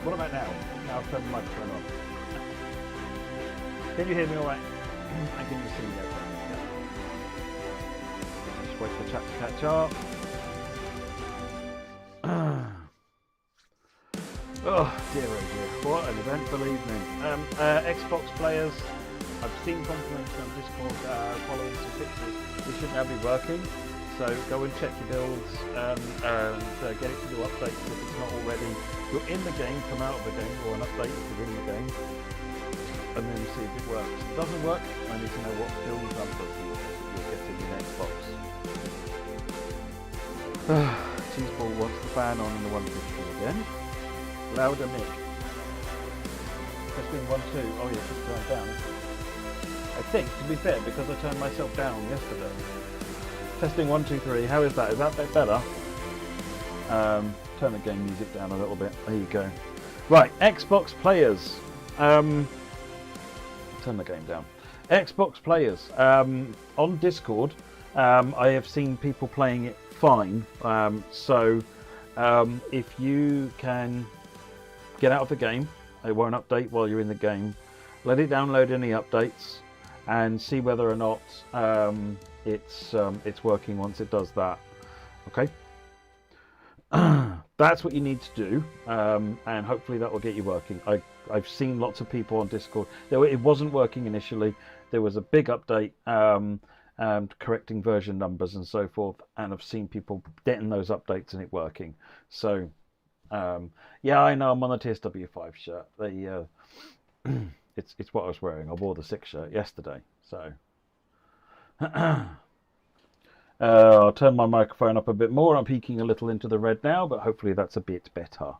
What about now? Now I've turned the microphone on. Can you hear me all right? I can you see me okay? Yeah. Just wait for the chat to catch up. Oh dear, oh dear. What an eventful evening. Xbox players, I've seen confirmation on Discord following some fixes. We should now be working, so go and check your builds and get it to do updates if it's not already. You're in the game, come out of the game, or an update if you're in the game, and then see if it works. If it doesn't work, I need to know what build numbers you'll get in your Xbox. Cheeseball wants the fan on in the 150 again. Louder mic. Testing 1, 2. Oh yeah, just turned down. I think, to be fair, because I turned myself down yesterday. Testing 1, 2, 3. How is that? Is that a bit better? Turn the game music down a little bit. There you go. Right, Xbox players. Turn the game down. Xbox players. On Discord, I have seen people playing it fine. So if you can get out of the game, it won't update while you're in the game. Let it download any updates and see whether or not it's working once it does that. Okay. That's what you need to do, and hopefully that will get you working. I've seen lots of people on Discord. It wasn't working initially. There was a big update correcting version numbers and so forth, and I've seen people getting those updates and it working. So yeah, I know I'm on the TSW5 shirt. It's what I was wearing. I wore the 6 shirt yesterday, so I'll turn my microphone up a bit more. I'm peeking a little into the red now, but hopefully that's a bit better.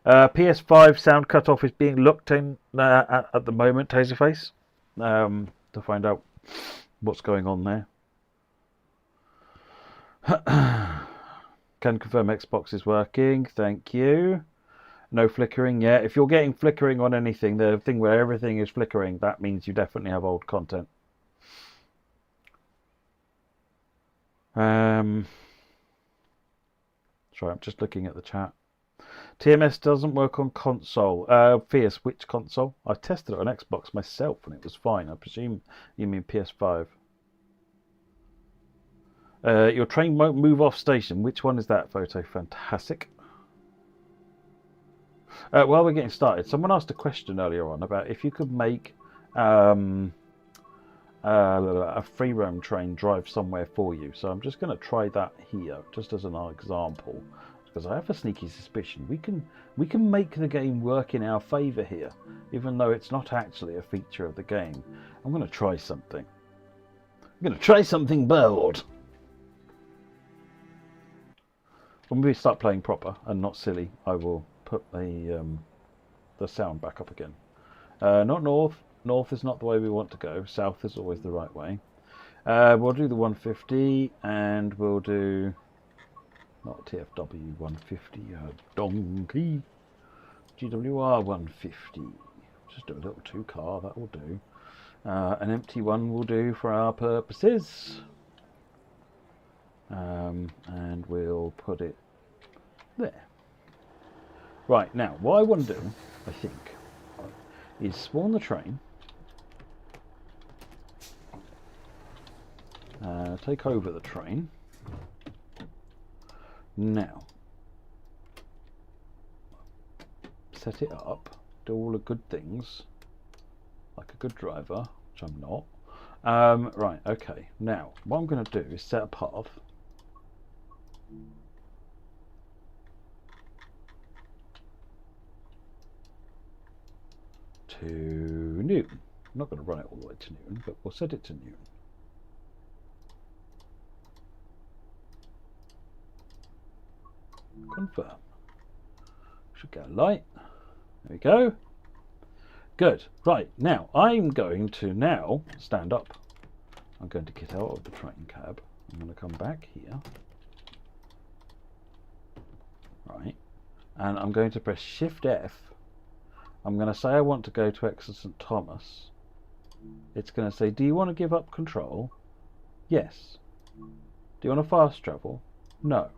PS5 sound cutoff is being looked in at the moment, Taserface, to find out what's going on there. Can confirm Xbox is working. Thank you. No flickering. Yeah, if you're getting flickering on anything, the thing where everything is flickering, that means you definitely have old content. Sorry, I'm just looking at the chat. TMS doesn't work on console. Fierce, which console? I tested it on Xbox myself and it was fine. I presume you mean PS5. Your train won't move off station. Which one is that photo? Fantastic. While we're getting started, someone asked a question earlier on about if you could make a free roam train drive somewhere for you. So I'm just going to try that here, just as an example, because I have a sneaky suspicion we can make the game work in our favour here, even though it's not actually a feature of the game. I'm going to try something. I'm going to try something bold. When we start playing proper and not silly, I will put the sound back up again. Not north. North is not the way we want to go. South is always the right way. We'll do the 150 and we'll do not TFW 150, donkey. GWR 150. Just do a little 2-car, that will do. An empty one will do for our purposes. And we'll put it there. Right, now what I want to do, I think, is spawn the train, take over the train. Now set it up, do all the good things like a good driver, which I'm not. Right, okay, now what I'm going to do is set a path to Newton. I'm not going to run it all the way to Newton, but we'll set it to Newton. Confirm. Should get a light. There we go. Good. Right, now I'm going to now stand up. I'm going to get out of the train cab. I'm going to come back here. Right. And I'm going to press Shift F. I'm going to say I want to go to Exeter St Thomas. It's going to say, do you want to give up control? Yes. Do you want to fast travel? No.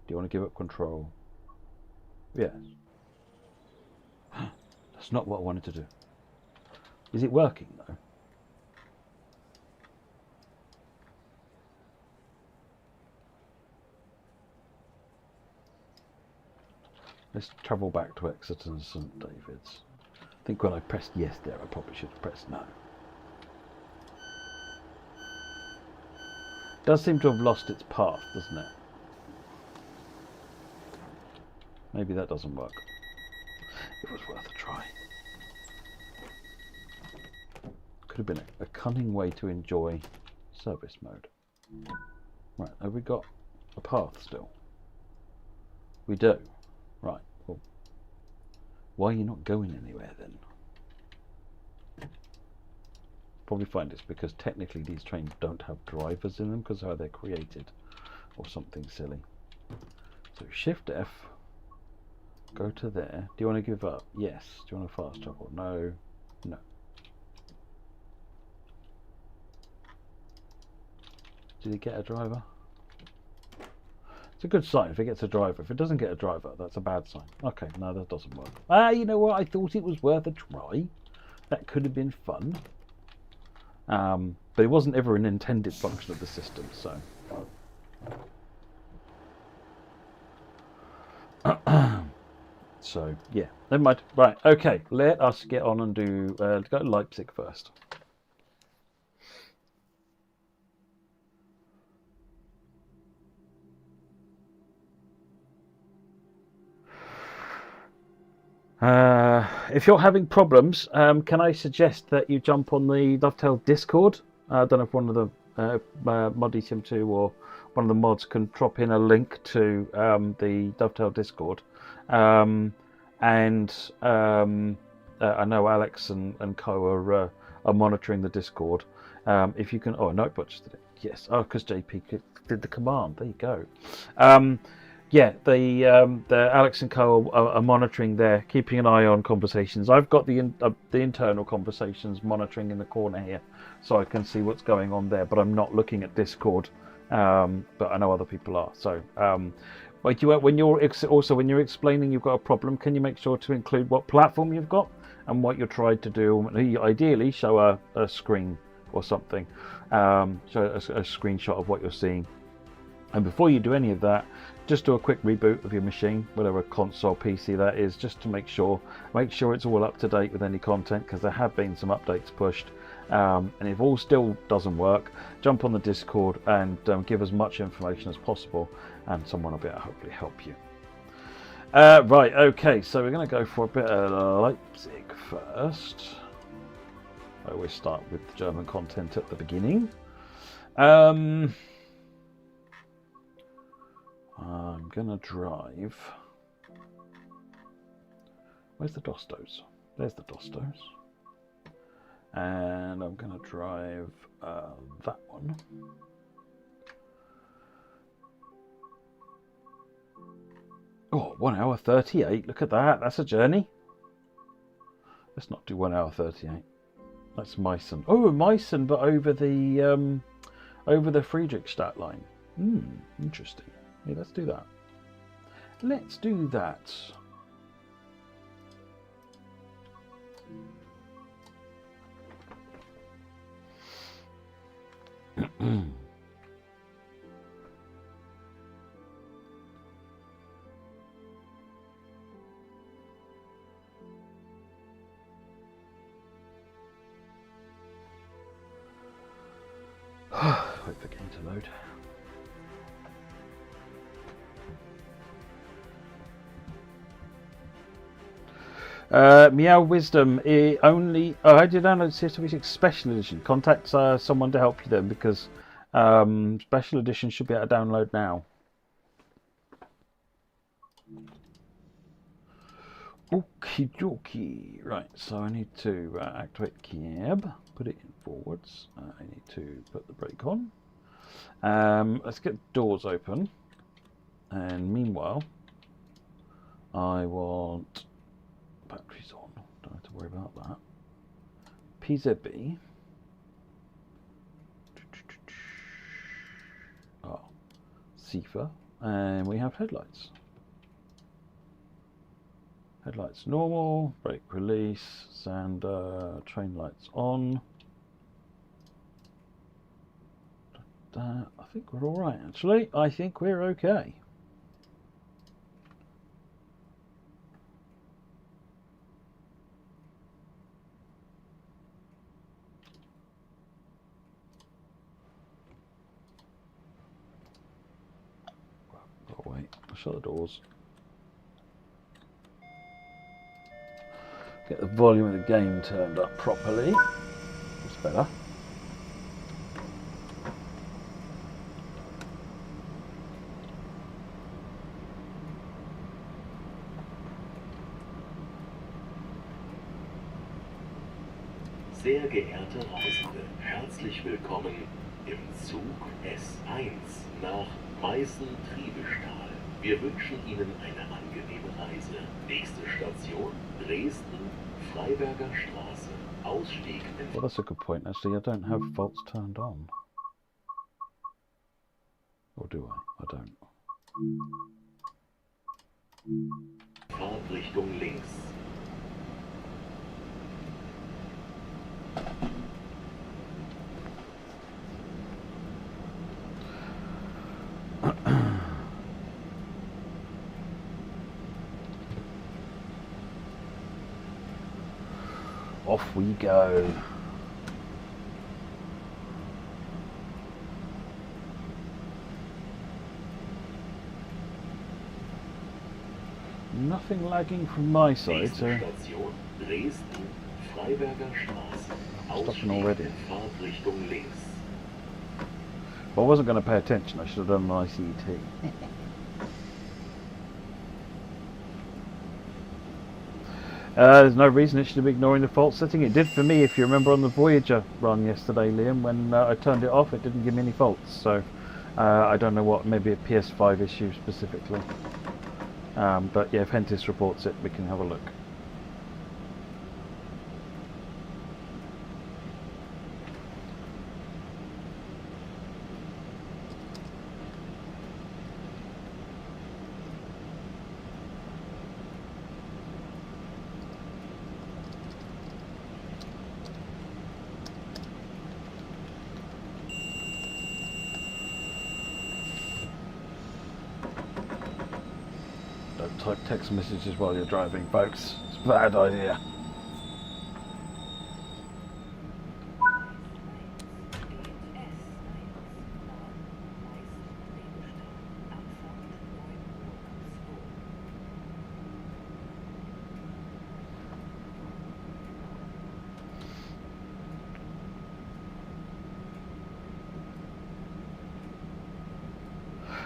Do you want to give up control? Yes. That's not what I wanted to do. Is it working though? Let's travel back to Exeter and St David's. I think when I pressed yes there, I probably should have pressed no. It does seem to have lost its path, doesn't it? Maybe that doesn't work. It was worth a try. Could have been a cunning way to enjoy service mode. Right, have we got a path still? We do. Right, well, why are you not going anywhere then? Probably find it's because technically these trains don't have drivers in them because of how they're created, or something silly. So Shift F, go to there. Do you want to give up? Yes. Do you want to fast travel? No. No. Did he get a driver? It's a good sign if it gets a driver. If it doesn't get a driver, that's a bad sign. Okay, no, that doesn't work. Ah, you know what? I thought it was worth a try. That could have been fun. But it wasn't ever an intended function of the system, so. So, yeah, never mind. Right, okay, let us get on and do, go to Leipzig first. If you're having problems, can I suggest that you jump on the Dovetail Discord? I don't know if one of the Mod ECM2 or one of the mods can drop in a link to the Dovetail Discord. I know Alex and Co are monitoring the Discord. If you can, Notebot just did it. Yes, because JP did the command. There you go. Yeah, the Alex and Co are monitoring there, keeping an eye on conversations. I've got the internal conversations monitoring in the corner here, so I can see what's going on there. But I'm not looking at Discord. But I know other people are. So, when you're explaining you've got a problem, can you make sure to include what platform you've got and what you're trying to do? Ideally, show a screen or something. Show a screenshot of what you're seeing. And before you do any of that, just do a quick reboot of your machine, whatever console, PC that is, just to make sure it's all up to date with any content, because there have been some updates pushed. And if all still doesn't work, jump on the Discord and give as much information as possible, and someone will be able to hopefully help you. Right, okay, so we're going to go for a bit of Leipzig first. I always start with the German content at the beginning. I'm going to drive. Where's the Dostos? There's the Dostos. And I'm going to drive that one. Oh, 1 hour 38. Look at that. That's a journey. Let's not do 1 hour 38. That's Meissen. Oh, Meissen, but over the Friedrichstadt line. Interesting. Yeah, let's do that. Let's do that. Wait for the game to load. Meow Wisdom only. Oh, I did download CS26 Special Edition. Contact someone to help you then, because Special Edition should be able to download now. Okie dokie. Right, so I need to activate cab, put it in forwards. I need to put the brake on. Let's get doors open. And meanwhile, I want batteries on. Don't have to worry about that. PZB. Oh, CIFA. And we have headlights. Headlights normal, brake release, and train lights on. I think we're all right, actually. I think we're okay. Shut the doors. Get the volume of the game turned up properly. That's better. Sehr geehrte Reisende, herzlich willkommen im Zug S1 nach Meißen-Triebestahl. Wir wünschen Ihnen eine angenehme Reise. Nächste Station Dresden, Freiberger Straße. Ausstieg in... Well, that's a good point. Actually, I don't have faults turned on. Or do I? I don't. Fahrtrichtung links. Off we go. Nothing lagging from my side, so Station Dresden, Freiberger Straße. stopping already. Fahrtrichtung links. If I wasn't going to pay attention, I should have done an ICT. There's no reason it should be ignoring the fault setting. It did for me, if you remember, on the Voyager run yesterday, Liam. When I turned it off, it didn't give me any faults. So I don't know what, maybe a PS5 issue specifically. But yeah, if Hentis reports it, we can have a look. Type text messages while you're driving, folks. It's a bad idea.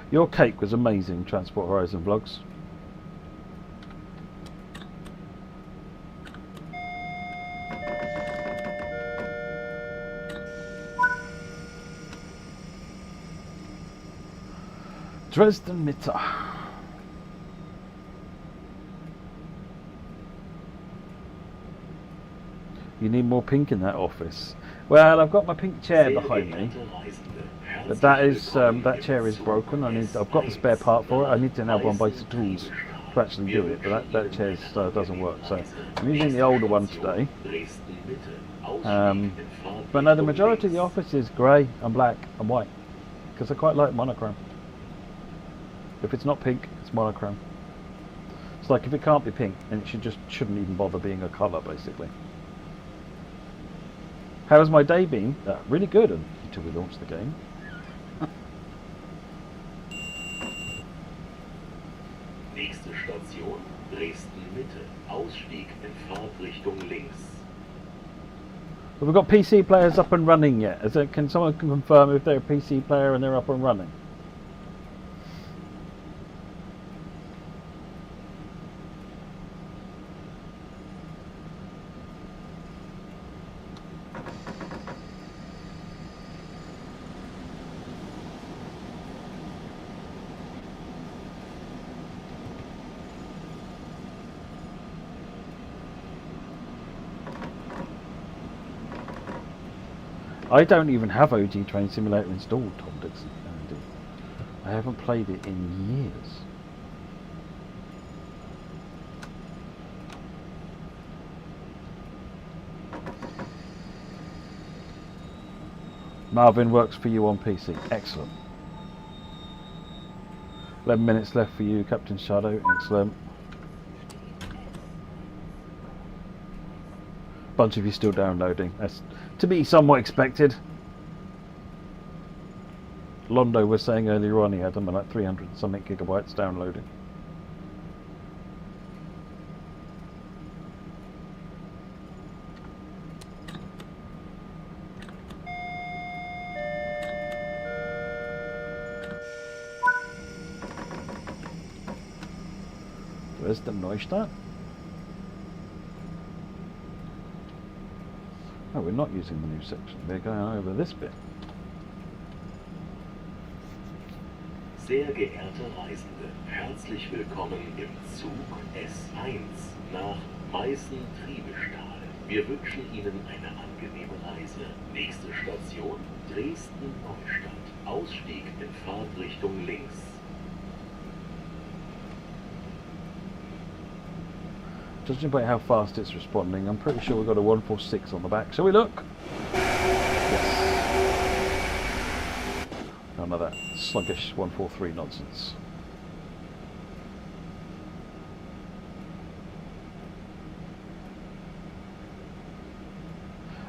Your cake was amazing, Transport Horizon Vlogs. Dresden Mitte. You need more pink in that office. Well, I've got my pink chair behind me, but that is that chair is broken. I've got the spare part for it. I need to now go and buy some tools to actually do it, but that chair doesn't work. So I'm using the older one today. But no, the majority of the office is grey and black and white because I quite like monochrome. If it's not pink, it's monochrome. It's like if it can't be pink, then it shouldn't even bother being a colour, basically. How has my day been? Really good until we launched the game. Nächste Station Dresden Mitte. Ausstieg in Fahrtrichtung links. Have we got PC players up and running yet? Can someone confirm if they're a PC player and they're up and running? I don't even have OG Train Simulator installed, Tom Dixon. I haven't played it in years. Marvin works for you on PC. Excellent. 11 minutes left for you, Captain Shadow. Excellent. Bunch of you still downloading. That's to be somewhat expected. Londo was saying earlier on he had something like 300 something gigabytes downloading. Where's the Neustadt? Oh, we're not using the new section. We're going over this bit. Sehr geehrte Reisende, herzlich willkommen im Zug S1 nach Meißen-Triebestahl. Wir wünschen Ihnen eine angenehme Reise. Nächste Station Dresden-Neustadt. Ausstieg in Fahrtrichtung links. Judging by how fast it's responding, I'm pretty sure we've got a 146 on the back. Shall we look? Yes. None of that sluggish 143 nonsense.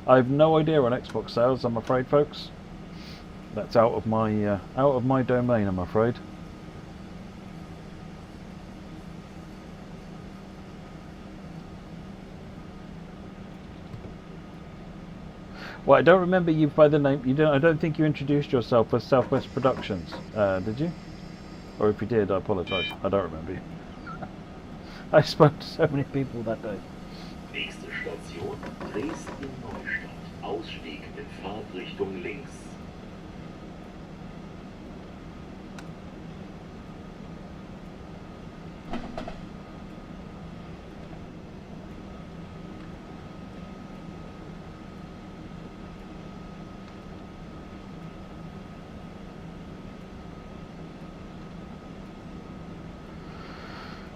I've no idea on Xbox sales, I'm afraid, folks. That's out of my domain, I'm afraid. Well, I don't remember you by the name. I don't think you introduced yourself as Southwest Productions, did you? Or if you did, I apologise. I don't remember you. I spoke to so many people that day. Nächste Station Dresden-Neustadt. Ausstieg in Fahrtrichtung links.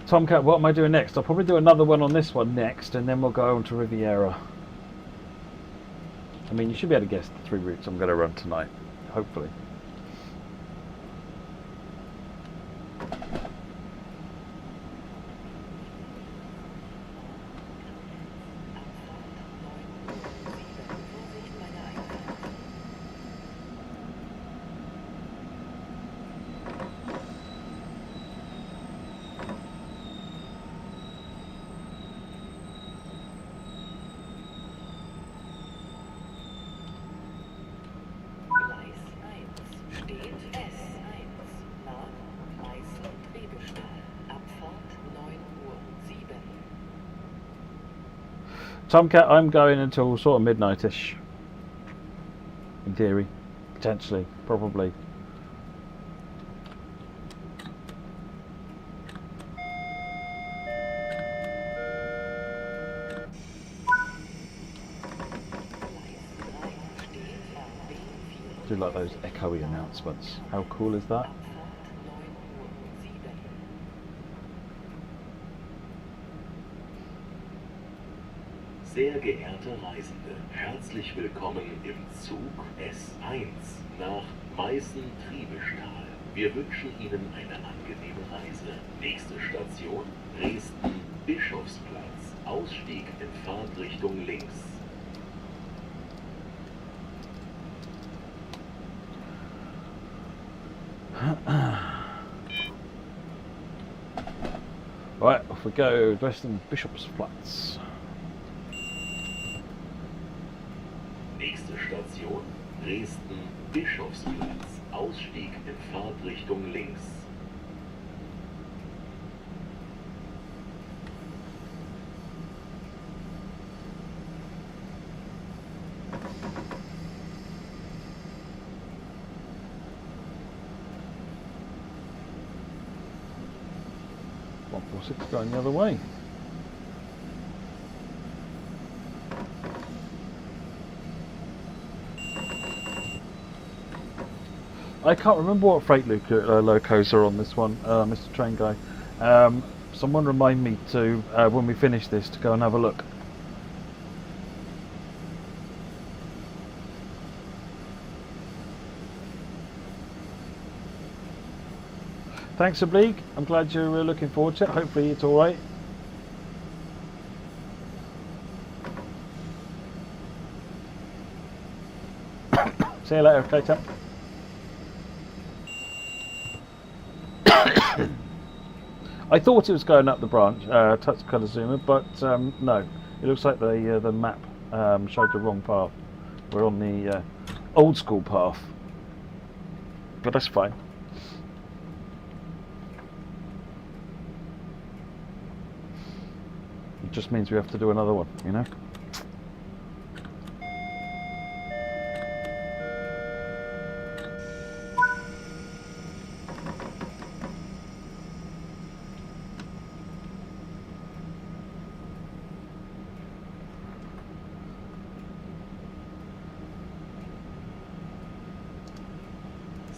Tomcat, what am I doing next? I'll probably do another one on this one next, and then we'll go on to Riviera. I mean, you should be able to guess the 3 routes I'm going to run tonight, hopefully. Tomcat, I'm going until sort of midnight-ish. In theory. Potentially. Probably. Do like those echoey announcements. How cool is that? Sehr geehrte Reisende, herzlich willkommen im Zug S1 nach Meißen-Triebestahl. Wir wünschen Ihnen eine angenehme Reise. Nächste Station Dresden-Bischofsplatz. Ausstieg in Fahrtrichtung links. Right, off we go. Dresden-Bischofsplatz. Nächste Station Dresden-Bischofsplatz. Ausstieg in Fahrtrichtung links. Going the other way. I can't remember what freight locos are on this one, Mr. Train Guy. Someone remind me to, when we finish this, to go and have a look. Thanks, Oblique. I'm glad you're looking forward to it. Hopefully it's alright. See you later, okay, chap. I thought it was going up the branch, Tatsukadazuma, but no. It looks like the map showed the wrong path. We're on the old school path, but that's fine. It just means we have to do another one, you know?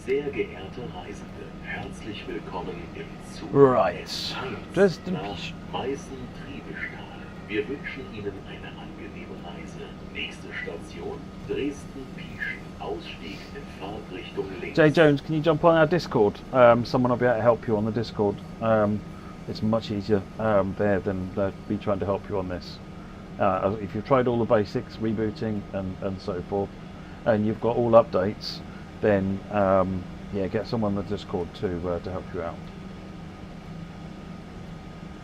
Sehr geehrte Reisende, herzlich willkommen im Zug Right. S1 Dresden. nach Meißen-Triebestahl. Wir wünschen Ihnen eine angenehme Reise. Nächste Station, Dresden-Pieschen. Ausstieg in Fahrtrichtung links. Jay Jones, can you jump on our Discord? Someone will be able to help you on the Discord. It's much easier there than me trying to help you on this. If you've tried all the basics, rebooting and so forth, and you've got all updates, then yeah, get someone on the Discord to help you out.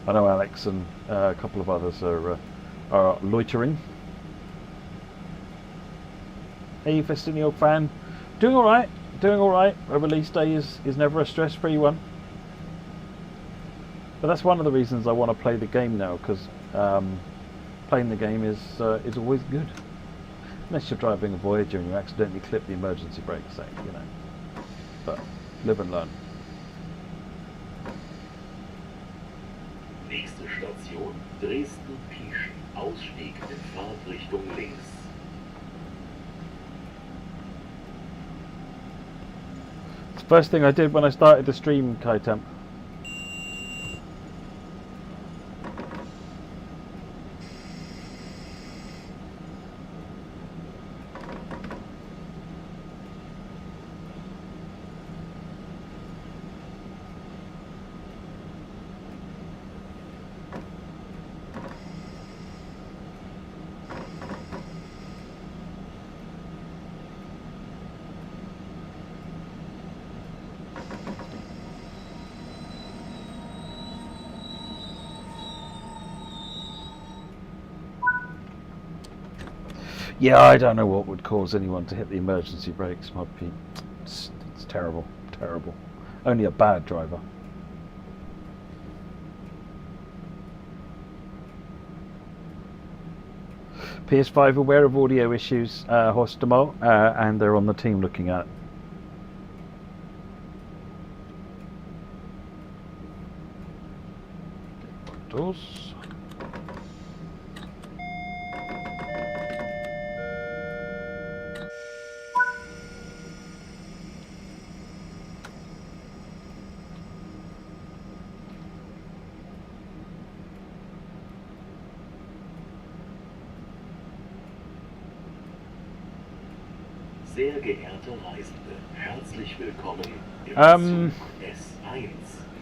I know Alex and a couple of others are loitering. Hey, Festinio fan, doing all right. Doing all right. A release day is never a stress-free one. But that's one of the reasons I want to play the game now, because playing the game is always good. Unless you're driving a Voyager and you accidentally clip the emergency brake, say, you know. But live and learn. Nächste Station, Dresden-Pieschen. Ausstieg in Fahrtrichtung links. It's the first thing I did when I started the stream, Kaitemp. Yeah, I don't know what would cause anyone to hit the emergency brakes. It's terrible, terrible. Only a bad driver. PS5 aware of audio issues, Hostemo, and they're on the team looking at. Doors. Sehr geehrte Reisende, herzlich willkommen im Zug S1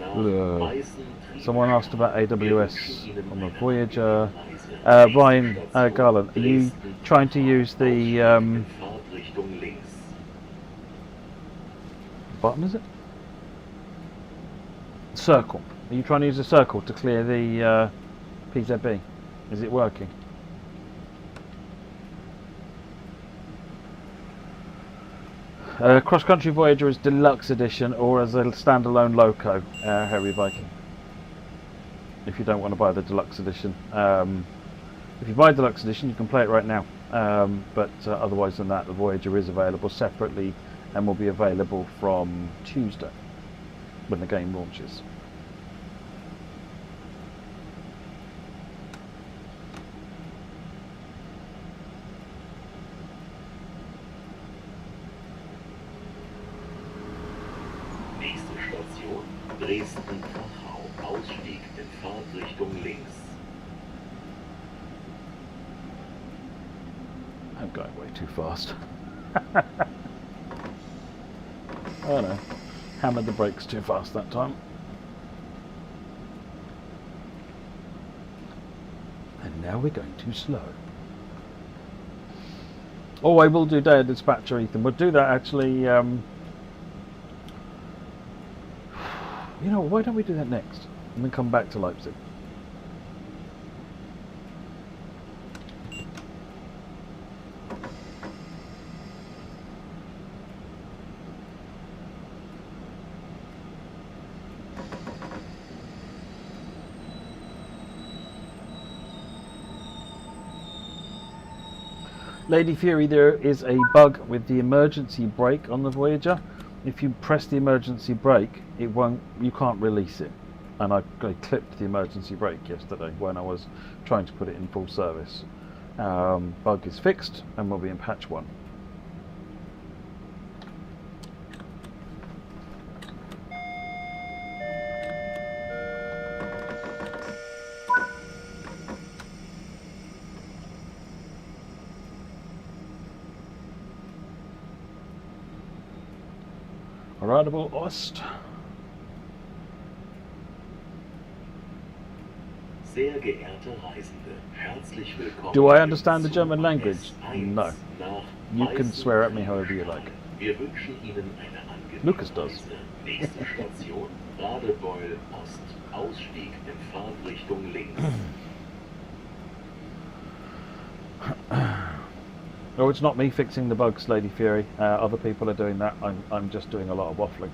nach Meißen-Triebestahl. Someone asked about AWS on the Voyager. Ryan Garland, are you trying to use the Fahrtrichtung links. button, is it? Circle. Are you trying to use a circle to clear the PZB? Is it working? Cross Country Voyager is Deluxe Edition or as a standalone Loco, Harry Viking. If you don't want to buy the Deluxe Edition. If you buy Deluxe Edition, you can play it right now. But otherwise than that, the Voyager is available separately and will be available from Tuesday when the game launches. Nächste Station, Dresden-Dachau. Ausstieg in Fahrtrichtung links. I'm going way too fast. Oh no, hammered the brakes too fast that time. And now we're going too slow. Oh, I will do Day of Dispatcher, Ethan. We'll do that actually. You know, why don't we do that next? and then come back to Leipzig. Lady Fury, there is a bug with the emergency brake on the Voyager. If you press the emergency brake, it won't. You can't release it. And I clipped the emergency brake yesterday when I was trying to put it in full service. Bug is fixed and will be in patch 1. Arrival Ost. Sehr geehrte Reisende, herzlich willkommen. Do I understand the German language? No. You can swear at me however you like. Wir wünschen Ihnen eine angenehme Lucas does. Reise. Nächste Station, Radebeul Ost. Ausstieg in Fahrtrichtung links. Oh, it's not me fixing the bugs, Lady Fury. Other people are doing that. I'm just doing a lot of waffling.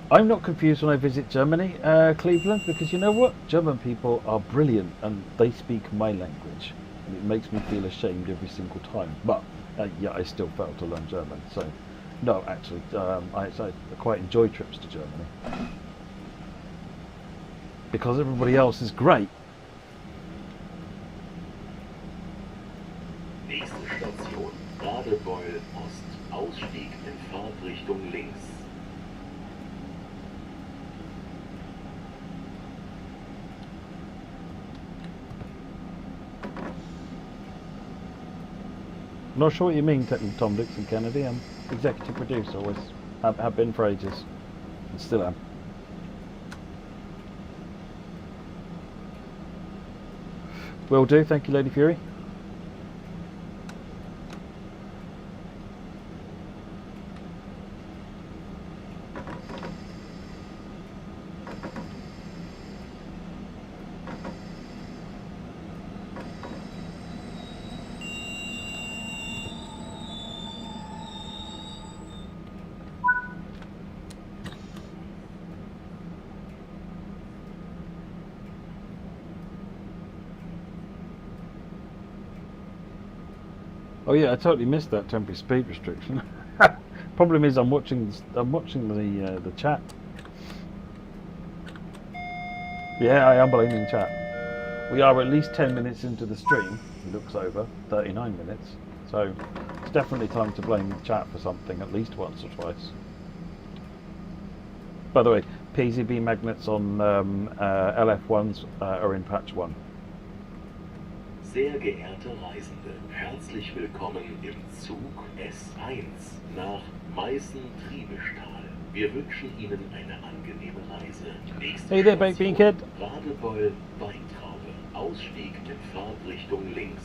I'm not confused when I visit Germany, Cleveland, because you know what? German people are brilliant and they speak my language. And it makes me feel ashamed every single time. But, yeah, I still fail to learn German. So, no, actually, I quite enjoy trips to Germany. Because everybody else is great. Nächste Station, Radebeul Ost. Ausstieg in Fahrtrichtung links. Not sure what you mean, Tom Dixon Kennedy. I'm executive producer, always have been for ages, and still am. Will do, thank you, Lady Fury. Oh yeah, I totally missed that temporary speed restriction. Problem is, I'm watching the chat. Yeah, I am blaming chat. We are at least 10 minutes into the stream. It looks over 39 minutes, so it's definitely time to blame the chat for something at least once or twice. By the way, PCB magnets on LF1s are in patch 1. Sehr geehrte Reisende, herzlich willkommen im Zug S1 nach Meißen-Triebeschtal. Wir wünschen Ihnen eine angenehme Reise. Nächste Hey there, Baked Bean Kid. Radebeul Weintraube. Ausstieg in Fahrtrichtung links.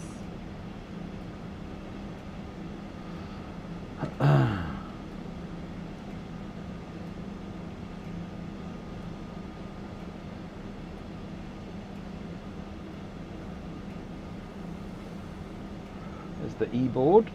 There's the E-board.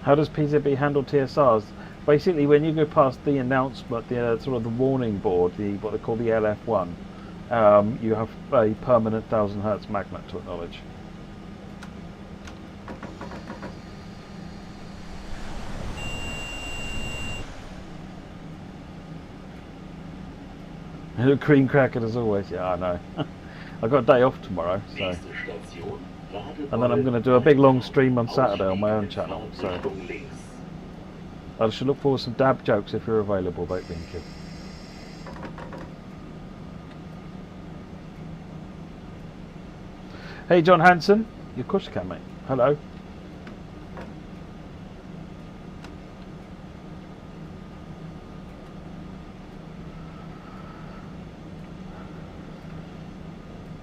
How does PZB handle TSRs? Basically, when you go past the announcement, the sort of the warning board, what they call the LF1, you have a permanent 1000 Hz magnet to acknowledge. Cream cracker as always. Yeah, I know. I've got a day off tomorrow, so. Nächste Station, And then I'm going to do a big long stream on Saturday on my own channel, so. I should look for some dab jokes if you're available, mate, thank you. Hey, John Hanson. Of course you can, mate. Hello.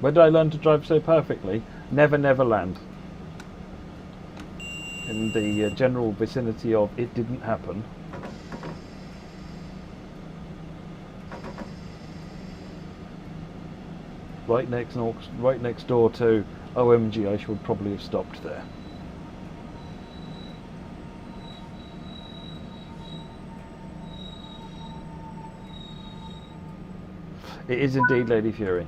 Where did I learn to drive so perfectly? Never, never land. In the general vicinity of it didn't happen. Right next door to OMG, I should probably have stopped there. It is indeed Lady Fury.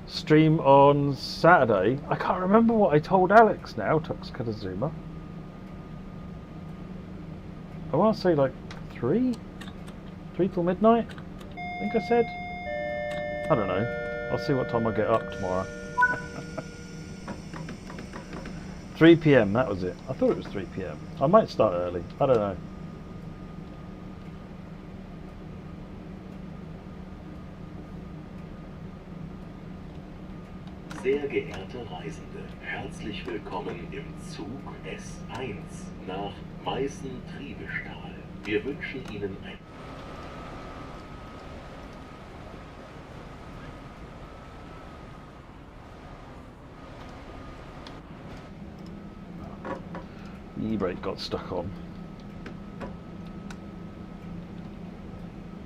Stream on Saturday. I can't remember what I told Alex now, Tux Katazuma. I want to say like 3 till midnight, I think I said. I don't know. I'll see what time I get up tomorrow. 3 PM, that was it. I thought it was 3 PM. I might start early. I don't know. Sehr geehrte Reisende, herzlich willkommen im Zug S1 nach Meißen-Triebestal. Wir wünschen Ihnen ein... The e-brake got stuck on.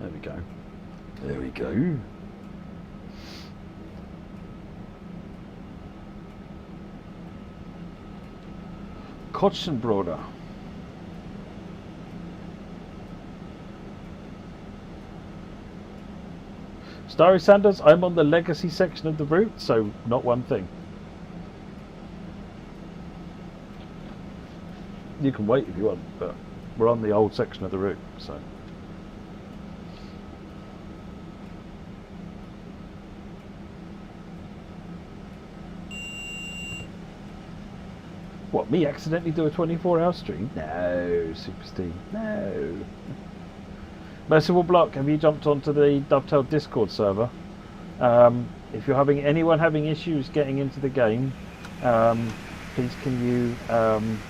There we go. There we go. Kotzenbroder. Starry Sanders, I'm on the legacy section of the route, so not one thing. You can wait if you want, but we're on the old section of the route, so. What, me accidentally do a 24-hour stream? No, Super Steve, no. Merciful Block, have you jumped onto the Dovetail Discord server? If you're anyone having issues getting into the game, please can you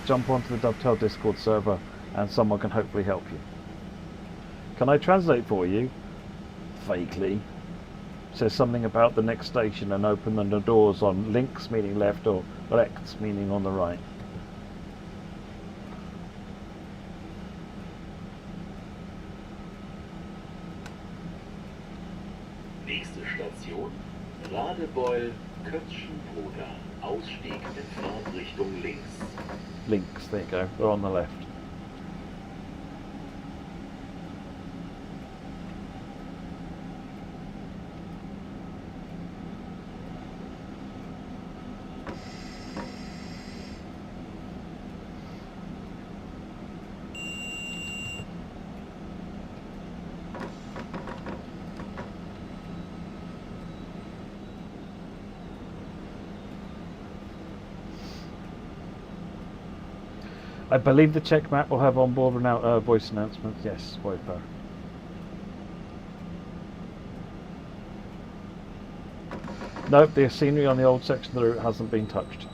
jump onto the Dovetail Discord server and someone can hopefully help you. Can I translate for you? Vaguely. Says something about the next station and open the doors on links meaning left or rechts meaning on the right. Nächste Station, Radebeul, Kötzschenbruder, Ausstieg in Fahrtrichtung links. Links, there you go, we're on the left. I believe the check map will have onboard voice announcements. Yes, Wiper. Nope, the scenery on the old section of the route hasn't been touched.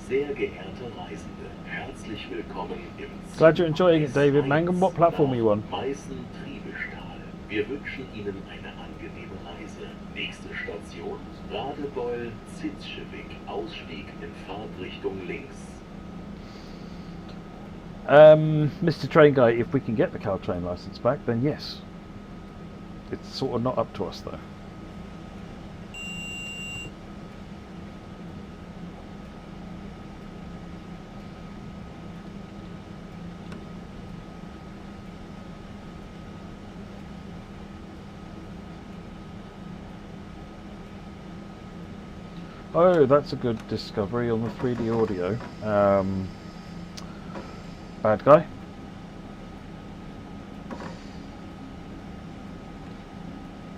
Sehr geehrte Reisende, herzlich willkommen im Zug Glad you're enjoying it, David. S1 Mangum, what platform are you on? nach Meißen-Triebestal. Wir wünschen Ihnen eine angenehme Reise. Nächste Station, Radebeul, Zitzschewig, Ausstieg in Fahrtrichtung links. Mr. Train Guy, if we can get the Caltrain license back, then yes. It's sort of not up to us though. Oh, that's a good discovery on the 3D audio. Bad guy.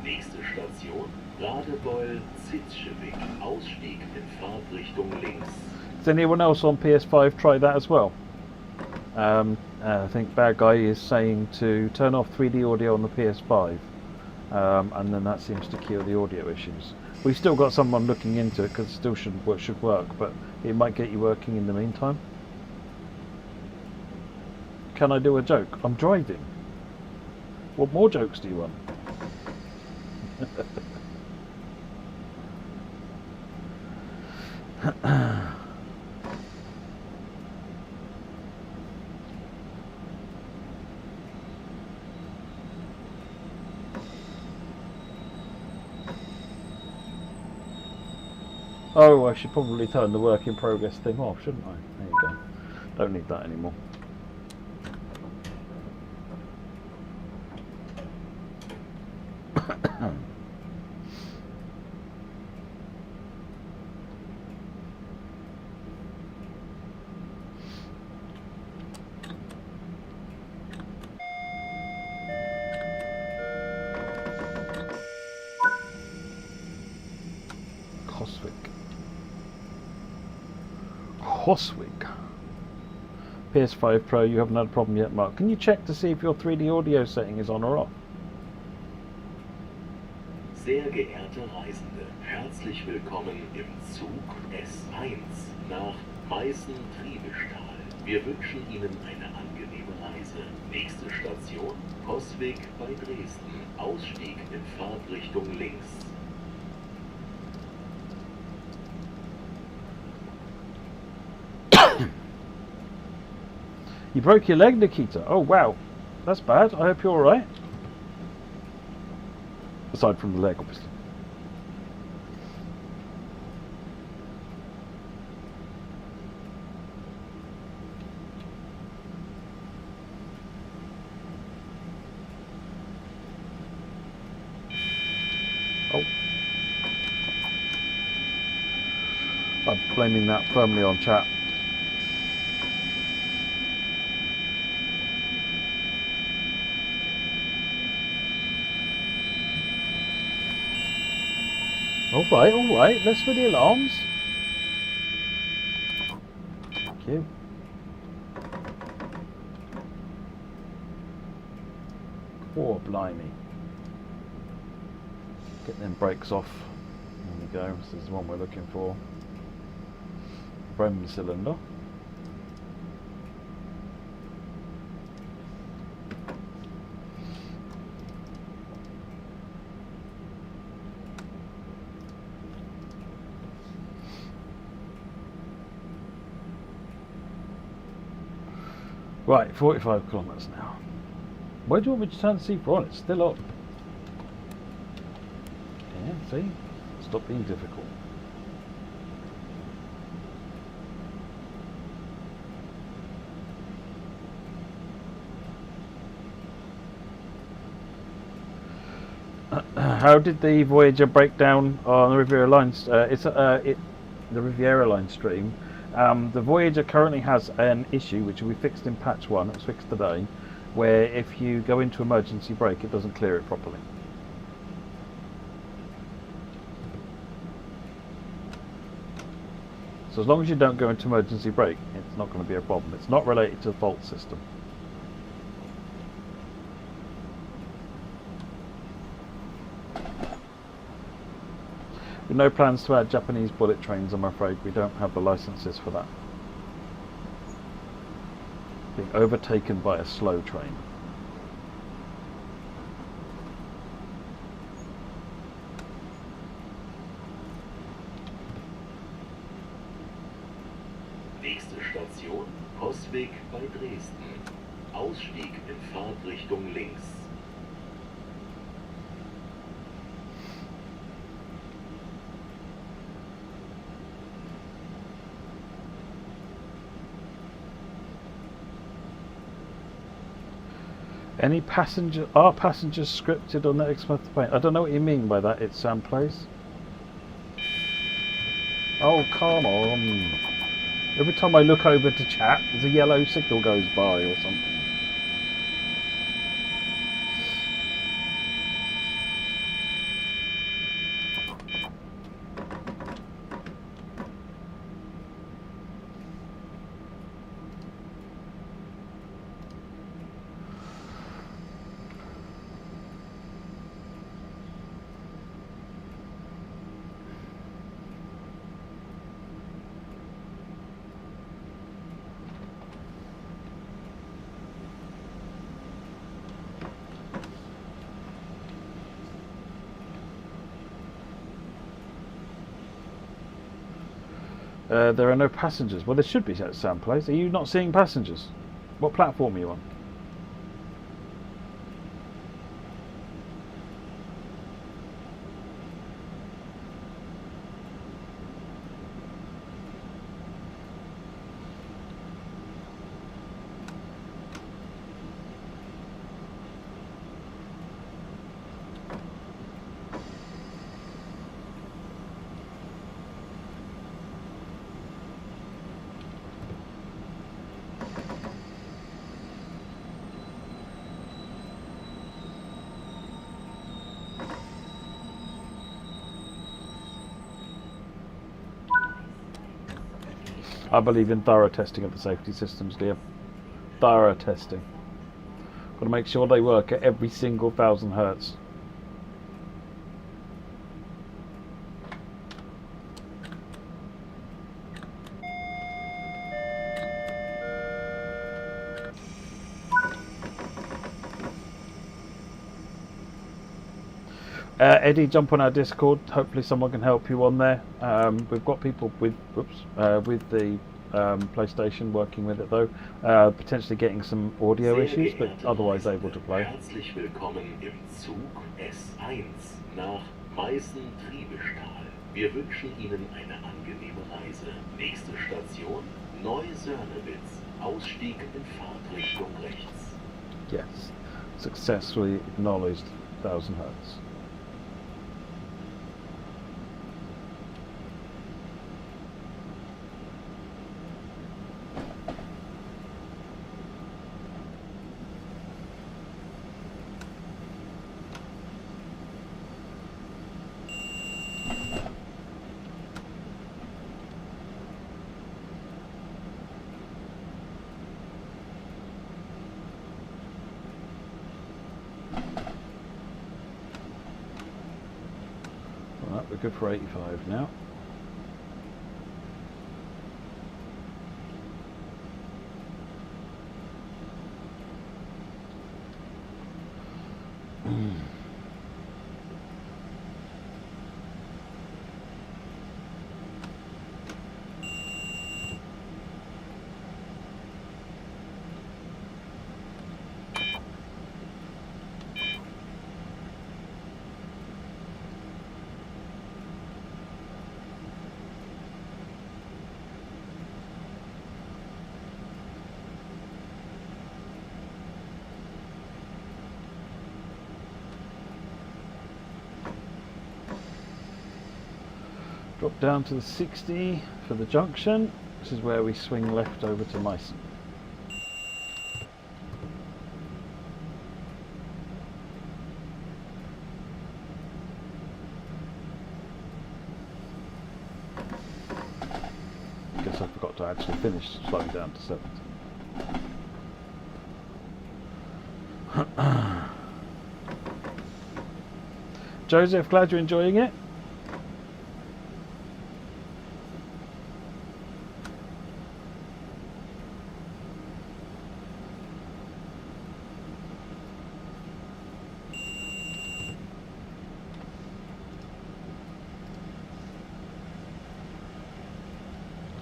Nächste Station, Radebeul, Zitzschewig, Ausstieg in Fahrtrichtung links. Does anyone else on PS5 try that as well? I think Bad Guy is saying to turn off 3D audio on the PS5, and then that seems to cure the audio issues. We've still got someone looking into it because it still should work, but it might get you working in the meantime. Can I do a joke? I'm driving. What more jokes do you want? Oh, I should probably turn the work in progress thing off, shouldn't I? There you go. Don't need that anymore. Coswick. PS5 Pro, you haven't had a problem yet, Mark. Can you check to see if your 3D audio setting is on or off? Sehr geehrte Reisende, herzlich willkommen im Zug S1 nach Meißen-Triebeschtal. Wir wünschen Ihnen eine angenehme Reise. Nächste Station, Coswig bei Dresden. Ausstieg in Fahrtrichtung links. You broke your leg, Nikita. Oh, wow. That's bad. I hope you're alright. Aside from the leg, obviously. Oh. I'm blaming that firmly on chat. All right, less for the alarms. Thank you. Oh, blimey. Get them brakes off. There we go, this is the one we're looking for. Brem cylinder. Right, 45 kilometres now. Where do you want me to turn the C4 on? It's still up. Yeah, see? Stop being difficult. How did the Voyager break down on the Riviera line? The Riviera line stream. The Voyager currently has an issue which we fixed in patch 1, it was fixed today, where if you go into emergency brake it doesn't clear it properly. So as long as you don't go into emergency brake, it's not going to be a problem. It's not related to the fault system. With no plans to add Japanese bullet trains, I'm afraid. We don't have the licenses for that. Being overtaken by a slow train. Ausweg bei Dresden. Ausstieg in Fahrtrichtung links. Any passenger? Are passengers scripted on the Exmouth plane? I don't know what you mean by that. It's someplace. Oh, come on. Every time I look over to chat, there's a yellow signal goes by or something. There are no passengers. Well, there should be at someplace. Are you not seeing passengers? What platform are you on? I believe in thorough testing of the safety systems, Liam. Thorough testing. Got to make sure they work at every single 1000 hertz. Eddie, jump on our Discord. Hopefully someone can help you on there. We've got people with the PlayStation working with it though. Potentially getting some audio issues, but otherwise able to play. Herzlich willkommen im Zug S1 nach Meißen-Triebestahl. Wir wünschen Ihnen eine angenehme Reise. Nächste Station Neu-Sörnewitz. Ausstieg in Fahrtrichtung rechts. Yes, successfully acknowledged 1000 hertz. We're good for 85 now. Drop down to the 60 for the junction. This is where we swing left over to Meißen. Guess I forgot to actually finish slowing down to 70. Joseph, glad you're enjoying it.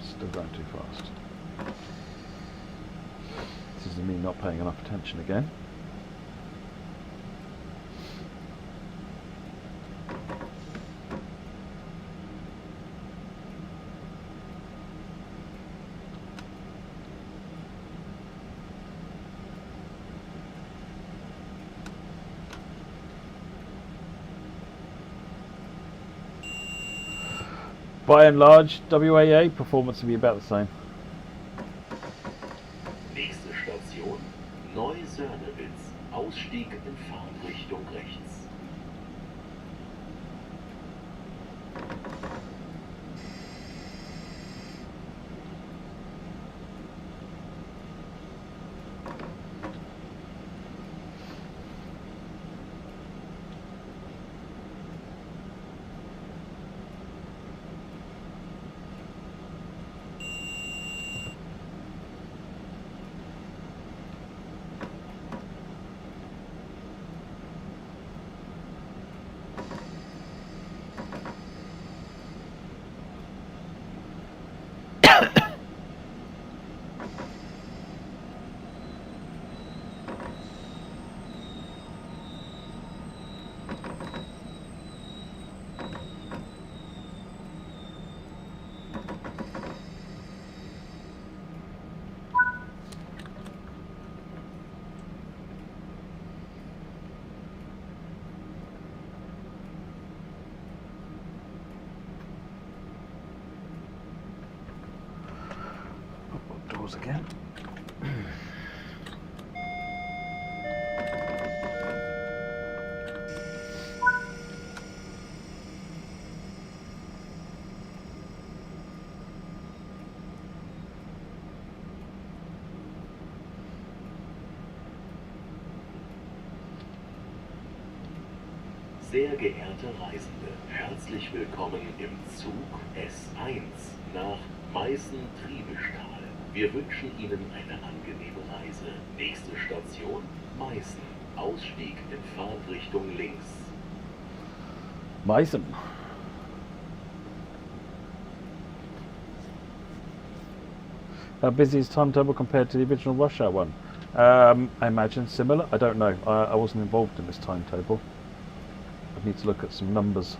Still going too fast. is me not paying enough attention again. By and large, WAA performance will be about the same. Nächste Station, Neu-Sörnewitz. Ausstieg in Fahrtrichtung rechts. Doors again. Sehr geehrte Reisende, herzlich willkommen im Zug S1 nach Meißen-Triebestal. Wir wünschen Ihnen eine angenehme Reise. Nächste Station, Meißen. Ausstieg in Fahrtrichtung links. Meißen. How busy is timetable compared to the original rush hour one? I imagine similar. I don't know. I wasn't involved in this timetable. I need to look at some numbers.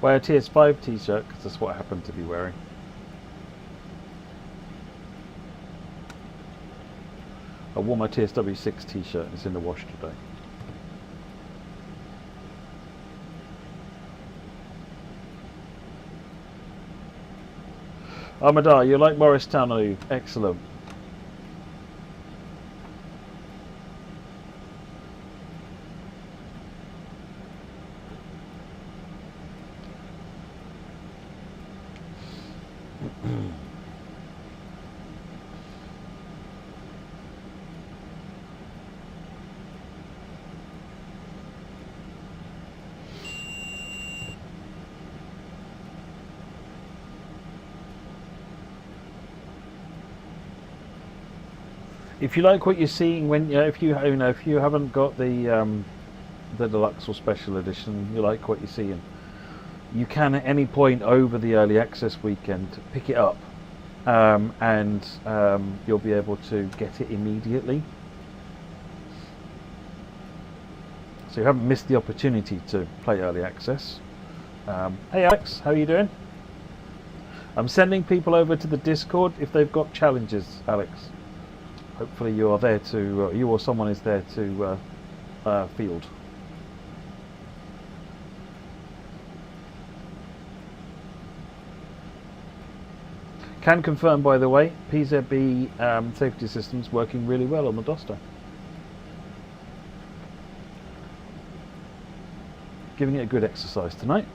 Wear a TS5 t-shirt because that's what I happen to be wearing. I wore my TSW6 t-shirt and it's in the wash today. Armadar, you like Morristown, are you? Excellent. If you like what you're seeing, when if you haven't got the deluxe or special edition, you like what you're seeing, you can at any point over the early access weekend pick it up, and you'll be able to get it immediately. So you haven't missed the opportunity to play early access. Hey Alex, how are you doing? I'm sending people over to the Discord if they've got challenges, Alex. Hopefully you are there to, you or someone is there to field. Can confirm, by the way, PZB safety systems working really well on the Doster. Giving it a good exercise tonight.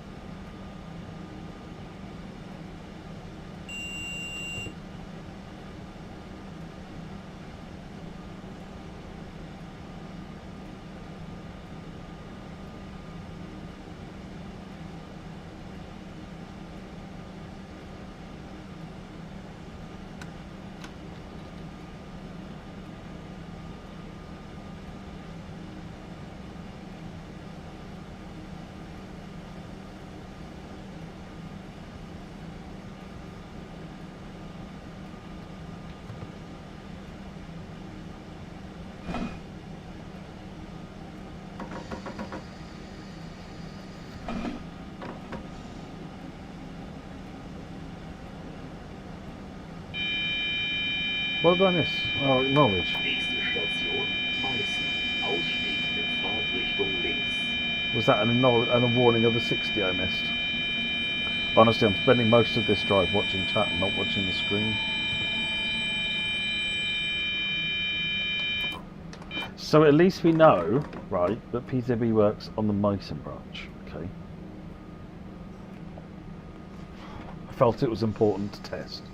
What did I miss? Oh, acknowledge. Nächste Station, Meißen. Ausstieg in Fahrtrichtung links. Was that an a warning of the 60 I missed? Honestly, I'm spending most of this drive watching chat and not watching the screen. So at least we know, right, that PZB works on the Meissen branch. Okay. I felt it was important to test.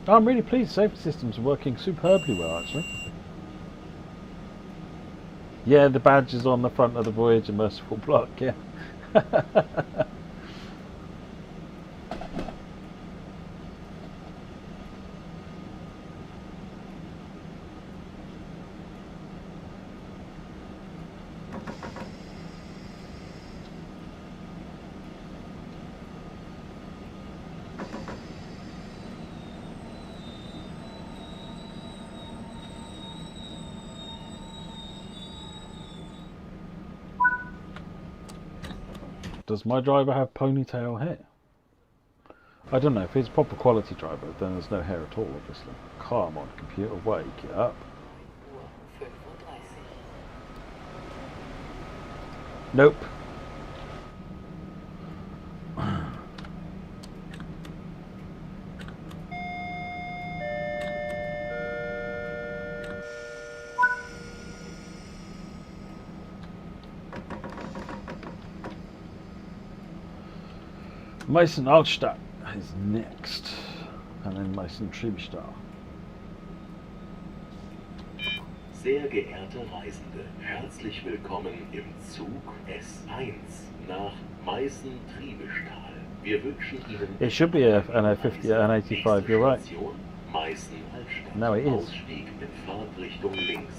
I'm really pleased safety systems are working superbly well, actually. Yeah, the badge is on the front of the Voyager Merciful block, yeah. Does my driver have ponytail hair? I don't know. If he's a proper quality driver, then there's no hair at all, obviously. Come on, computer, wake it up. Nope. Meissen Altstadt is next, and then Meissen Triebstadt. Sehr geehrte Reisende, herzlich willkommen im Zug S1 nach Meißen-Triebestahl. Wir wünschen Ihnen It should be an 50, an 85. You're right. Station, Meißen-Altstadt. No, it is. Ausstieg in Fahrtrichtung links.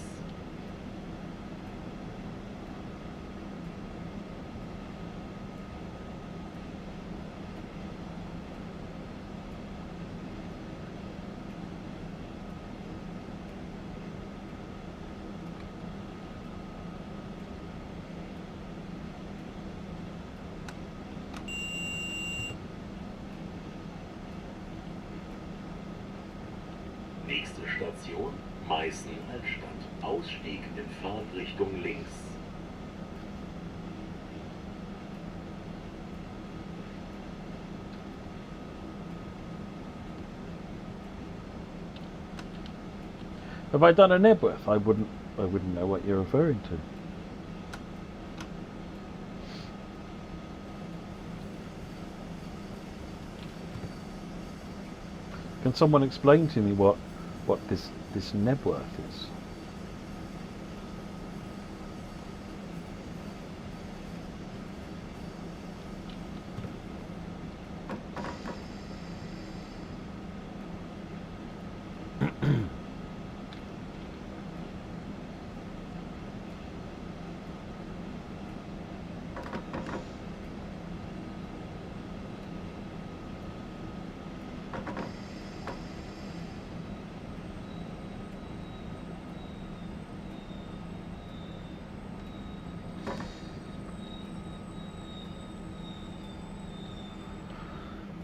Nächste Station, Meißen-Altstadt. Ausstieg in Fahrtrichtung links. Have I done a Nebworth? I wouldn't know what you're referring to. Can someone explain to me what this Nebworth is?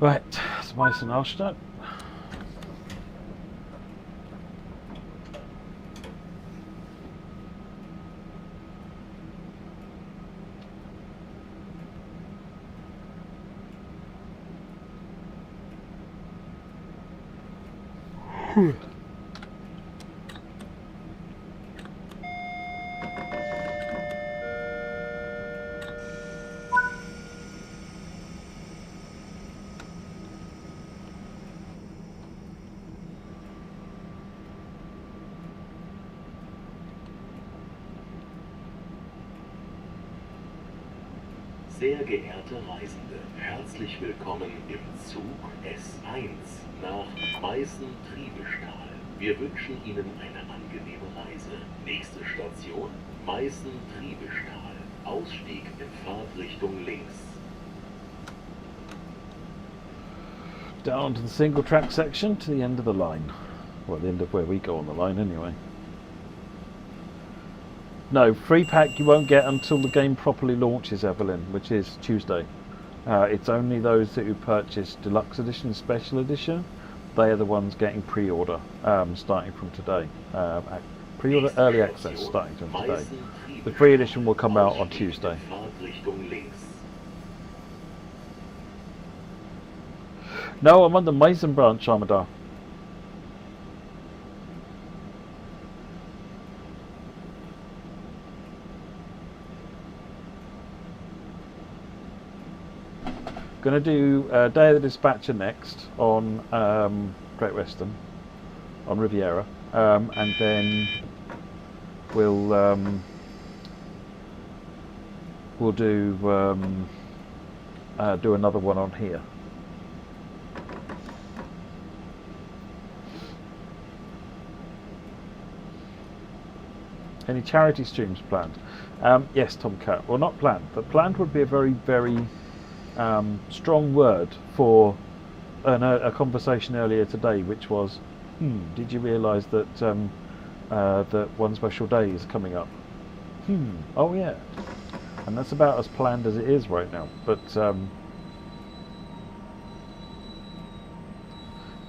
Right, it's Meissen Altstadt. Sehr geehrte Reisende, herzlich willkommen im Zug S1 nach Meißen-Triebestahl. Wir wünschen Ihnen eine angenehme Reise. Nächste Station Meißen-Triebestahl. Ausstieg in Fahrtrichtung links. Down to the single track section to the end of the line. Well, the end of where we go on the line anyway. No, free pack you won't get until the game properly launches, Evelyn, which is Tuesday. It's only those who purchase Deluxe Edition, Special Edition. They are the ones getting pre-order starting from today. Pre-order early access starting from today. The free edition will come out on Tuesday. No, I'm on the Meißen branch, Armadar. Going to do Day of the Dispatcher next on Great Western, on Riviera, and then we'll do another one on here. Any charity streams planned? Yes, Tomcat. Well, not planned, but planned would be a very, very strong word for a conversation earlier today, which was, did you realise that that One Special Day is coming up? Oh yeah. And that's about as planned as it is right now. But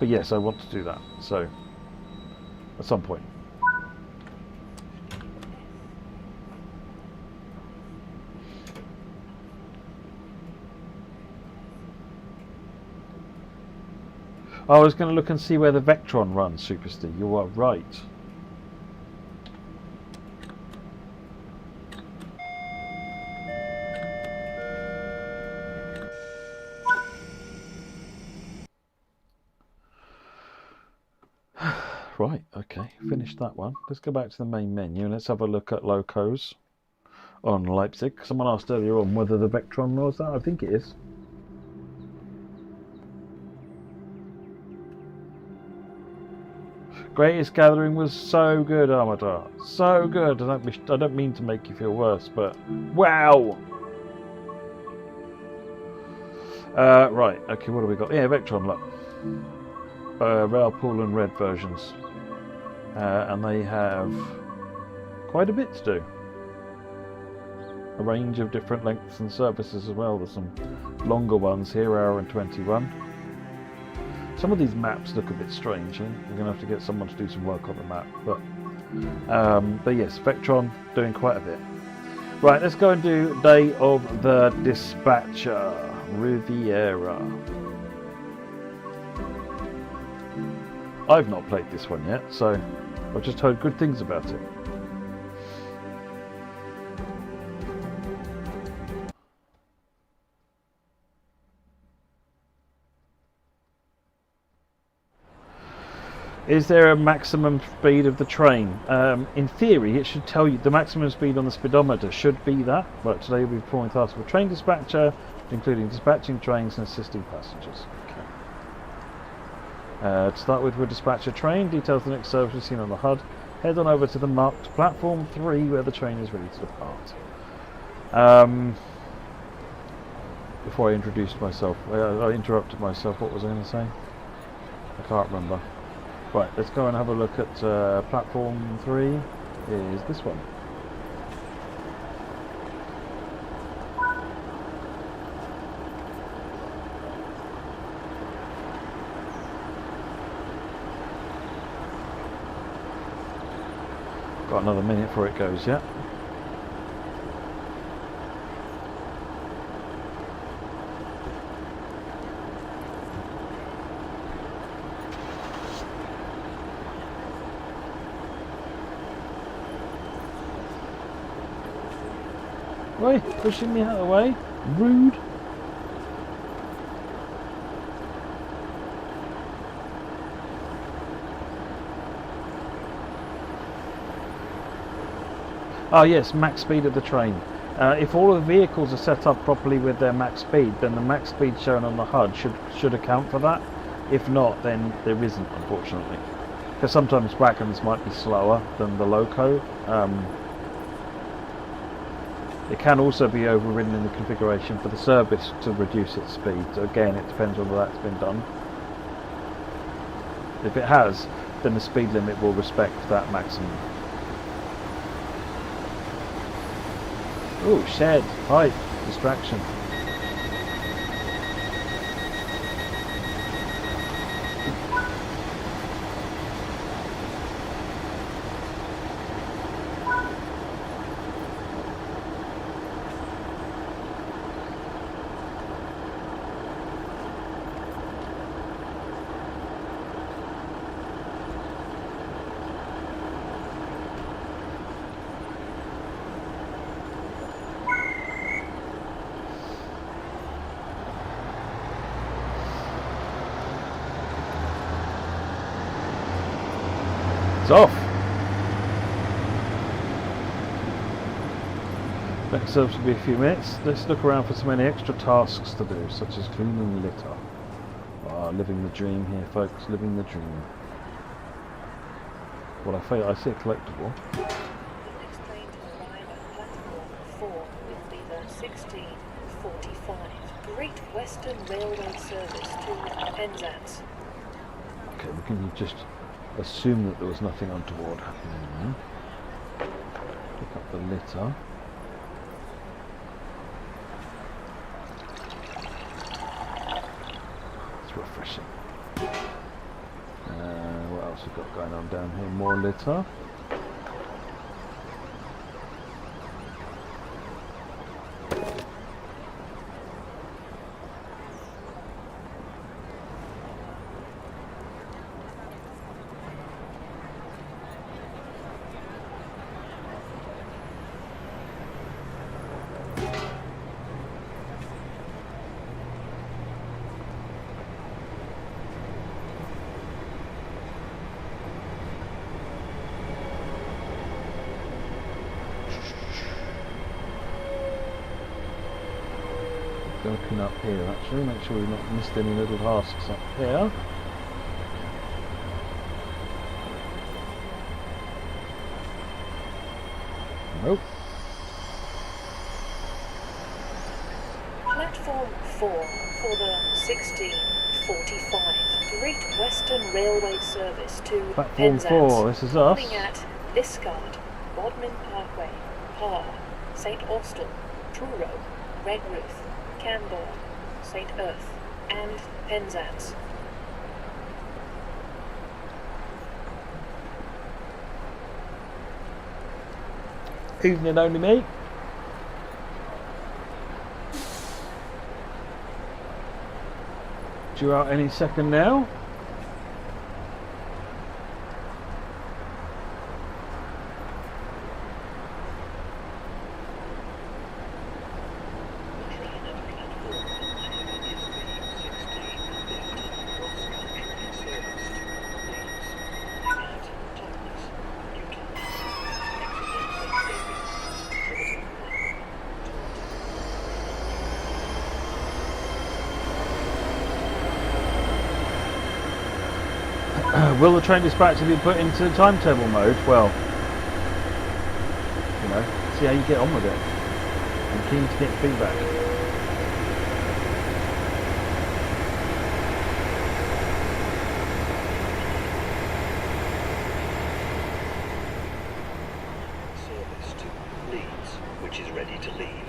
yes, I want to do that. So at some point. I was going to look and see where the Vectron runs, Superstar. You are right. Right, okay, finished that one. Let's go back to the main menu and let's have a look at Locos on Leipzig. Someone asked earlier on whether the Vectron was that. I think it is. Greatest Gathering was so good, Armadar. So good. I don't mean to make you feel worse, but wow. Right. Okay. What have we got? Yeah, Vectron. Look. Rail Pool and Red versions, and they have quite a bit to do. A range of different lengths and services as well. There's some longer ones here, hour and 21. Some of these maps look a bit strange. We're going to have to get someone to do some work on the map. But yes, Vectron doing quite a bit. Right, let's go and do Day of the Dispatcher, Riviera. I've not played this one yet, so I've just heard good things about it. Is there a maximum speed of the train? In theory, it should tell you the maximum speed on the speedometer should be that. But today we'll be performing tasks for train dispatcher, including dispatching trains and assisting passengers. Okay. To start with, we'll dispatch a train. Details of the next service we've seen on the HUD. Head on over to the marked platform 3 where the train is ready to depart. Before I introduced myself, I interrupted myself. What was I going to say? I can't remember. Right, let's go and have a look at platform 3. Is this one. Got another minute before it goes, yeah? Wait, pushing me out of the way. Rude. Oh yes, max speed of the train. If all of the vehicles are set up properly with their max speed, then the max speed shown on the HUD should account for that. If not, then there isn't, unfortunately. Because sometimes wagons might be slower than the Loco. It can also be overridden in the configuration for the service to reduce its speed. So again, it depends whether that's been done. If it has, then the speed limit will respect that maximum. Oh, shed, pipe, distraction. It's off. Next service will be a few minutes. Let's look around for some any extra tasks to do, such as cleaning litter. Living the dream here, folks. Living the dream. Well, I see a collectible. The next train to arrive at platform 4 will be the 1645 Great Western Railway service to Penzance. Okay, we can just assume that there was nothing untoward happening there. Pick up the litter. It's refreshing. What else we got going on down here? More litter. Looking up here, actually, make sure we've not missed any little tasks up here. Nope. Platform 4 for the 1645 Great Western Railway service to Platform Penzance. 4, this is us. Running at Liscard, Bodmin Parkway, Parr, St Austell, Truro, Redruth, Camborne, St Earth, and Penzance. Evening only, mate. Due out any second now. Will the train dispatcher be put into timetable mode? Well, you know, see how you get on with it. I'm keen to get feedback. Service to Leeds, which is ready to leave.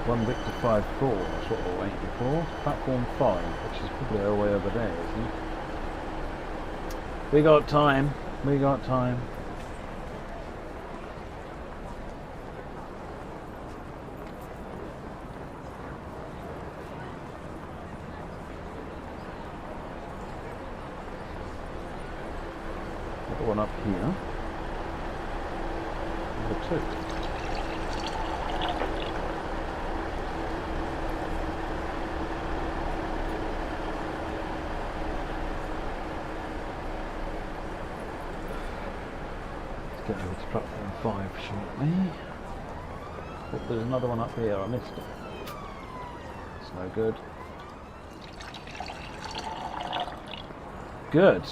One Victor 5-4, that's what we're waiting for. Platform 5, which is probably our way over there, isn't it? We got time. We got time. one up here. Number 2. Let's get over to platform 5 shortly. Oh, there's another one up here, I missed it. It's no good. Good.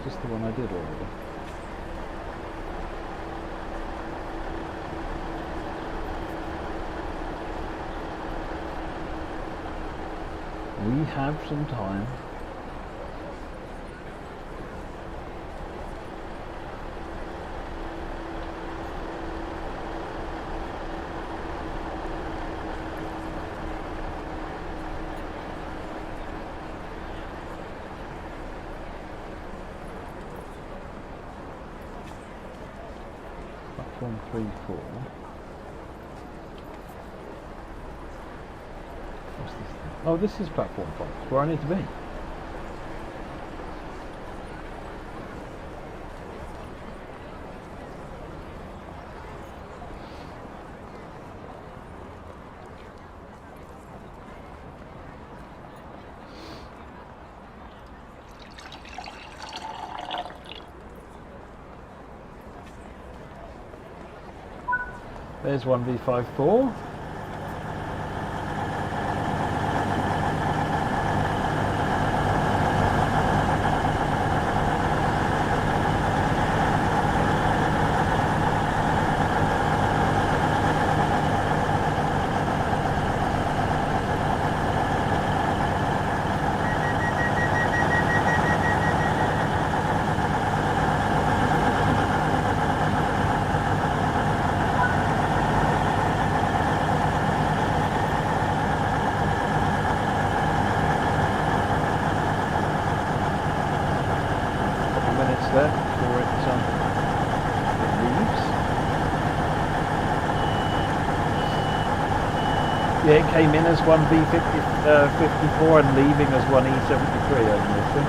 Just the one I did already. We have some time. Platform 3, 4. What's this thing? Oh, this is platform 5. It's where I need to be. There's 1v54. There before it leaves. Yeah, it came in as 1B54 and leaving as 1E73 over this thing.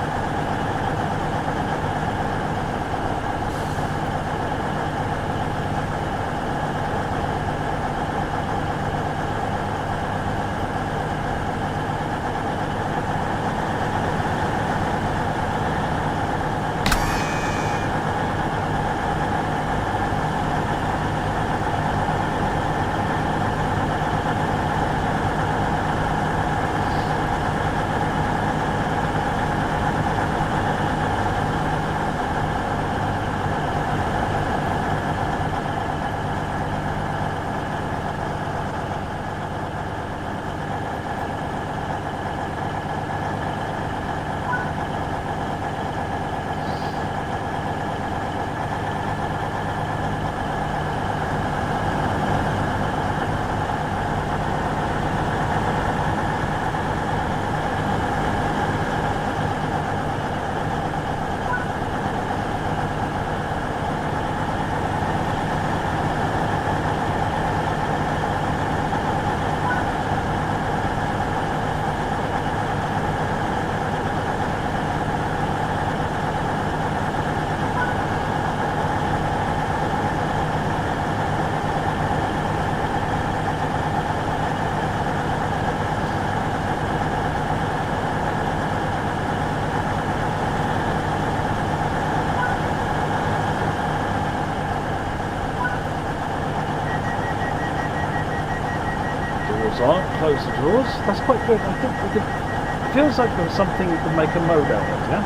Close the drawers. That's quite good. I think we could. It feels like there's something you can make a mode out of, yeah?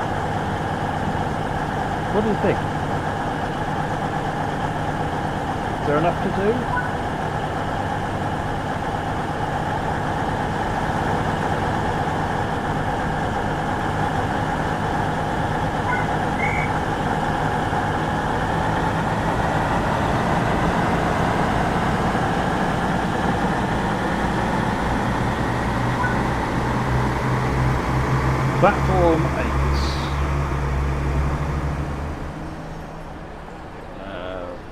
What do you think? Is there enough to do? Platform 8.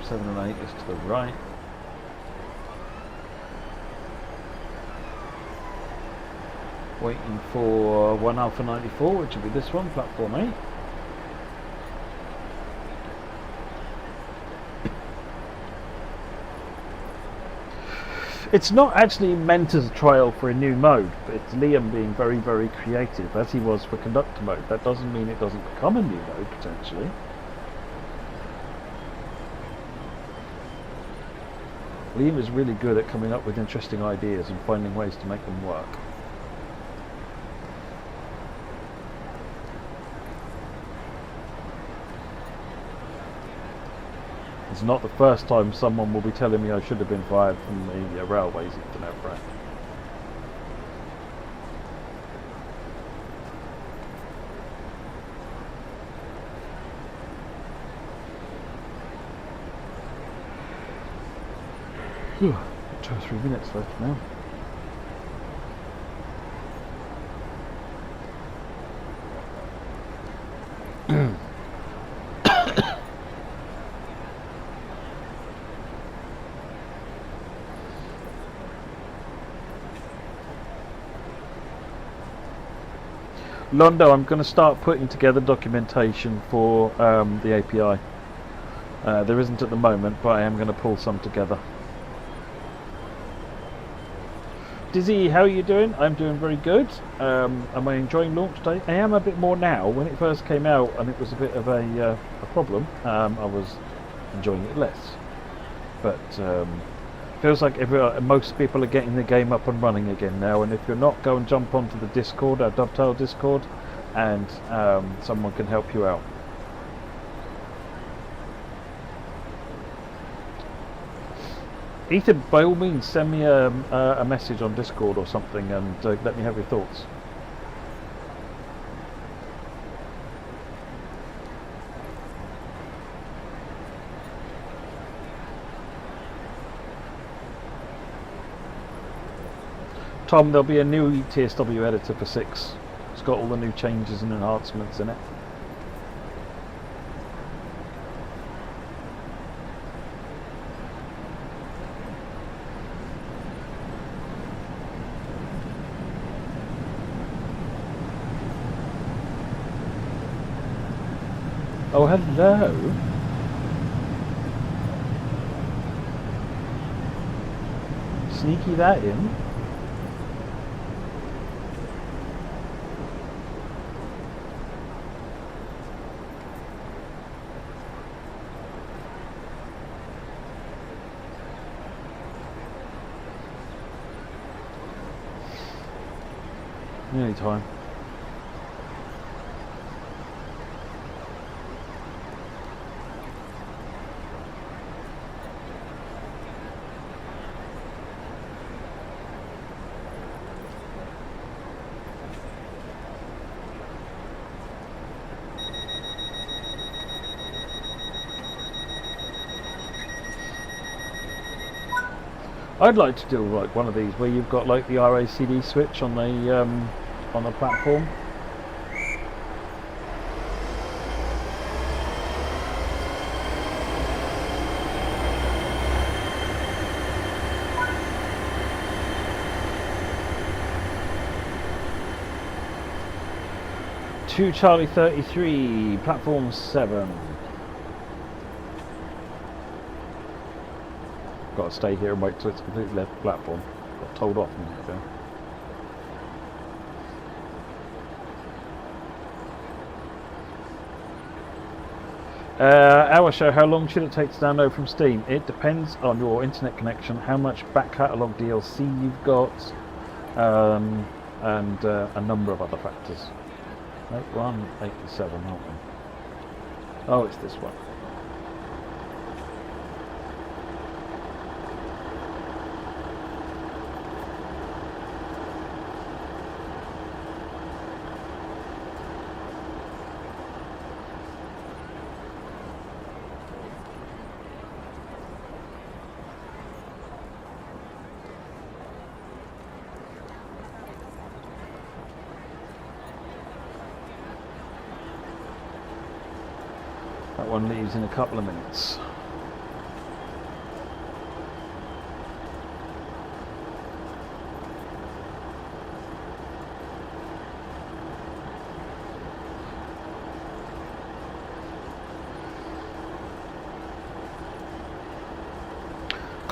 7 and 8 is to the right. Waiting for 1 Alpha 94, which will be this one, platform 8. It's not actually meant as a trial for a new mode, but it's Liam being very, very creative, as he was for conductor mode. That doesn't mean it doesn't become a new mode, potentially. Liam is really good at coming up with interesting ideas and finding ways to make them work. It's not the first time someone will be telling me I should have been fired from the railways internet brand. Whew, 2 or 3 minutes left now. Londo, I'm going to start putting together documentation for the API. There isn't at the moment, but I am going to pull some together. Dizzy, how are you doing? I'm doing very good. Am I enjoying launch day? I am a bit more now. When it first came out and it was a bit of a problem, I was enjoying it less. But feels like most people are getting the game up and running again now, and if you're not, go and jump onto the Discord, our Dovetail Discord, and someone can help you out. Ethan, by all means, send me a message on Discord or something, and let me have your thoughts. Tom, there'll be a new TSW editor for 6. It's got all the new changes and enhancements in it. Oh, hello. Sneaky that in. Nearly time. I'd like to do like one of these where you've got like the RACD switch on the platform. To Charlie 33, platform 7. Got to stay here and wait till it's completely left the platform. Got told off a minute ago. Our show, how long should it take to download from Steam? It depends on your internet connection, how much back catalogue DLC you've got, and a number of other factors. Nope, we're on 87, aren't we? Oh, it's this one. That one leaves in a couple of minutes.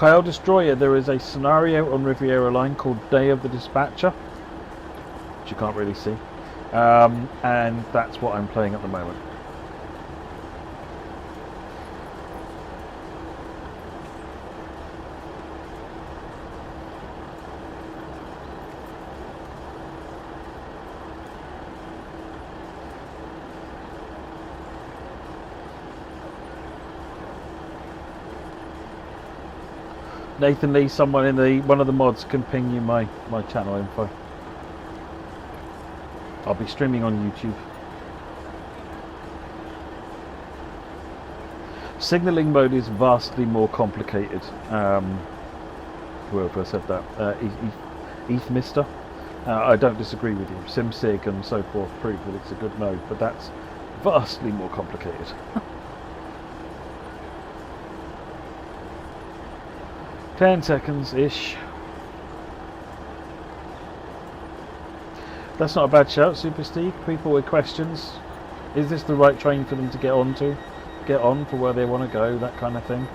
Cloud Destroyer, there is a scenario on Riviera Line called Day of the Dispatcher, which you can't really see, and that's what I'm playing at the moment. Nathan Lee, someone in one of the mods can ping you my channel info. I'll be streaming on YouTube. Signaling mode is vastly more complicated. Whoever said that, Eth Mister. I don't disagree with you. SimSig and so forth prove that it's a good mode, but that's vastly more complicated. 10 seconds-ish. That's not a bad shout, Super Steve. People with questions. Is this the right train for them to get on to? Get on for where they want to go, that kind of thing.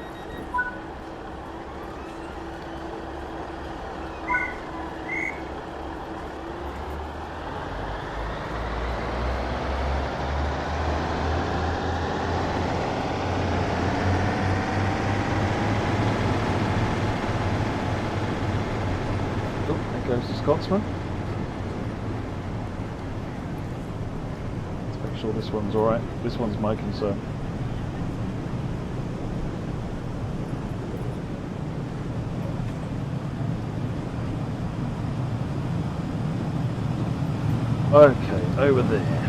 Goes the Scotsman. Let's make sure this one's alright. This one's my concern. Okay, over there.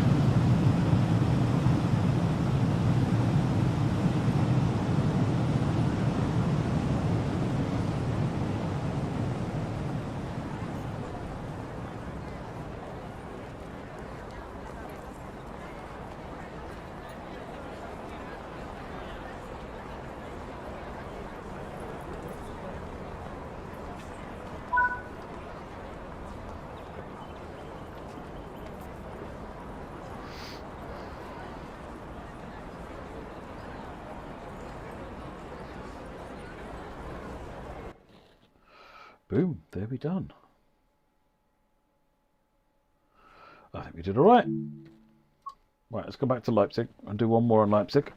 Boom, there we done. I think we did all right. Right, let's go back to Leipzig and do one more on Leipzig.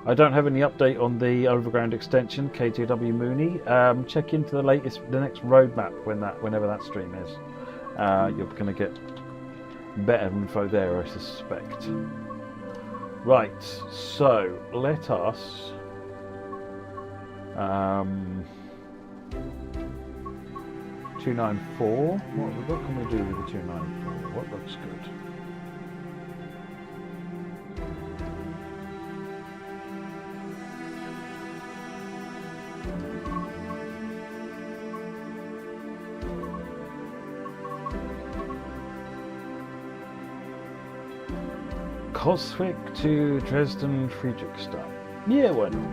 I don't have any update on the overground extension, KTW Mooney. Check into the next roadmap whenever that stream is. You're going to get better info there, I suspect. Right, so let us. $294. What can we do with the 294? What looks good? Coswig to Dresden, Friedrichstadt. Yeah, why not?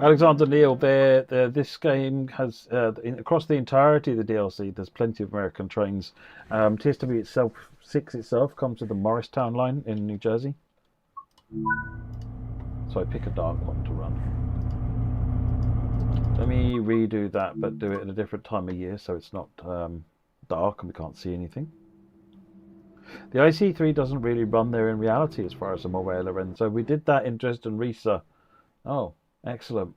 Alexander Neal, this game has, across the entirety of the DLC, there's plenty of American trains. TSW itself, 6 itself, comes with the Morristown line in New Jersey. So I pick a dark one to run. Let me redo that, but do it at a different time of year so it's not dark and we can't see anything. The IC3 doesn't really run there in reality as far as I'm aware, Lorenzo. We did that in Dresden Riesa. Oh. Excellent.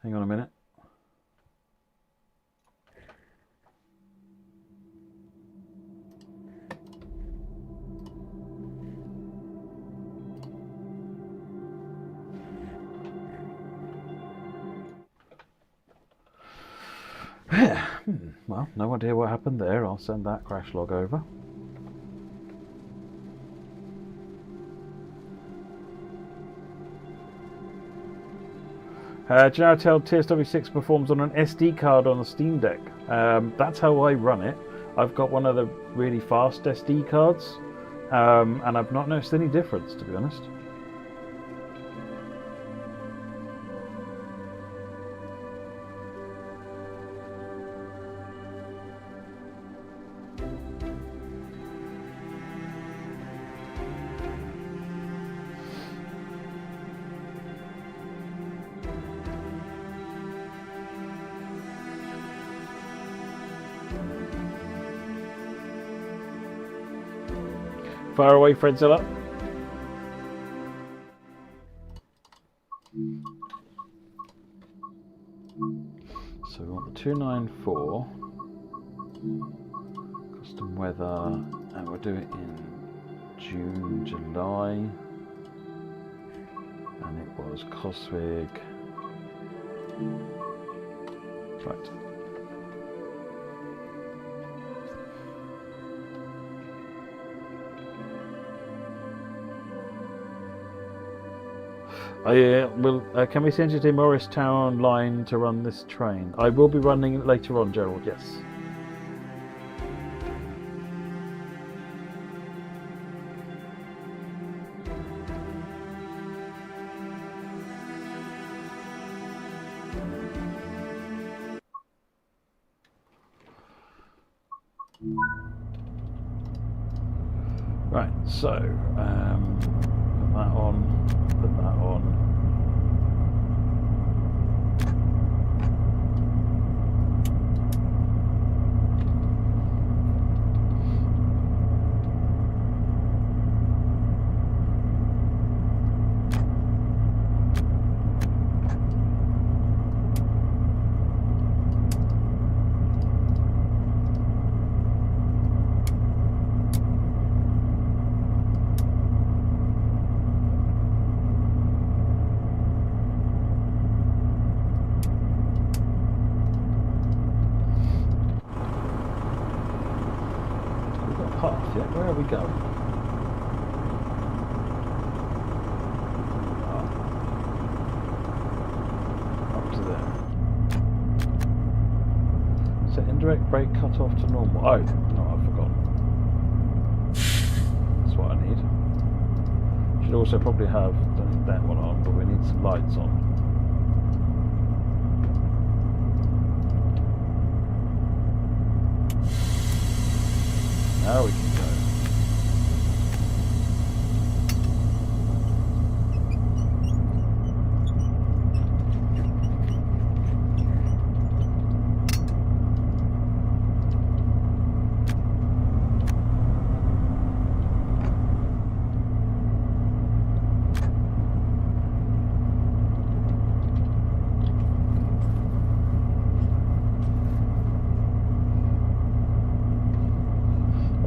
Hang on a minute. Well, no idea what happened there. I'll send that crash log over. Do you know how to tell TSW6 performs on an SD card on a Steam Deck? That's how I run it. I've got one of the really fast SD cards, and I've not noticed any difference, to be honest. Fire away, Fredzilla. So we want the 294 custom weather, and we'll do it in June, July, and it was Coswig. Right. Can we send you to Morristown line to run this train? I will be running it later on, Gerald, yes. Right, so put that on. Put that on. Where are we going? Up to there. Set indirect brake cut off to normal. Oh, no, I've forgotten. That's what I need. Should also probably have, don't need that one on, but we need some lights on. Now we can go.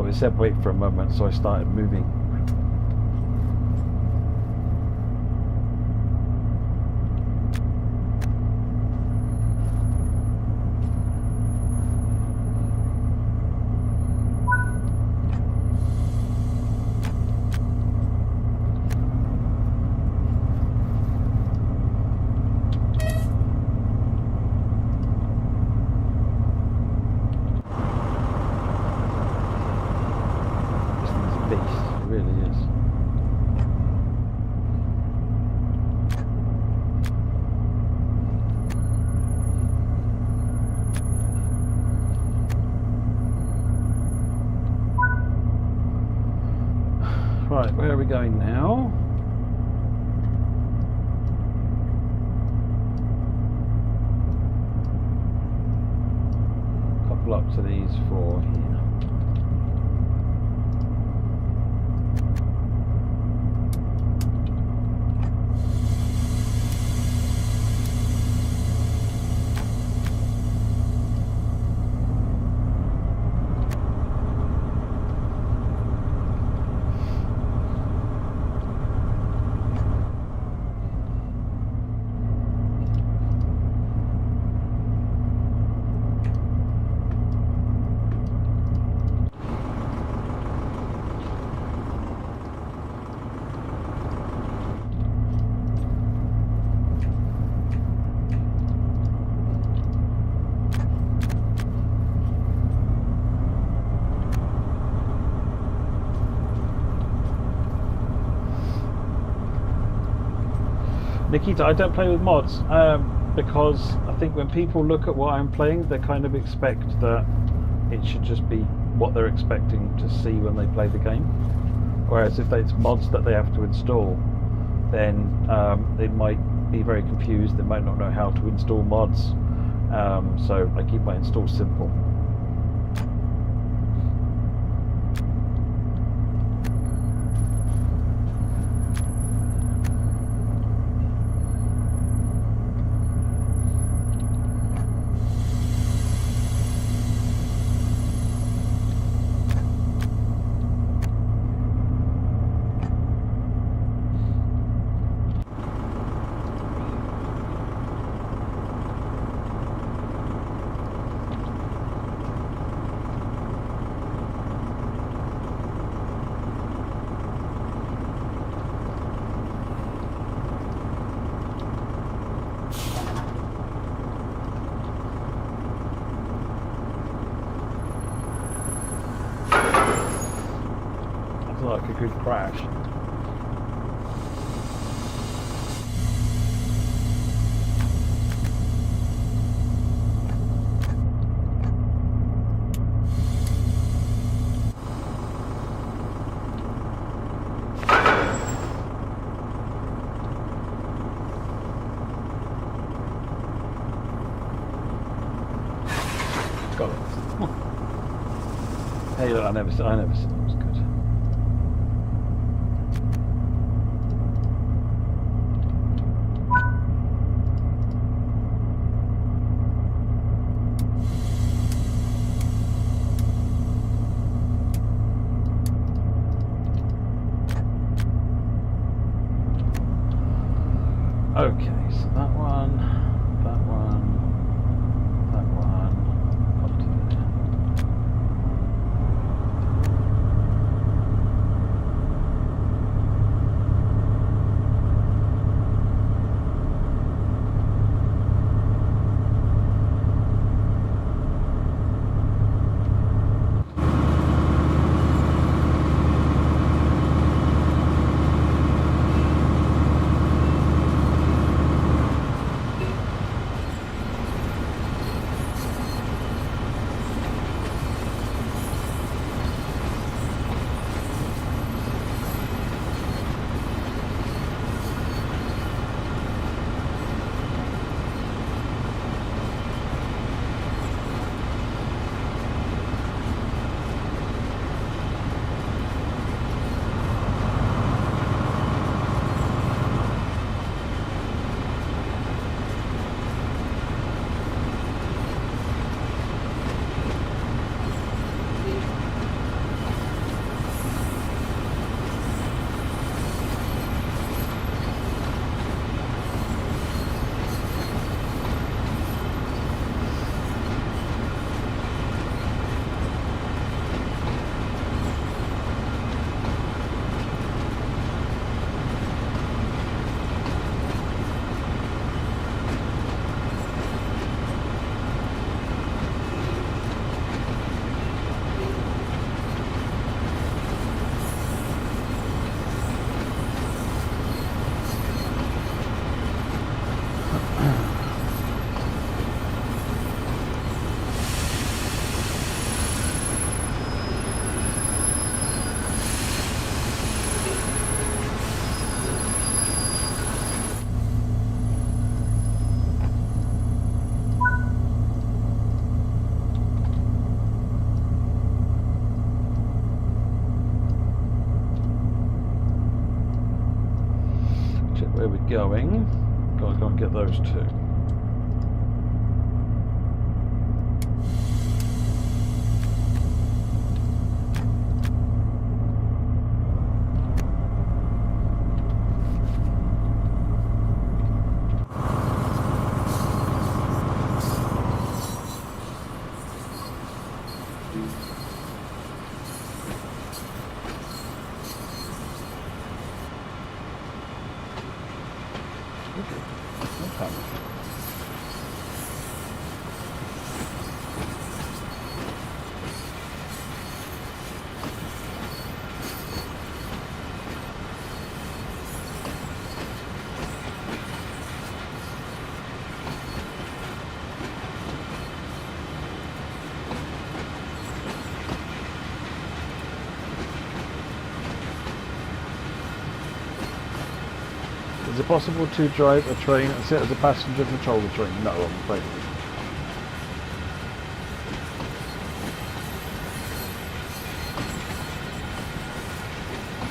It said wait for a moment, so I started moving. Right, where are we going now? Couple up to these four here. Nikita, I don't play with mods because I think when people look at what I'm playing, they kind of expect that it should just be what they're expecting to see when they play the game. Whereas if it's mods that they have to install, then they might be very confused. They might not know how to install mods. So I keep my install simple. Like a good crash. Got it. Hey, look, I never said it was good. Okay, so that one, up to there. Where we're going. Gotta go and get those two. Okay. Is it possible to drive a train and sit as a passenger and control the train? No, I'm afraid.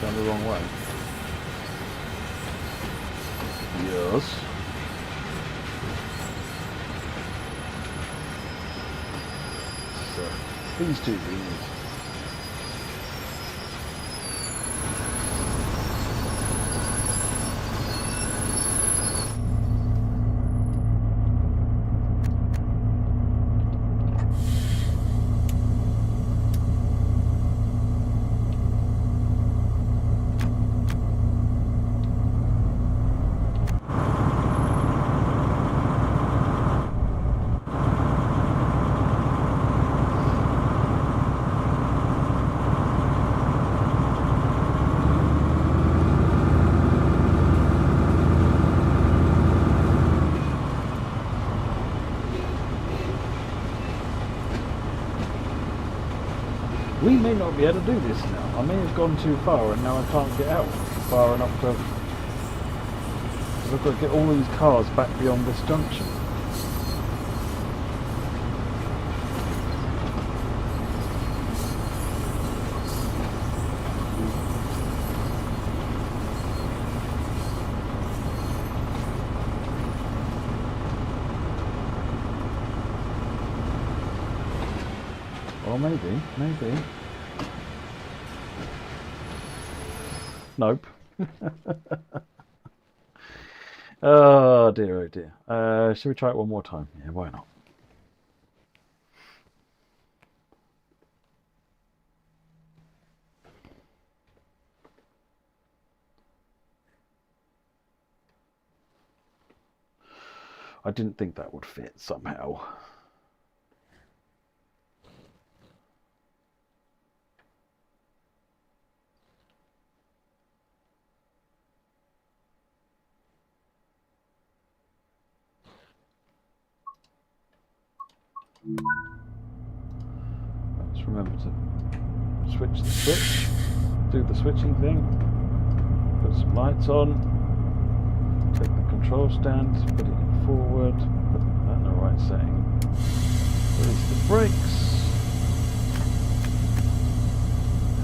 Down the wrong way. Yes. So, these two things. We may not be able to do this now. I may have gone too far and now I can't get out far enough to... Because I've got to get all these cars back beyond this junction. Or maybe. Nope. Oh dear, oh dear. Shall we try it one more time? Yeah, why not? I didn't think that would fit somehow. Let's remember to switch the switch, do the switching thing, put some lights on, take the control stand, put it forward, put that in the right setting, release the brakes,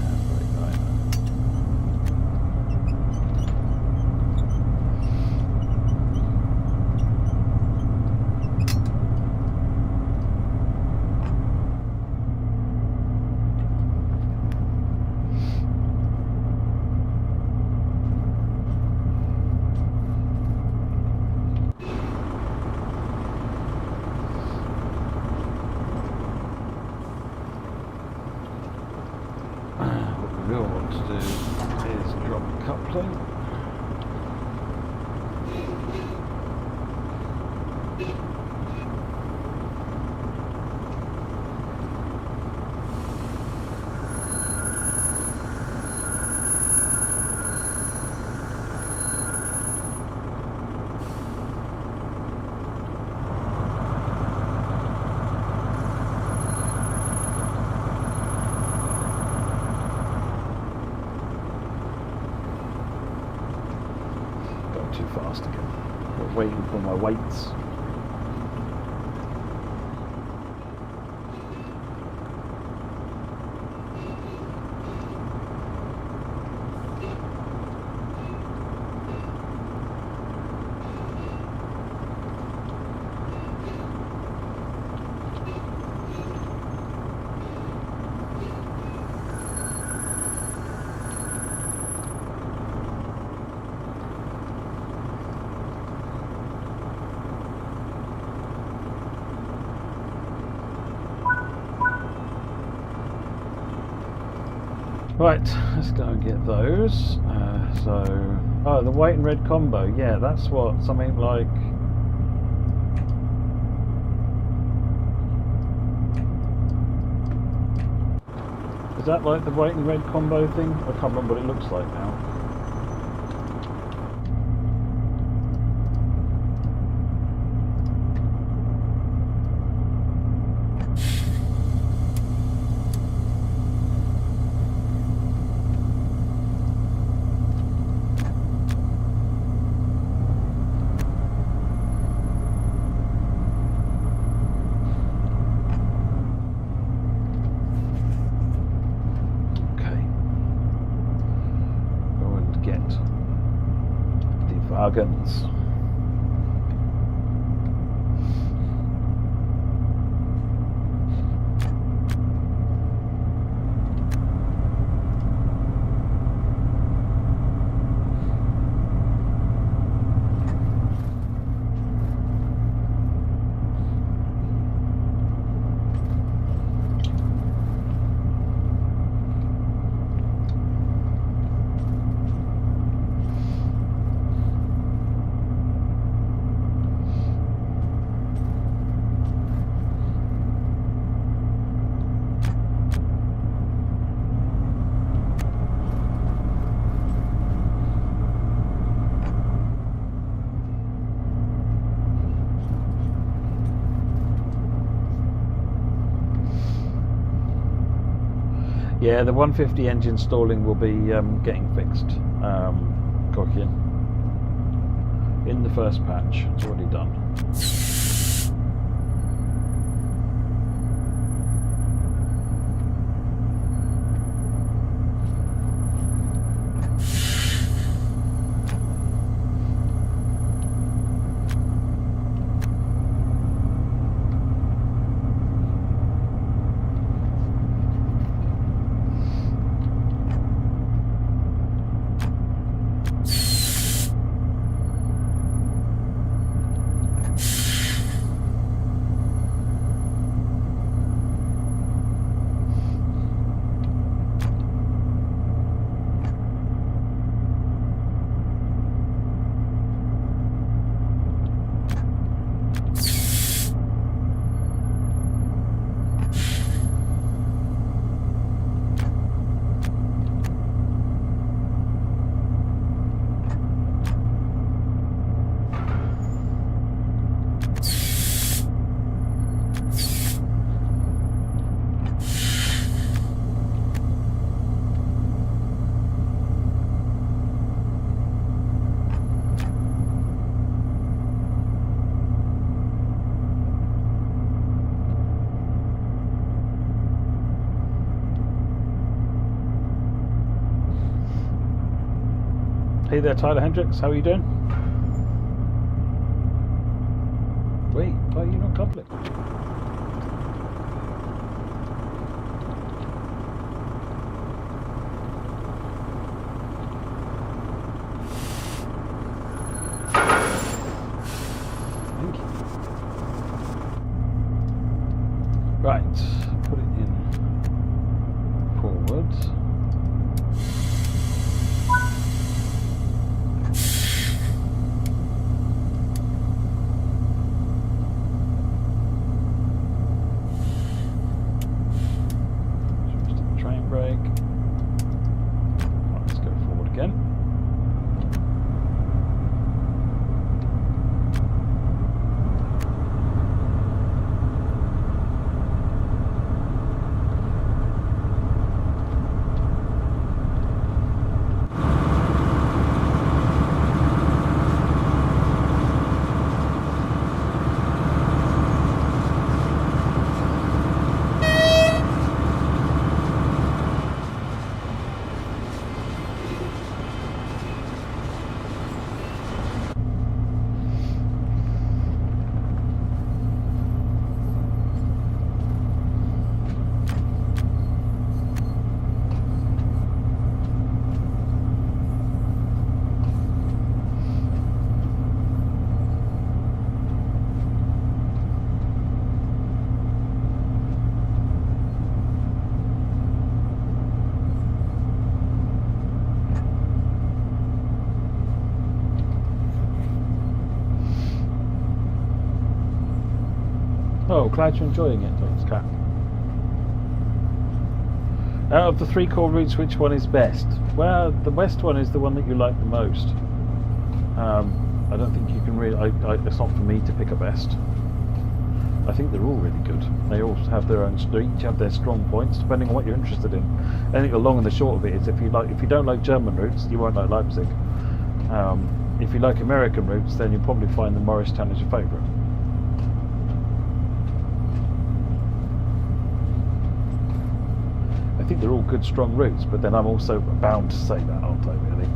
and brake liner. Too fast again. We're waiting for my weights. Right, let's go and get those. Oh, the white and red combo. Yeah, that's what, something like... Is that like the white and red combo thing? I can't remember what it looks like now. Argans. Yeah, the 150 engine stalling will be getting fixed, Cockian. In the first patch, it's already done. Hey there, Tyler Hendricks. How are you doing? Wait, why are you not coupling? Thank you. Right, put it in forwards. Oh, glad you're enjoying it, thanks, Kat. Out of the 3 core routes, which one is best? Well, the west one is the one that you like the most. I don't think you can really... it's not for me to pick a best. I think they're all really good. They all have their own... They each have their strong points, depending on what you're interested in. I think the long and the short of it is, if you don't like German routes, you won't like Leipzig. If you like American routes, then you'll probably find the Morristown is your favourite. I think they're all good, strong routes, but then I'm also bound to say that, aren't I, really?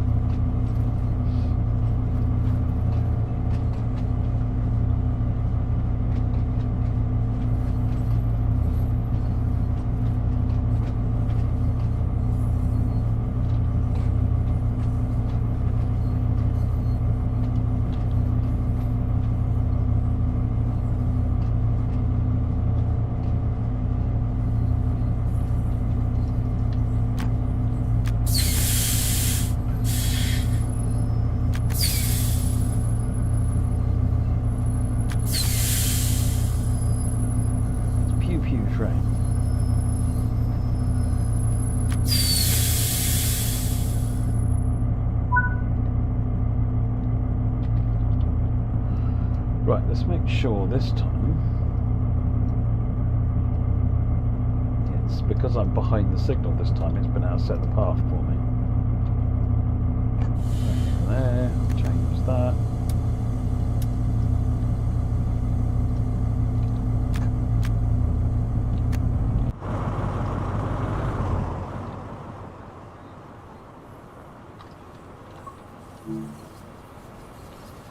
Right, let's make sure this time it's because I'm behind the signal this time, it's been able to set the path for me. There, change that.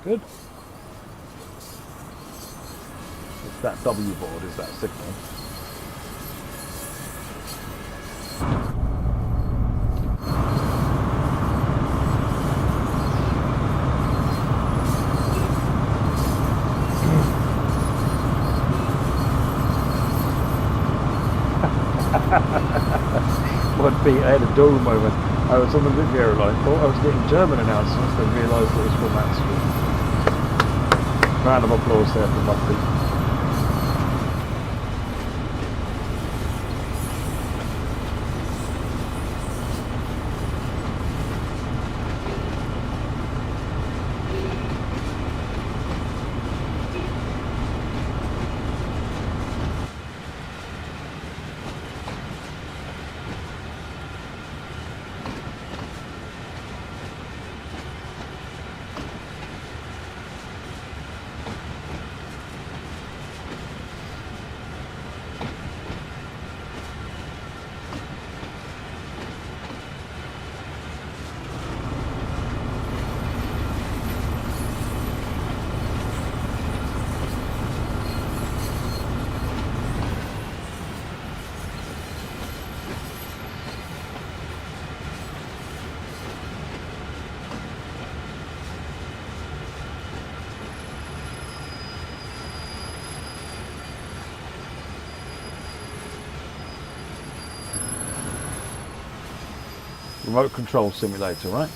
Good. It's that W board, is that signal. One beat, I had a dull moment. I was on the Riviera line, thought I was getting German announcements, then realised it was from that street. Round of applause there for Mufti. Remote control simulator, right?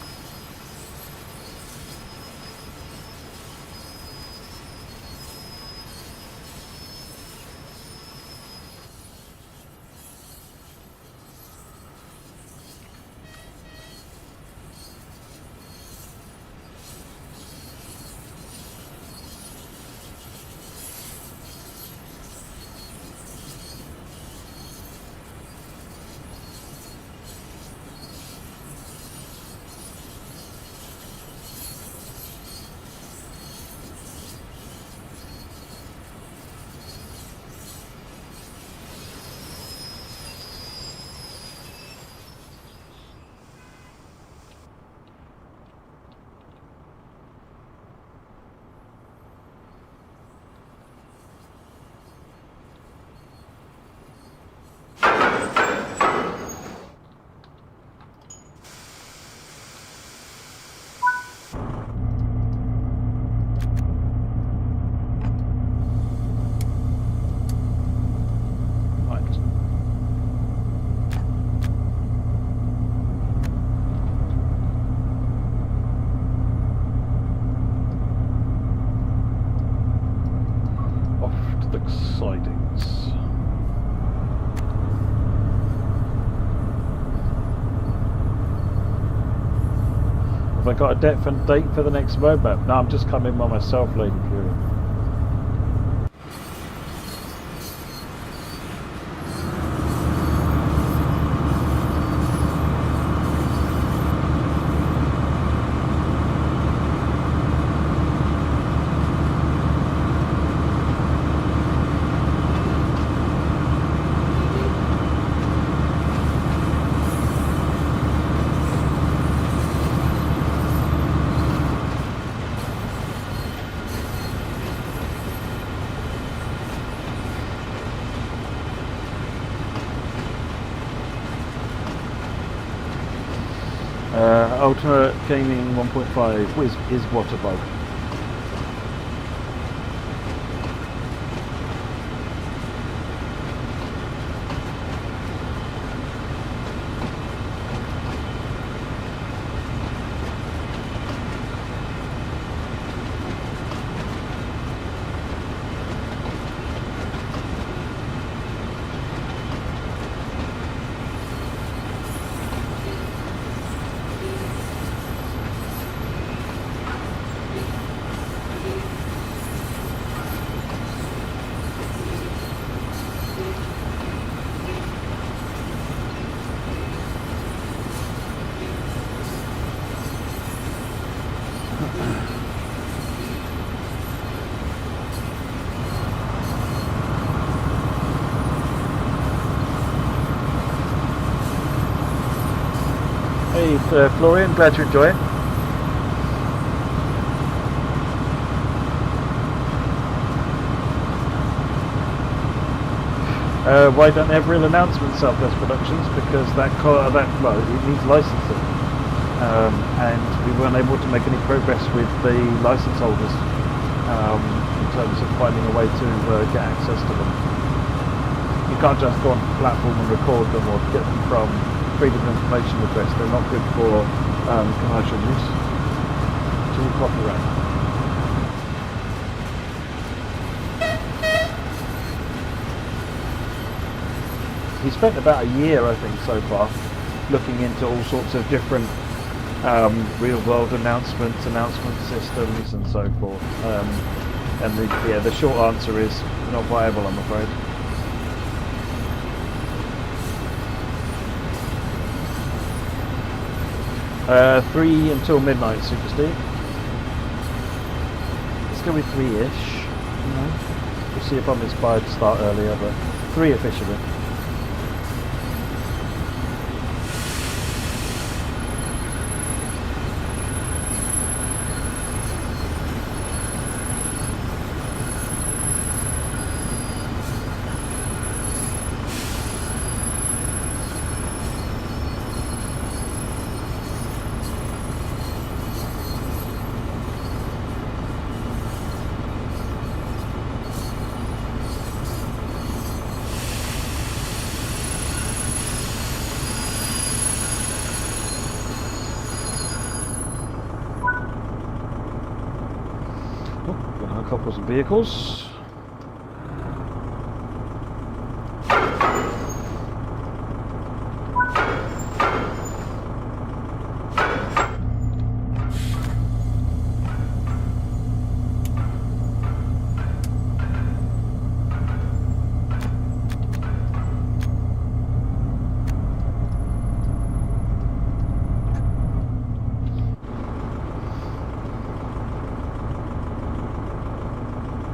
Sidings. Have I got a definite date for the next roadmap? No, I'm just coming by myself, Lady Fury. Ultra Gaming 1.5 is what above? Florian. Glad you enjoy it. Why don't they have real announcements, Southwest Productions? Because well, it needs licensing, and we weren't able to make any progress with the license holders in terms of finding a way to get access to them. You can't just go on the platform and record them or get them from Freedom of Information requests. They're not good for commercial use. It's all copyright. He spent about a year, I think, so far, looking into all sorts of different real-world announcement systems and so forth. And the short answer is not viable, I'm afraid. Three until midnight, Super Steve. It's going to be 3-ish. You know? We'll see if I'm inspired to start earlier, but 3 officially. Couples of vehicles.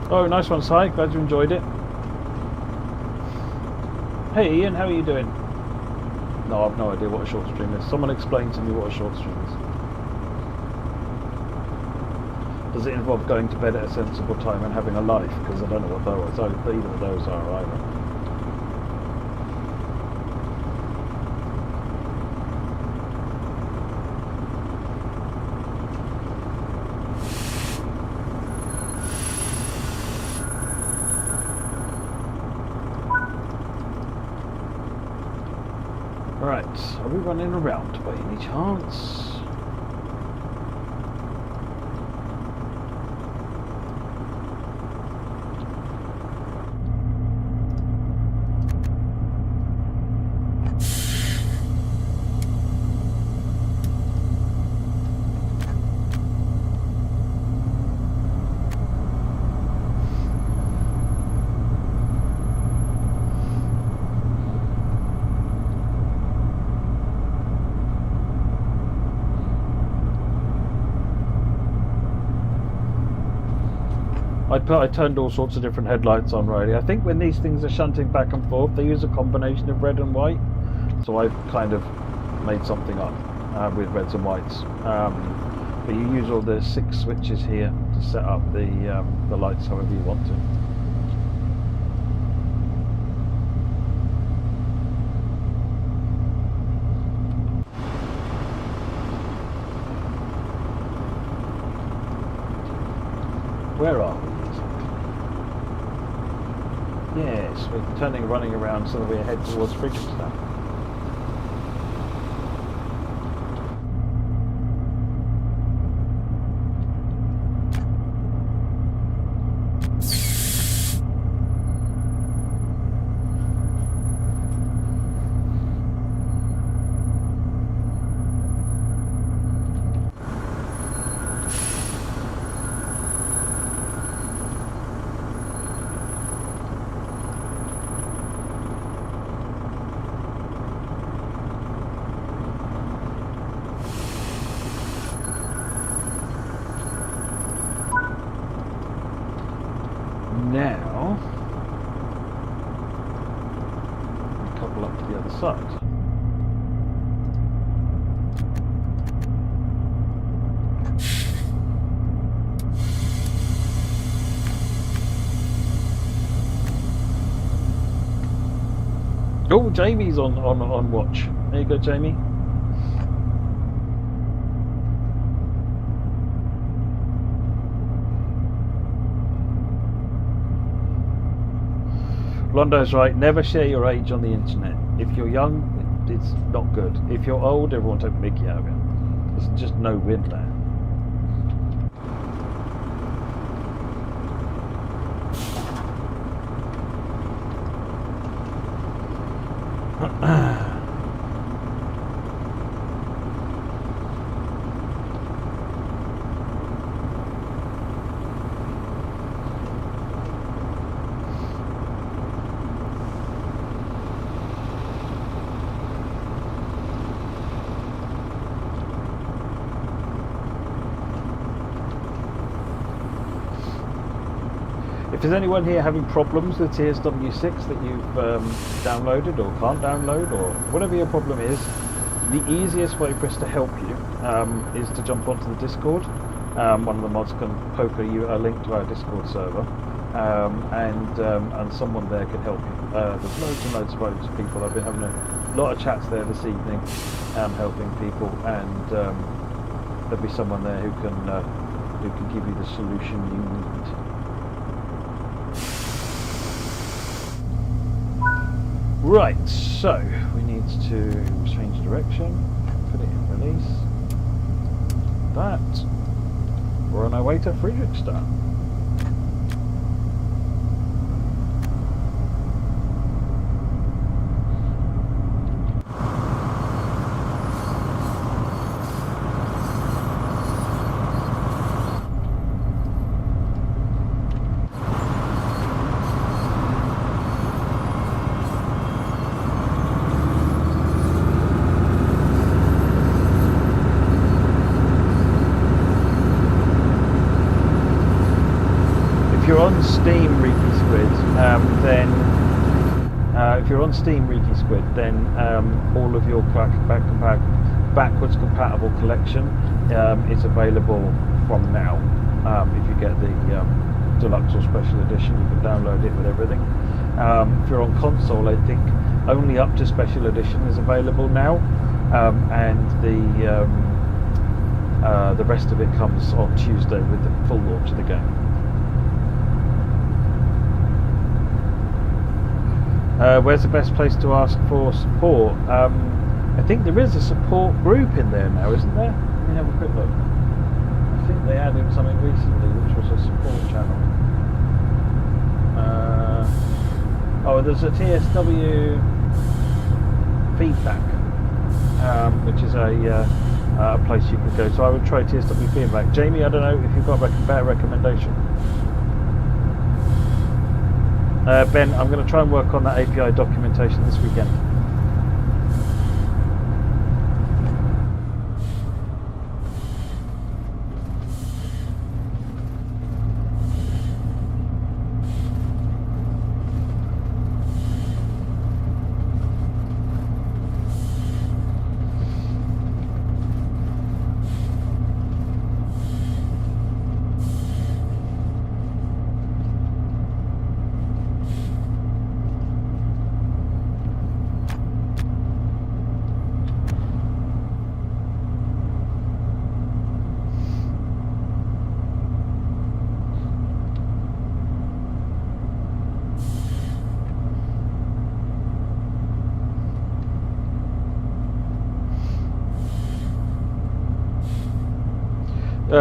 Oh, nice one, Si. Glad you enjoyed it. Hey, Ian, how are you doing? No, I've no idea what a short stream is. Someone explain to me what a short stream is. Does it involve going to bed at a sensible time and having a life? Because I don't know what either of those are either. Right, are we running around by any chance? I turned all sorts of different headlights on, really. I think when these things are shunting back and forth, they use a combination of red and white. So I've kind of made something up with reds and whites. But you use all the 6 switches here to set up the lights however you want to. Where are we? Yes, we're running around so that we head towards Bridgetown. Now, couple up to the other side. Oh, Jamie's on watch. There you go, Jamie. Londo's right. Never share your age on the internet. If you're young, it's not good. If you're old, everyone take mickey out of it. There's just no win there. If there's anyone here having problems with TSW6 that you've downloaded or can't download, or whatever your problem is, the easiest way for us to help you is to jump onto the Discord. One of the mods can poke you a link to our Discord server, and someone there can help you. There's loads of people. I've been having a lot of chats there this evening, helping people, and there'll be someone there who can give you the solution you need. Right, so we need to change direction, put it in release. That. We're on our way to Fredrikstad. If you're on Steam Reeky Squid, then all of your backwards compatible collection is available from now. If you get the deluxe or special edition, you can download it with everything. If you're on console, I think only up to special edition is available now, and the rest of it comes on Tuesday with the full launch of the game. Where's the best place to ask for support? I think there is a support group in there now, isn't there? Let me have a quick look. I think they added something recently, which was a support channel. There's a TSW feedback, which is a place you could go. So I would try TSW feedback. Jamie, I don't know if you've got a better recommendation. Ben, I'm going to try and work on that API documentation this weekend.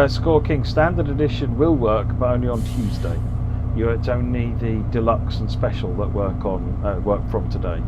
Score King Standard Edition will work, but only on Tuesday. It's only the Deluxe and Special that work from today.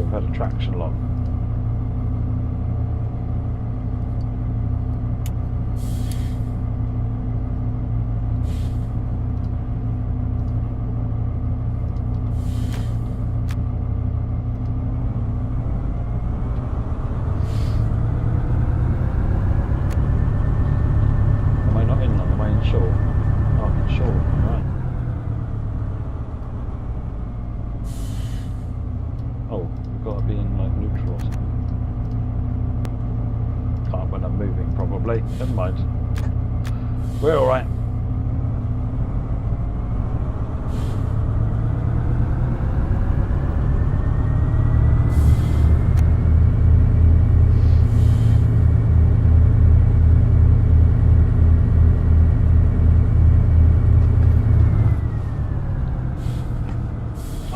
we've had a traction lock. Am I not inland? Am I in shore? Oh, I'm in shore. Right. Oh, we've got to be in like neutral or something. Can't when I'm moving, probably. Never mind. We're alright.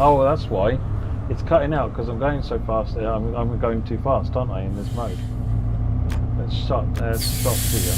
Oh, that's why. It's cutting out because I'm going so fast. I'm going too fast, aren't I, in this mode? Let's stop here.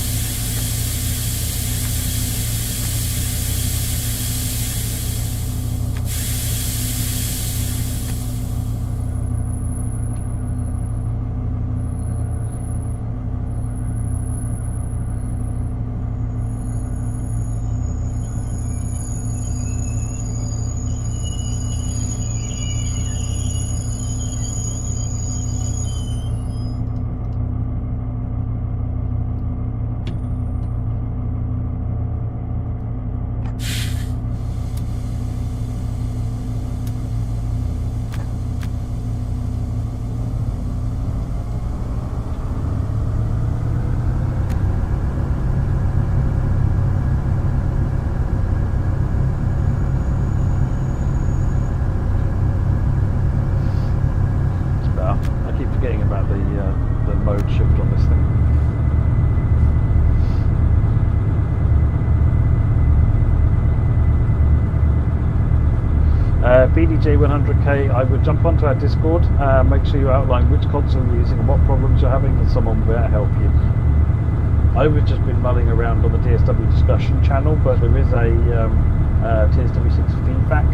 The mode shift on this thing. BDJ 100k, I would jump onto our Discord, make sure you outline which console you're using and what problems you're having, and someone will be able to help you. I've just been mulling around on the TSW discussion channel, but there is a TSW6 feedback,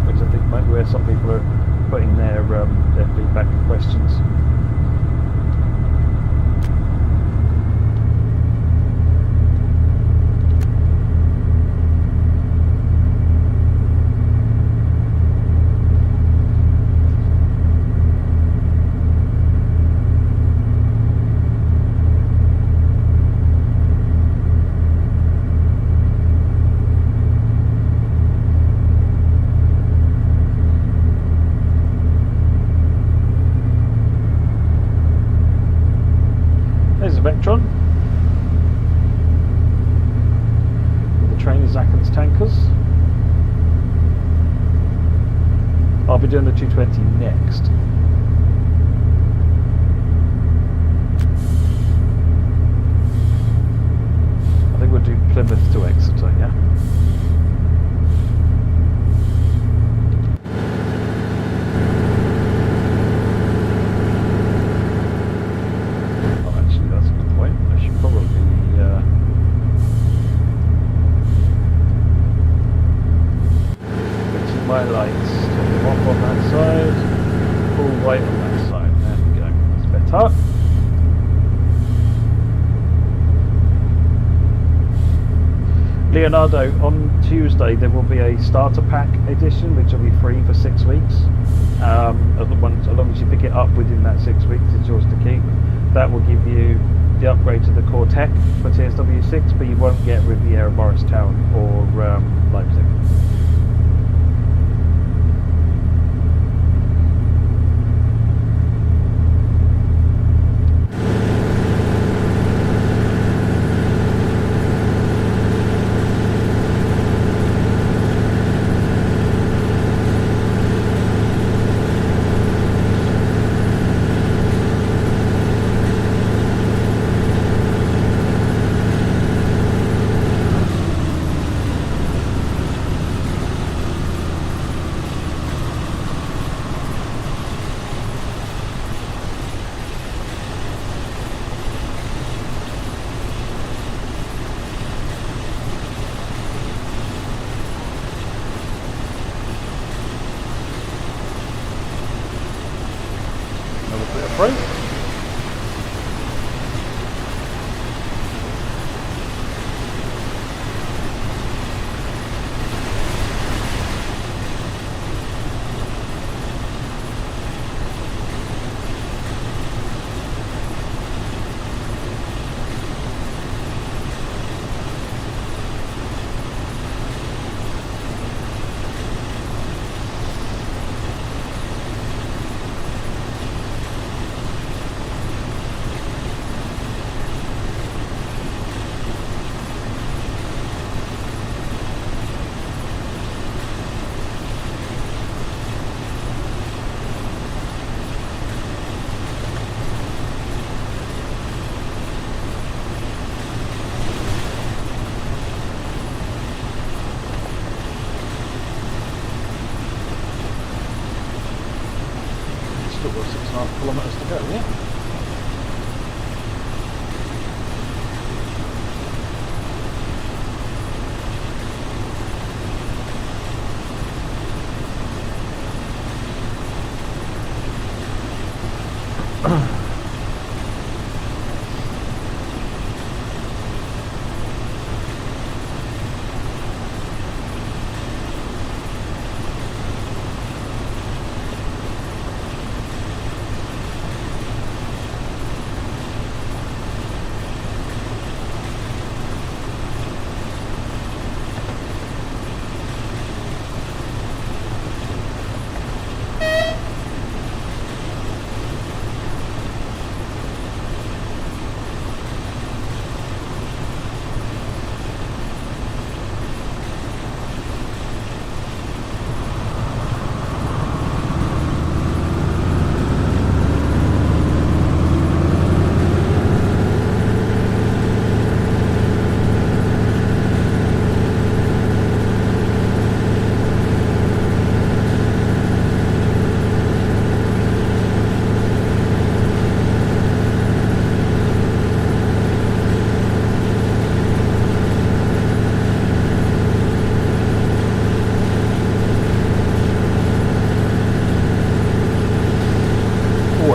which I think might be where some people are putting their feedback and questions. Vectron with the train is Atkins tankers. I'll be doing the 220 next. I think we'll do Plymouth to Exeter, yeah? My lights, turn them off on that side, full white on that side. There we go, that's better. Leonardo, on Tuesday there will be a starter pack edition which will be free for 6 weeks. As long as you pick it up within that 6 weeks, it's yours to keep. That will give you the upgrade to the core tech for TSW6, but you won't get Riviera, Morristown or Leipzig. Another bit of freight. Still got 6.5 kilometres to go, yeah?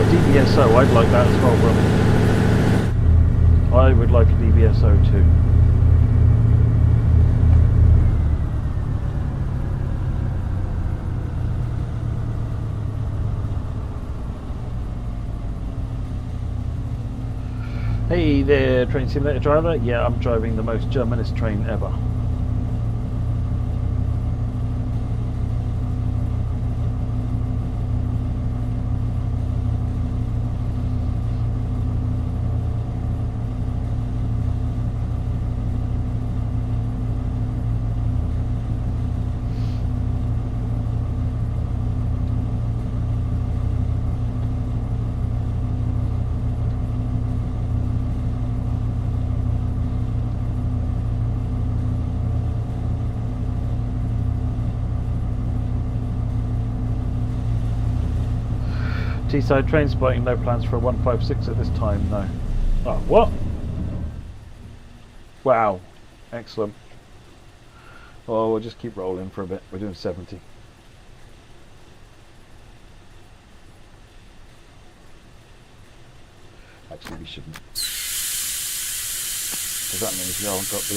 DBSO, I'd like that as well, brother. I would like a DBSO too. Hey there, train simulator driver. Yeah, I'm driving the most Germanist train ever. Teesside train spotting, no plans for a 156 at this time, no. Oh, what? Wow. Excellent. Well, we'll just keep rolling for a bit. We're doing 70. Actually, we shouldn't. Because that means we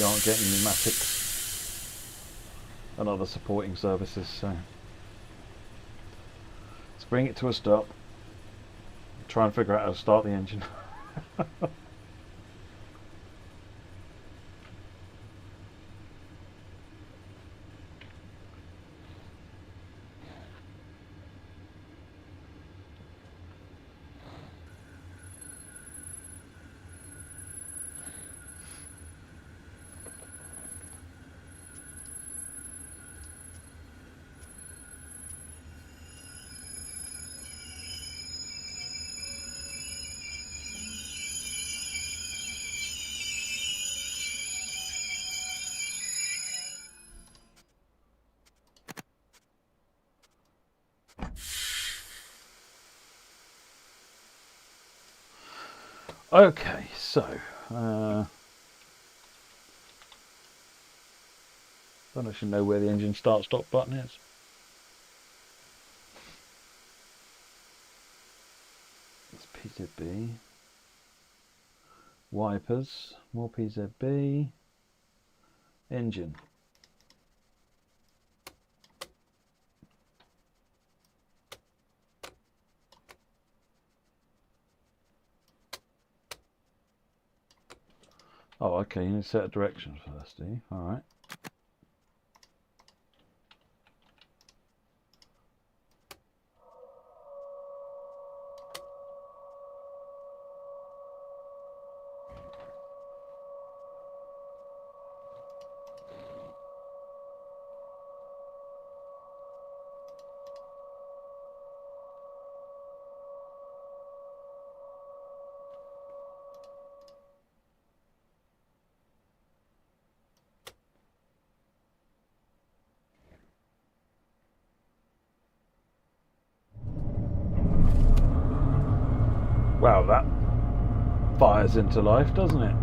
aren't getting pneumatics and other supporting services, so. Let's bring it to a stop. Try and figure out how to start the engine. Okay, so don't actually know where the engine start stop button is. It's PZB. Wipers, more PZB. Engine. Oh, okay, you need to set a direction first, do you? Alright. Wow, that fires into life, doesn't it?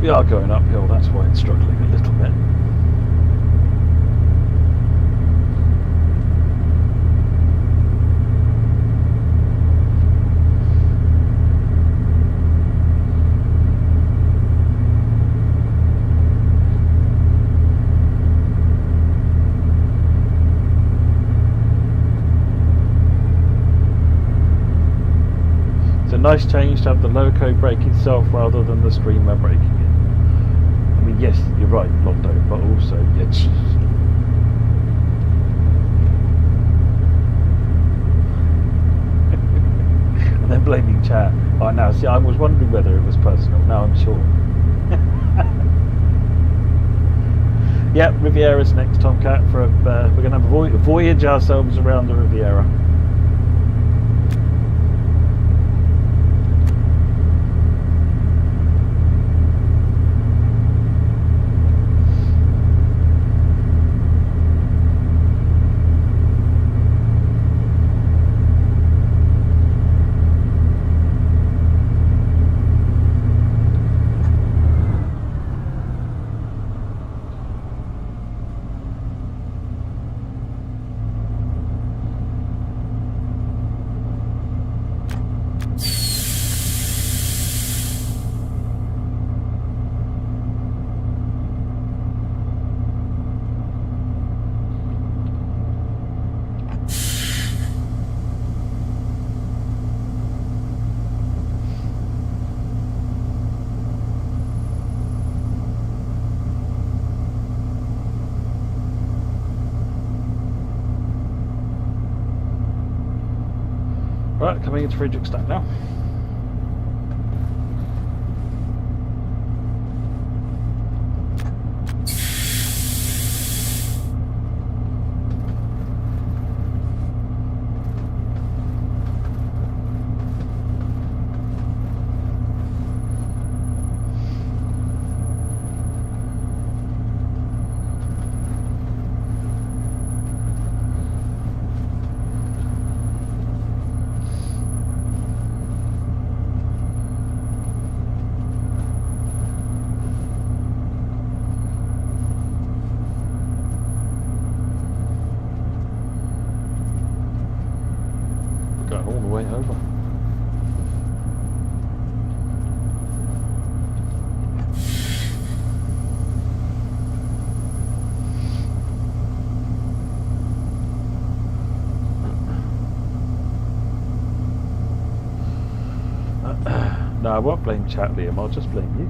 We are going uphill, that's why it's struggling a little bit. It's a nice change to have the Loco brake itself rather than the streamer braking it. I mean, yes, you're right, Londo, but also it's... and then blaming chat. Oh, now, see, I was wondering whether it was personal. Now I'm sure. Yep, Riviera's next, Tomcat. For we're going to have a voyage ourselves around the Riviera. Right, coming into Frederickstown now. Over. No, I won't blame chat, Liam. I'll just blame you.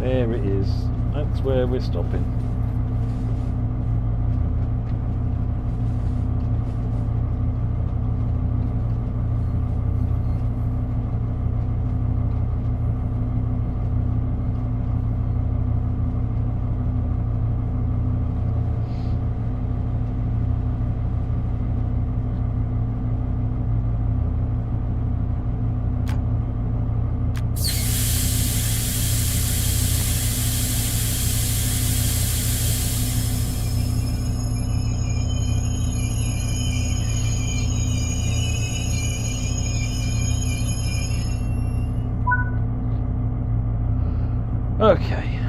There it is. That's where we're stopping. Okay.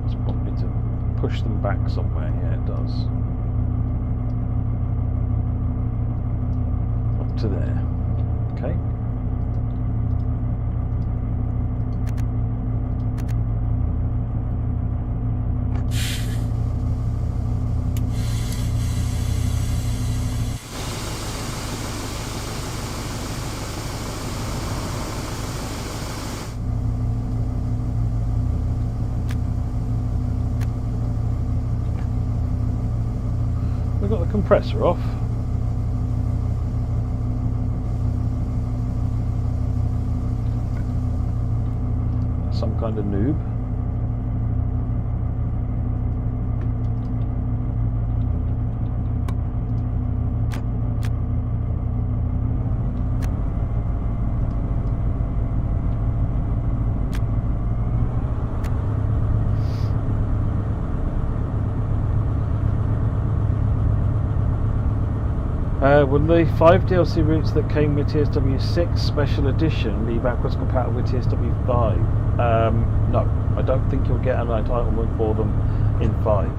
It's want me to push them back somewhere. Yeah, it does. Up to there. Okay. We've got the compressor off. Some kind of noob. Will the 5 DLC routes that came with TSW6 Special Edition be backwards compatible with TSW5? No, I don't think you'll get an entitlement for them in 5.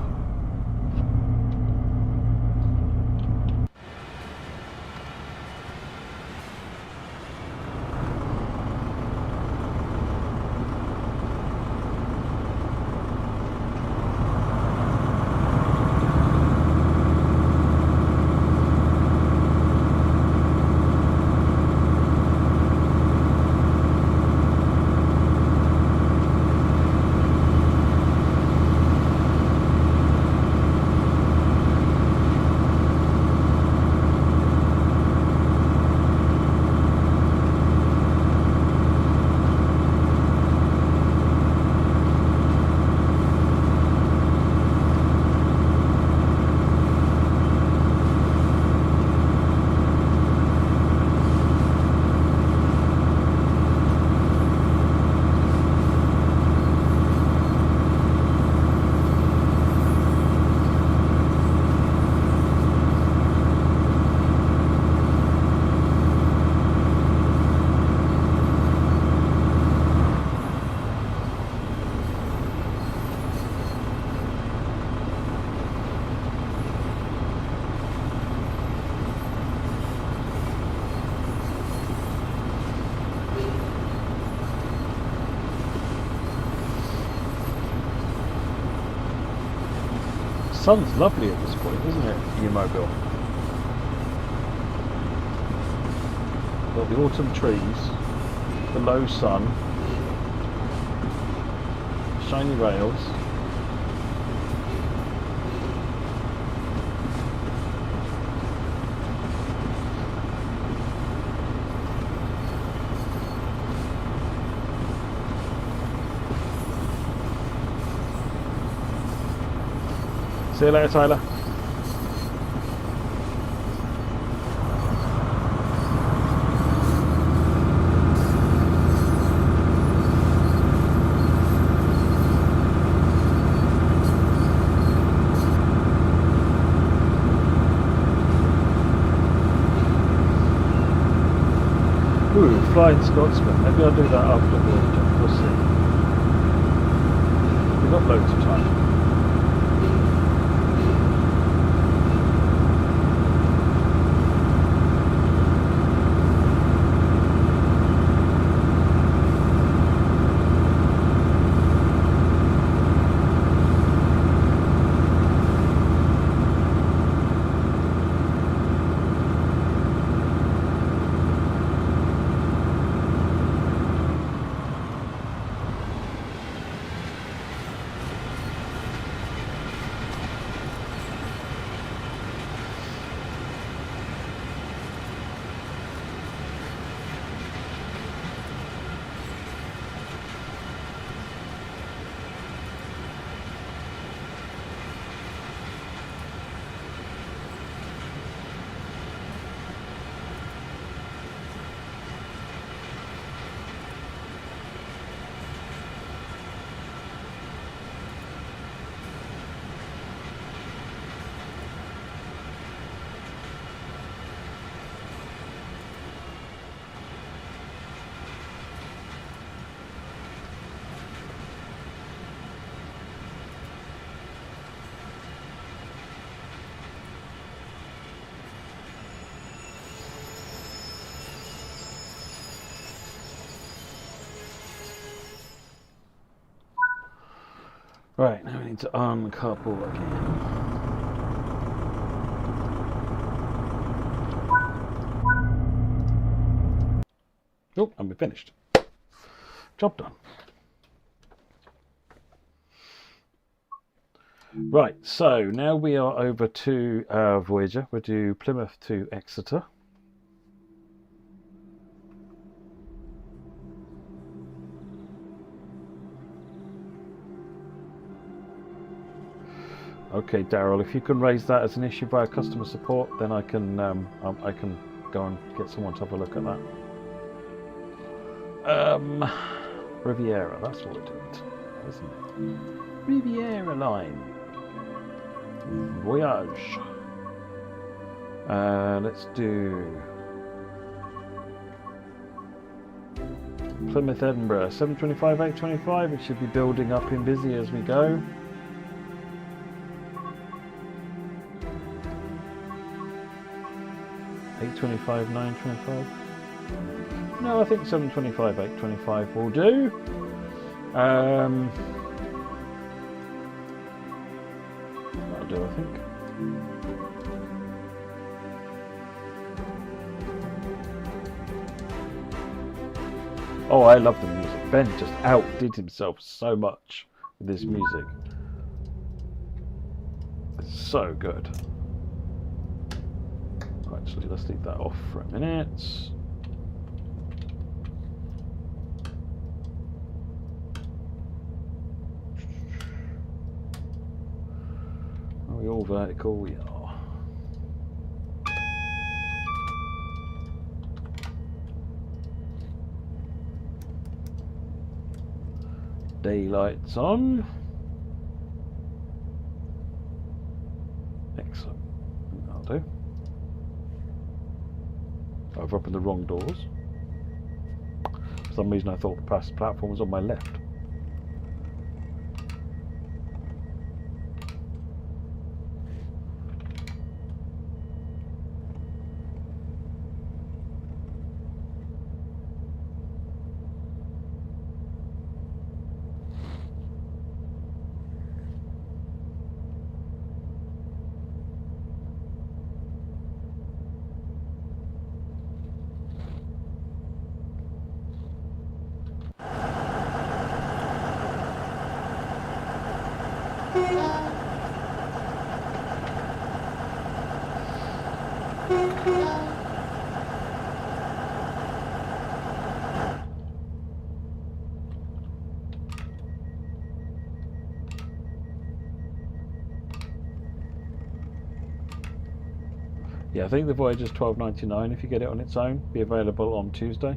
Sun's lovely at this point, isn't it, your mobile? Got the autumn trees, the low sun, shiny rails. See you later, Tyler. Ooh, flying Scotsman. Maybe I'll do that after Voyager. We'll see. We've got loads of time. Right, now we need to uncouple again. Oh, and we're finished. Job done. Right, so now we are over to Voyager. We'll do Plymouth to Exeter. Okay, Daryl, if you can raise that as an issue via customer support, then I can go and get someone to have a look at that. Riviera, that's what we're doing, isn't it? Riviera line. Voyage. Let's do Plymouth, Edinburgh, 725, 825. It should be building up in busy as we go. $825, $925. No, I think 725, $825 will do. That'll do, I think. Oh, I love the music. Ben just outdid himself so much with his music. It's so good. Actually, let's leave that off for a minute. Are we all vertical? We are. Daylight's on. Excellent. That'll do. I've opened the wrong doors. For some reason I thought the platform was on my left. Yeah, I think the Voyager's $12.99 if you get it on its own. Be available on Tuesday.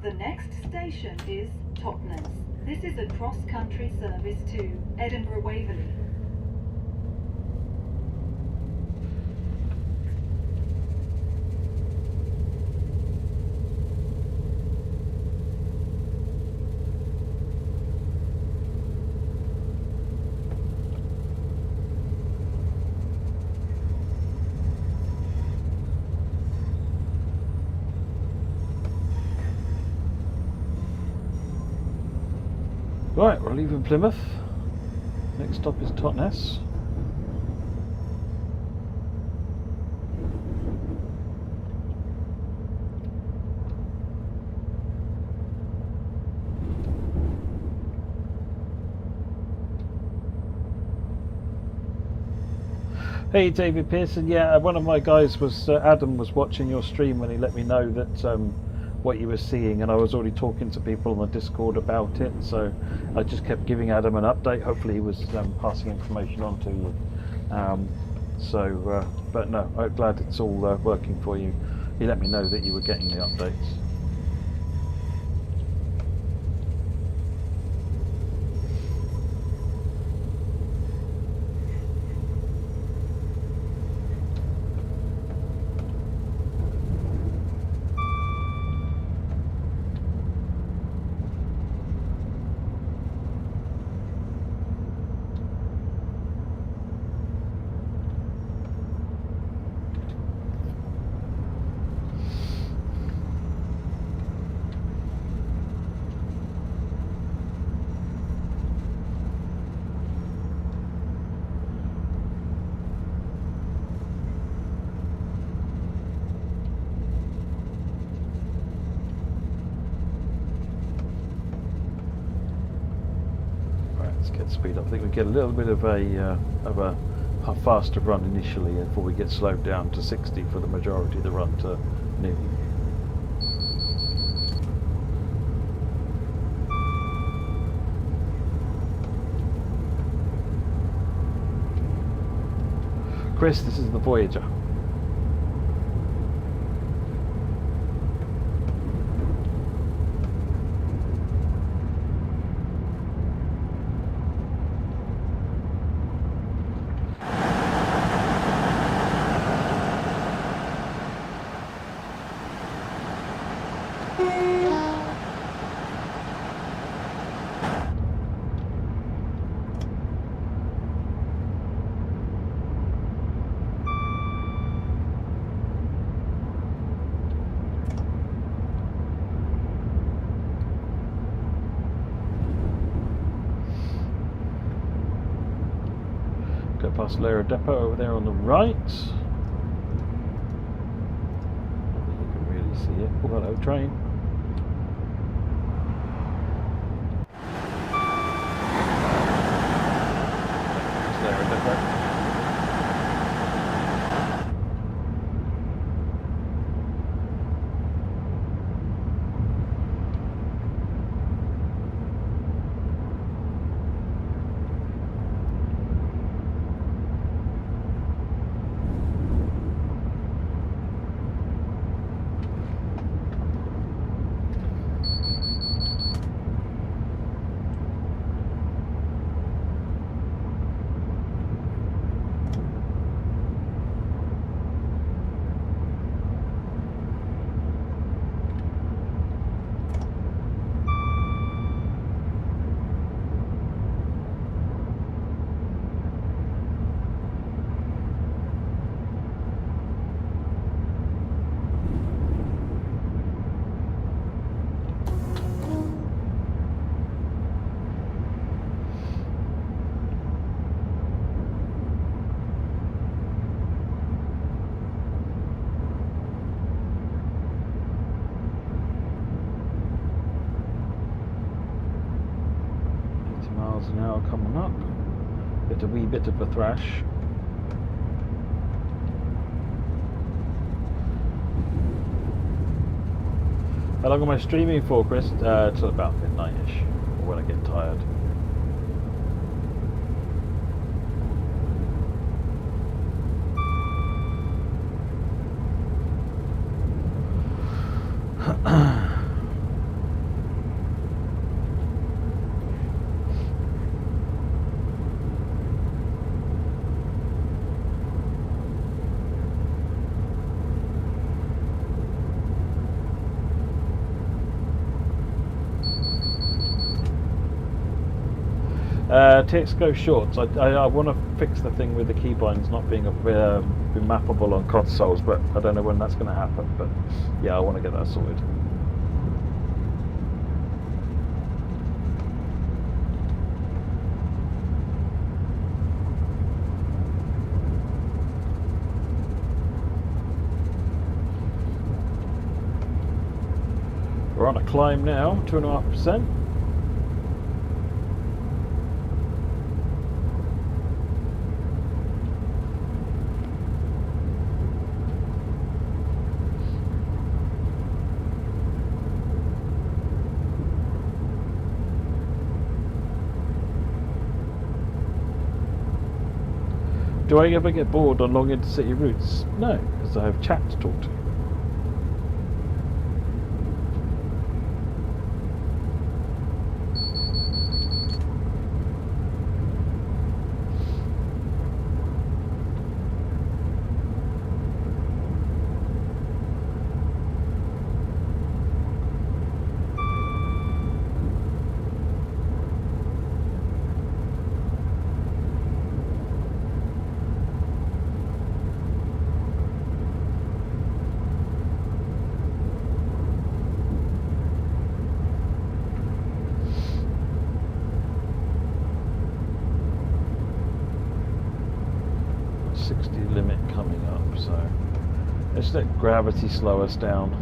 The next station is Totnes. This is a cross-country service to Edinburgh Waverley. Right, we're leaving Plymouth. Next stop is Totnes. Hey David Pearson, yeah, one of my guys was, Adam was watching your stream when he let me know that what you were seeing, and I was already talking to people on the Discord about it, so I just kept giving Adam an update. Hopefully he was passing information on to you. But no, I'm glad it's all working for you. He let me know that you were getting the updates. get speed up. I think we get a little bit of a faster run initially before we get slowed down to 60 for the majority of the run to Newton. Chris, this is the Voyager. Go past Lara Depot over there on the right. I think you can really see it. Oh, hello, train. There's Lara Depot. Now coming up, get a wee bit of a thrash. How long am I streaming for, Chris? Till about midnight-ish, or when I get tired. TX go shorts. I want to fix the thing with the keybinds not being mappable on consoles, but I don't know when that's going to happen. But yeah, I want to get that sorted. We're on a climb now, 2.5%. Do I ever get bored on long intercity routes? No, because I have chat to talk to. Limit coming up, so let's let gravity slow us down.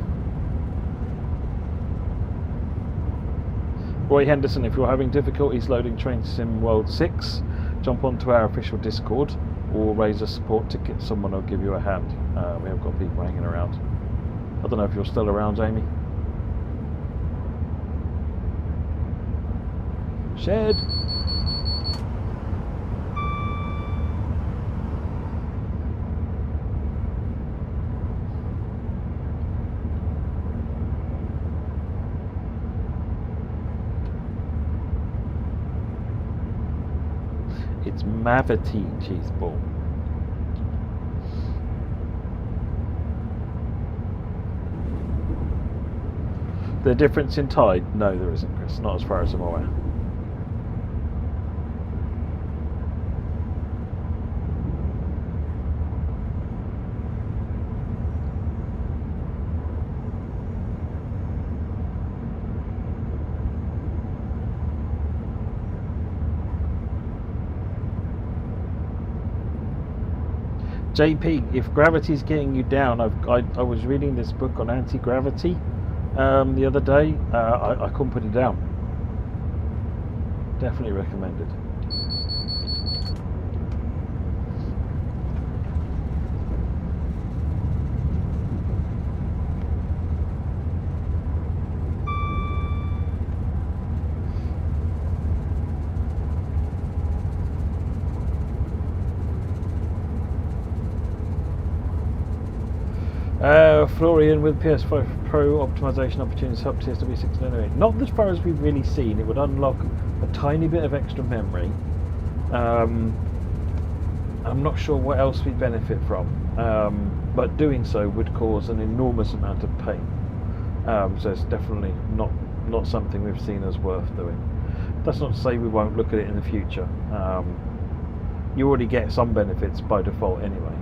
Roy Henderson, if you're having difficulties loading Train Sim World 6, jump onto our official Discord or raise a support ticket. Someone will give you a hand. We have got people hanging around. I don't know if you're still around, Amy. Shed. It's Mavity cheese ball. The difference in tide? No, there isn't, Chris. Not as far as I'm aware. JP, if gravity's getting you down, I was reading this book on anti-gravity the other day. I couldn't put it down. Definitely recommended. Florian, with PS5 Pro optimization opportunities help TSW6 innovate. Not as far as we've really seen. It would unlock a tiny bit of extra memory. I'm not sure what else we benefit from, but doing so would cause an enormous amount of pain. So it's definitely not something we've seen as worth doing. That's not to say we won't look at it in the future. You already get some benefits by default anyway.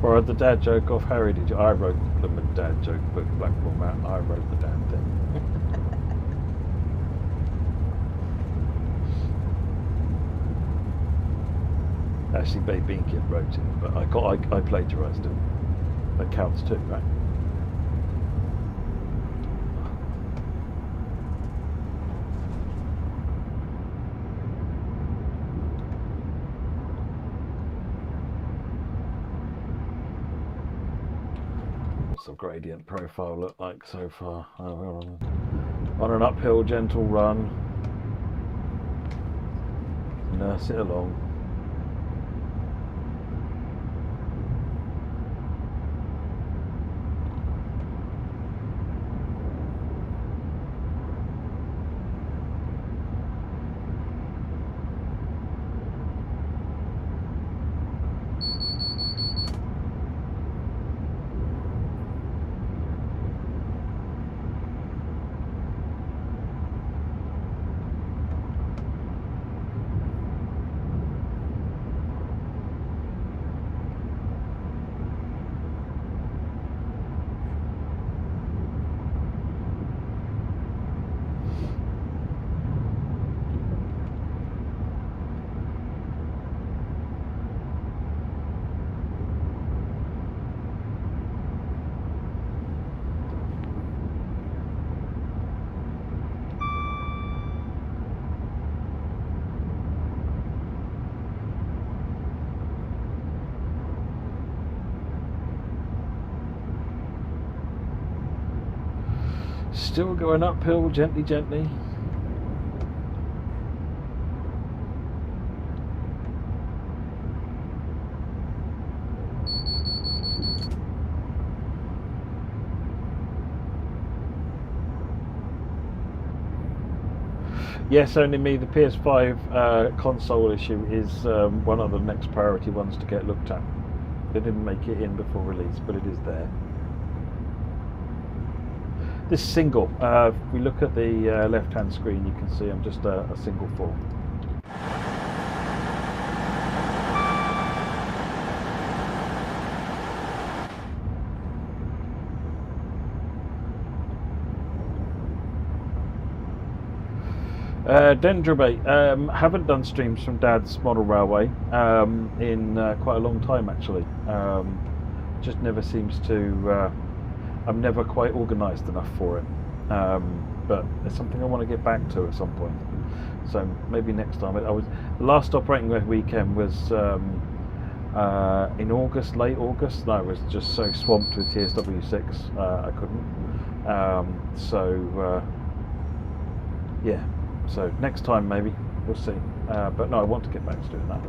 Borrowed the dad joke off Harry, did you? I wrote the dad joke book, Blackpool Mountain. I wrote the damn thing. Actually, Babe Beankid wrote it, but I plagiarised it. That counts too, right? What's the gradient profile look like so far? Oh, we're on an uphill, gentle run. Nurse it along. Still going uphill, gently, gently. Yes, only me. The PS5 console issue is one of the next priority ones to get looked at. They didn't make it in before release, but it is there. This single, if we look at the left-hand screen, you can see I'm just a single full. Dendrobate. Haven't done streams from Dad's model railway in quite a long time, actually. Just never seems to. I'm never quite organised enough for it. But it's something I want to get back to at some point. So maybe next time. The last operating weekend was in August, late August. And I was just so swamped with TSW6, I couldn't. Yeah. So next time maybe, we'll see. But no, I want to get back to doing that.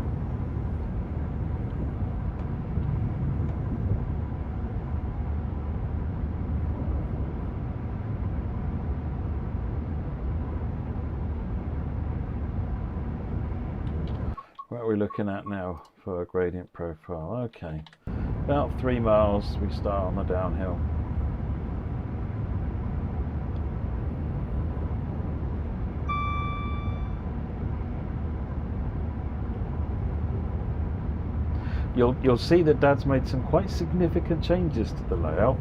What are we looking at now for gradient profile? Okay, about 3 miles we start on the downhill. You'll see that Dad's made some quite significant changes to the layout,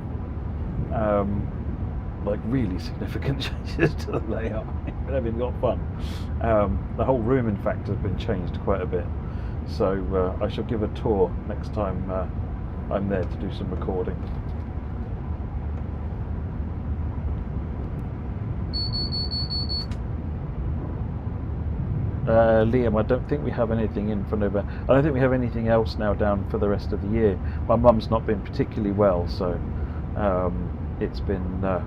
like really significant changes to the layout. We're having got fun. The whole room, in fact, has been changed quite a bit. So I shall give a tour next time I'm there to do some recording. Liam, I don't think we have anything in for November. I don't think we have anything else now down for the rest of the year. My mum's not been particularly well, so it's been a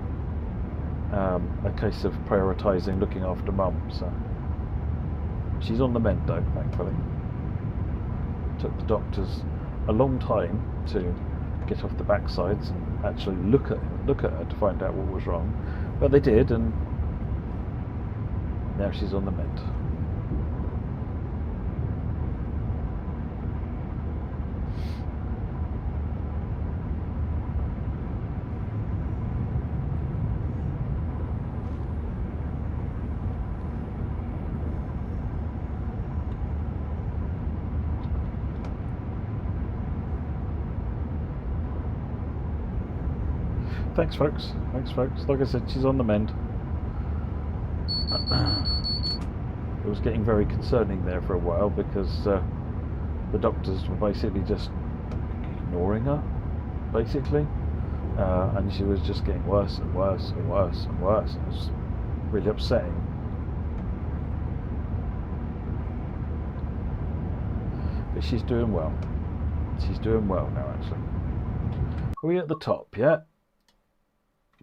case of prioritising looking after mum. So she's on the mend, though, thankfully. Took the doctors a long time to get off the backsides and actually look at her to find out what was wrong, but they did, and now she's on the mend. Thanks, folks. Thanks, folks. Like I said, she's on the mend. It was getting very concerning there for a while because the doctors were basically just ignoring her, basically, and she was just getting worse and worse and worse and worse. It was really upsetting. But she's doing well. She's doing well now, actually. Are we at the top yet?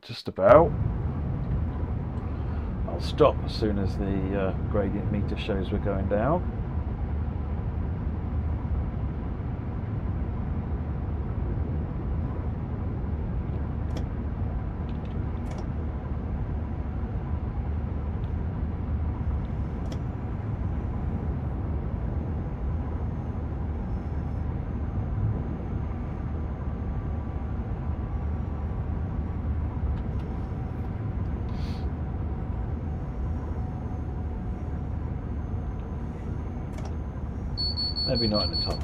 Just about. I'll stop as soon as the gradient meter shows we're going down. Maybe not in the top.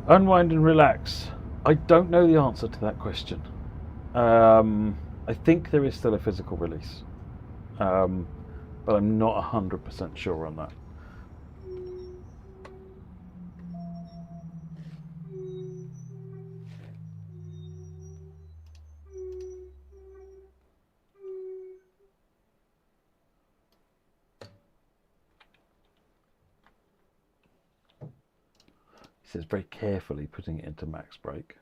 Unwind and relax. I don't know the answer to that question. I think there is still a physical release, but I'm not 100% sure on that. He says very carefully putting it into max brake.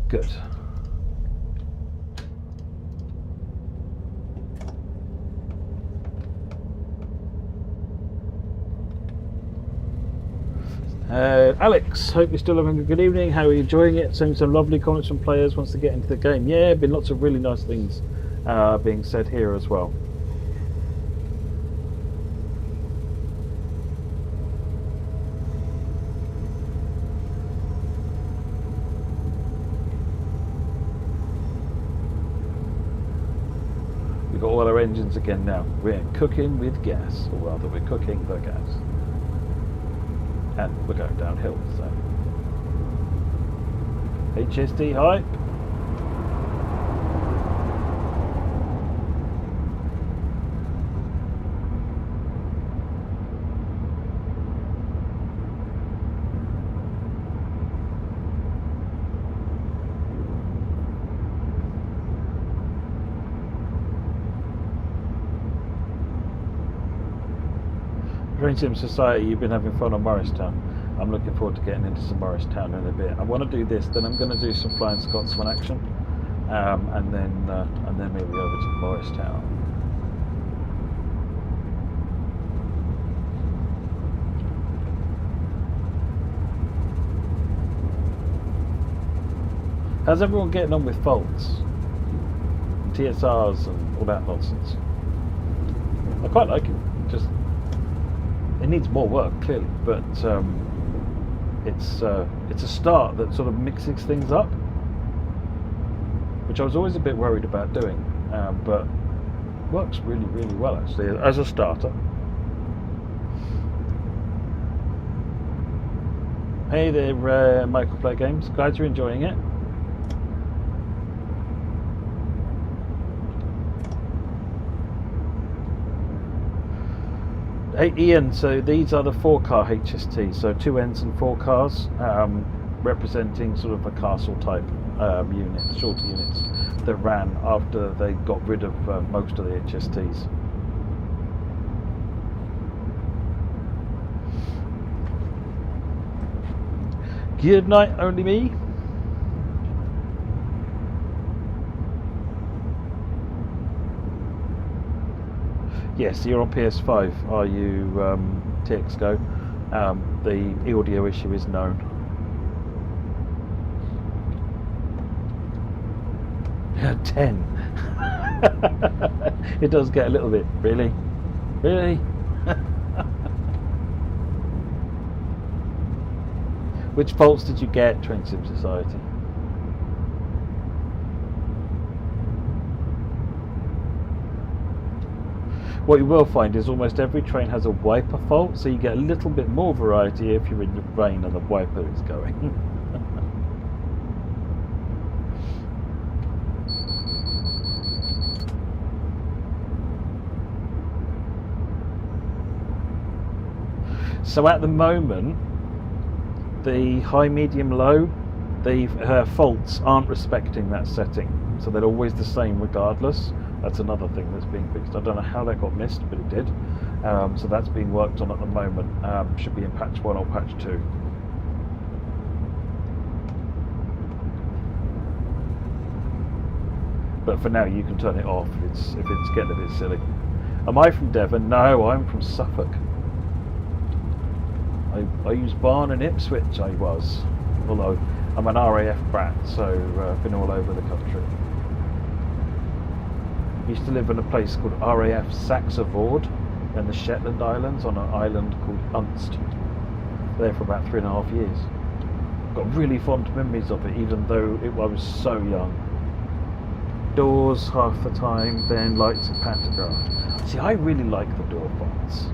Good. Alex, hope you're still having a good evening. How are you enjoying it? Seeing some lovely comments from players once they get into the game. Yeah, been lots of really nice things being said here as well. We've got all our engines again now. We're cooking with gas, or rather we're cooking the gas. And we're going downhill, so. HSD hype. Green Sim Society, you've been having fun on Morristown. I'm looking forward to getting into some Morristown in a bit. I want to do this, then I'm going to do some Flying Scotsman action, and then maybe over to Morristown. How's everyone getting on with faults, TSRs, and all that nonsense? I quite like it. Just it needs more work, clearly, but it's a start that sort of mixes things up, which I was always a bit worried about doing, but works really, really well actually as a starter. Hey there, Michael Play Games. Glad you're enjoying it. Hey Ian, so these are the 4-car HST, so 2 ends and 4 cars, representing sort of a castle type unit, shorter units that ran after they got rid of most of the HSTs. Good night, only me. Yes, you're on PS5. Are you TXGo? The audio issue is known. Yeah, 10. It does get a little bit. Really? Really? Which faults did you get, Train Sim Society? What you will find is almost every train has a wiper fault, so you get a little bit more variety if you're in the rain and the wiper is going. So at the moment, the high, medium, low, the faults aren't respecting that setting, so they're always the same regardless. That's another thing that's being fixed. I don't know how that got missed, but it did. So that's being worked on at the moment. Should be in patch 1 or patch 2. But for now, you can turn it off if it's getting a bit silly. Am I from Devon? No, I'm from Suffolk. I used Barn and Ipswich. I was, although I'm an RAF brat, so I've been all over the country. I used to live in a place called RAF Saxavord in the Shetland Islands on an island called Unst. There for about 3.5 years. Got really fond memories of it, even though I was so young. Doors half the time, then lights and pantograph. See, I really like the door fonts.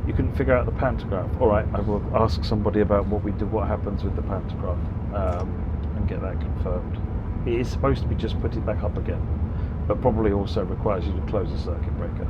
You couldn't figure out the pantograph. Alright, I will ask somebody about what happens with the pantograph, and get that confirmed. It is supposed to be just put it back up again, but probably also requires you to close the circuit breaker.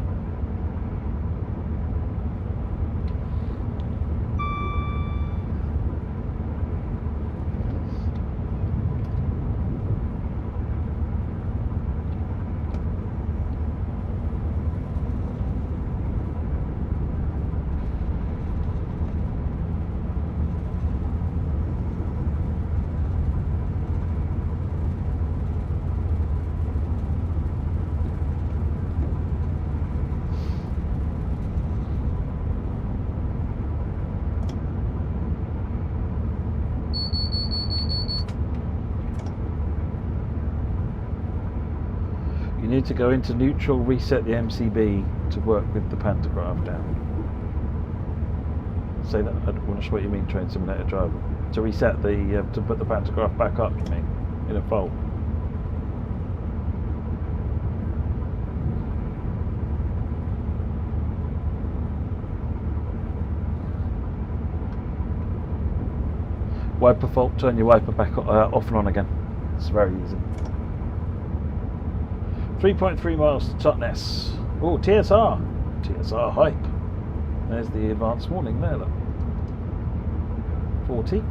to go into neutral, reset the MCB to work with the pantograph down. Say that. I'm not sure what you mean, Train Simulator driver. To reset the to put the pantograph back up, you mean, in a fault? Wiper fault, turn your wiper back off and on again. It's very easy. 3.3 miles to Totnes. Oh, TSR. TSR hype. There's the advanced warning there, look. 40.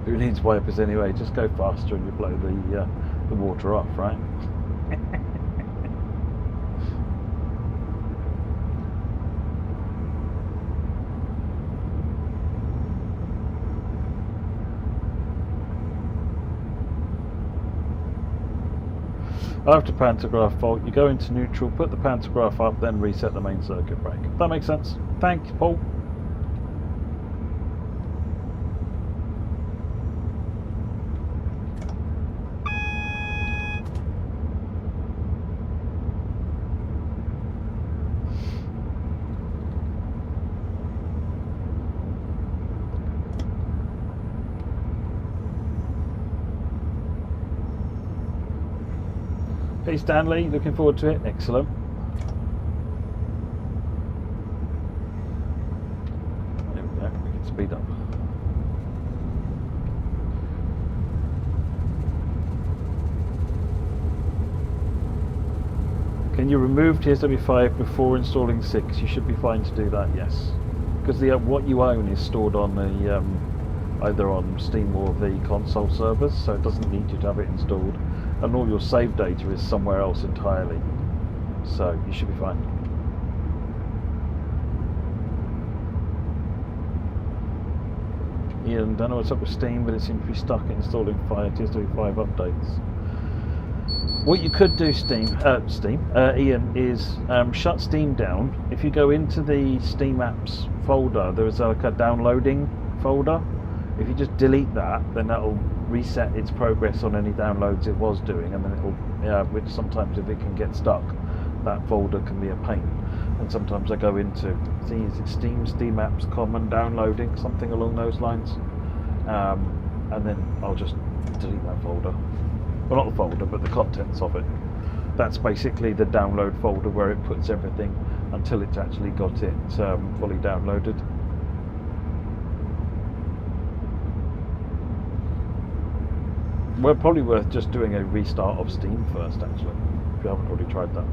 Who needs wipers anyway? Just go faster and you blow the water off, right? After pantograph fault, you go into neutral, put the pantograph up, then reset the main circuit breaker. That makes sense. Thanks, Paul. Hey Stanley, looking forward to it. Excellent. There we go, we can speed up. Can you remove TSW5 before installing 6? You should be fine to do that, yes. Because what you own is stored on the either on Steam or the console servers, so it doesn't need you to have it installed. And all your save data is somewhere else entirely, so you should be fine. Ian, don't know what's up with Steam, but it seems to be stuck installing TSW5 updates. What you could do, Ian, is shut Steam down. If you go into the Steam apps folder, there is like a downloading folder. If you just delete that, then that'll reset its progress on any downloads it was doing, and then it'll, which sometimes if it can get stuck, that folder can be a pain. And sometimes I go into, is it Steam apps common downloading, something along those lines, and then I'll just delete that folder. Well, not the folder, but the contents of it. That's basically the download folder where it puts everything until it's actually got it fully downloaded. Well, probably worth just doing a restart of Steam first, actually, if you haven't already tried that.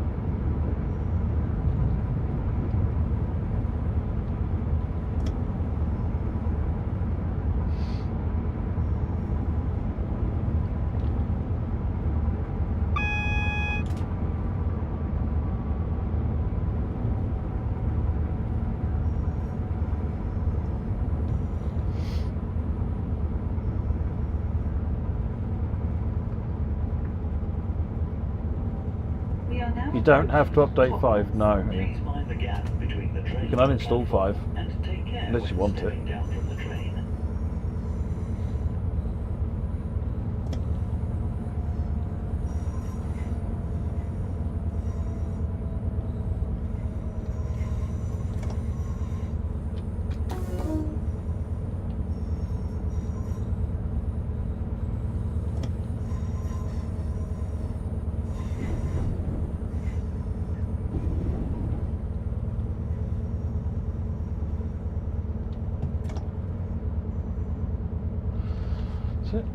You don't have to update 5, no. Please mind the gap between the train You can uninstall 5, and take care unless you when want it. stepping down from the train.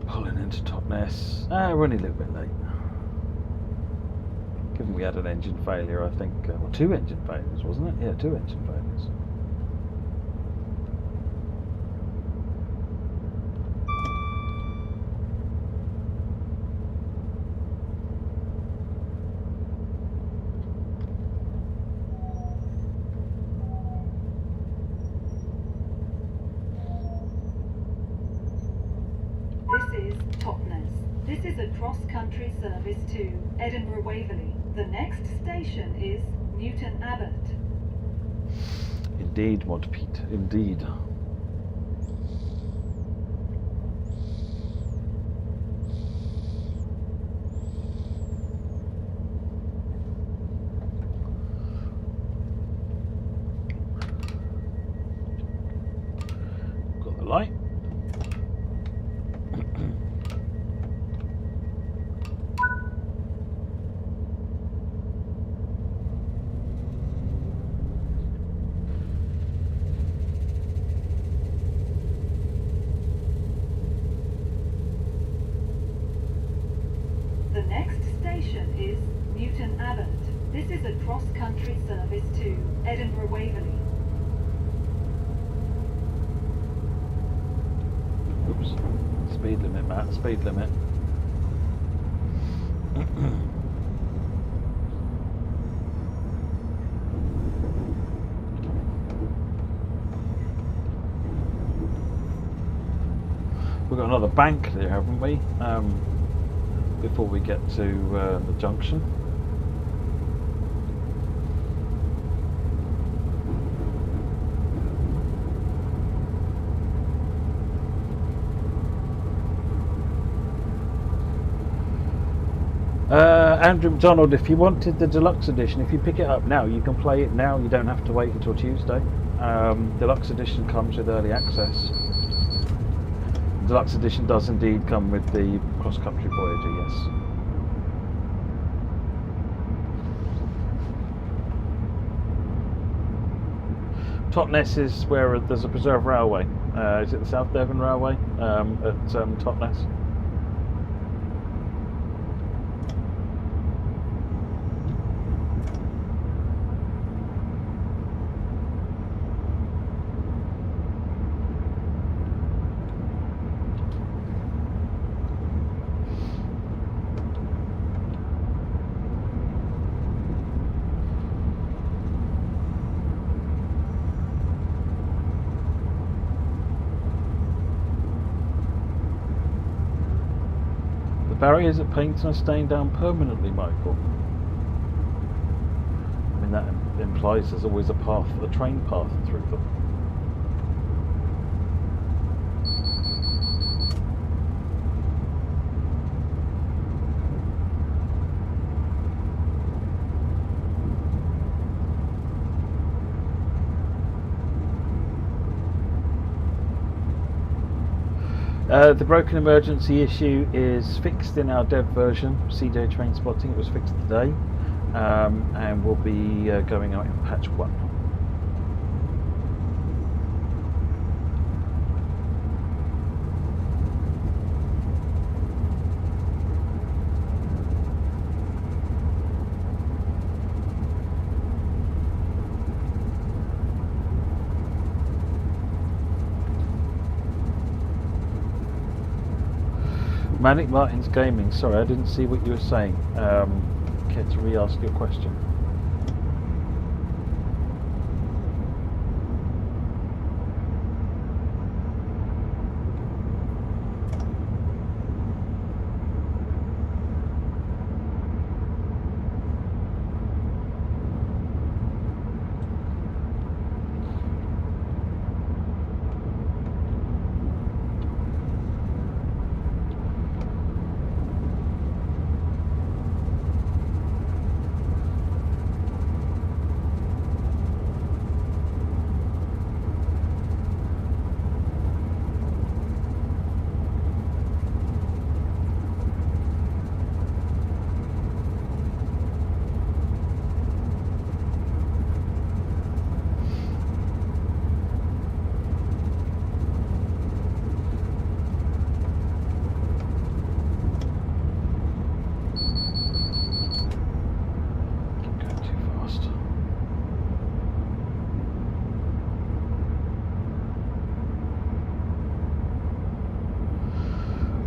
Pulling into Totnes. We're only a little bit late. Given we had an engine failure, I think, well, 2 engine failures, wasn't it? Yeah, 2 engine failures. This is a cross-country service to Edinburgh Waverley. The next station is Newton Abbot. Indeed, Mod Pete, indeed. Got the light. The next station is Newton Abbot. This is a cross-country service to Edinburgh Waverley. Oops. Speed limit, Matt. Speed limit. We've got another bank there, haven't we? Before we get to the junction. Andrew McDonald, if you wanted the deluxe edition, if you pick it up now, you can play it now. You don't have to wait until Tuesday. Deluxe edition comes with early access. Deluxe edition does indeed come with the cross-country Voyager, yes. Totnes is where there's a preserved railway. Is it the South Devon Railway at Totnes? Barriers at Paynton are staying down permanently, Michael. I mean, that implies there's always a path, a train path through them. The broken emergency issue is fixed in our dev version, CJ Train Spotting. It was fixed today, and will be going out in patch 1. Manic Martin's Gaming, sorry, I didn't see what you were saying. Care to re-ask your question?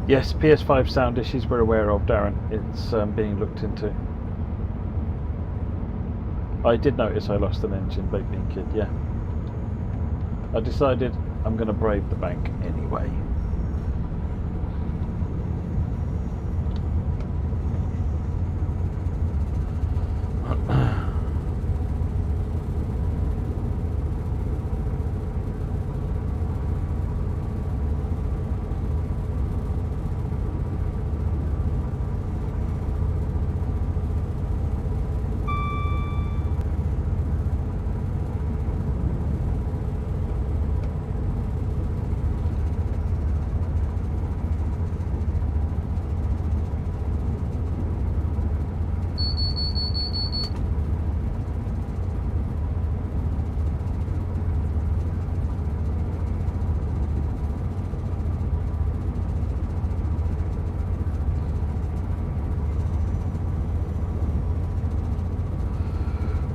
Yes, PS5 sound issues we're aware of, Darren. It's being looked into. I did notice I lost an engine, Baked Bean Kid, yeah. I decided I'm going to brave the bank anyway.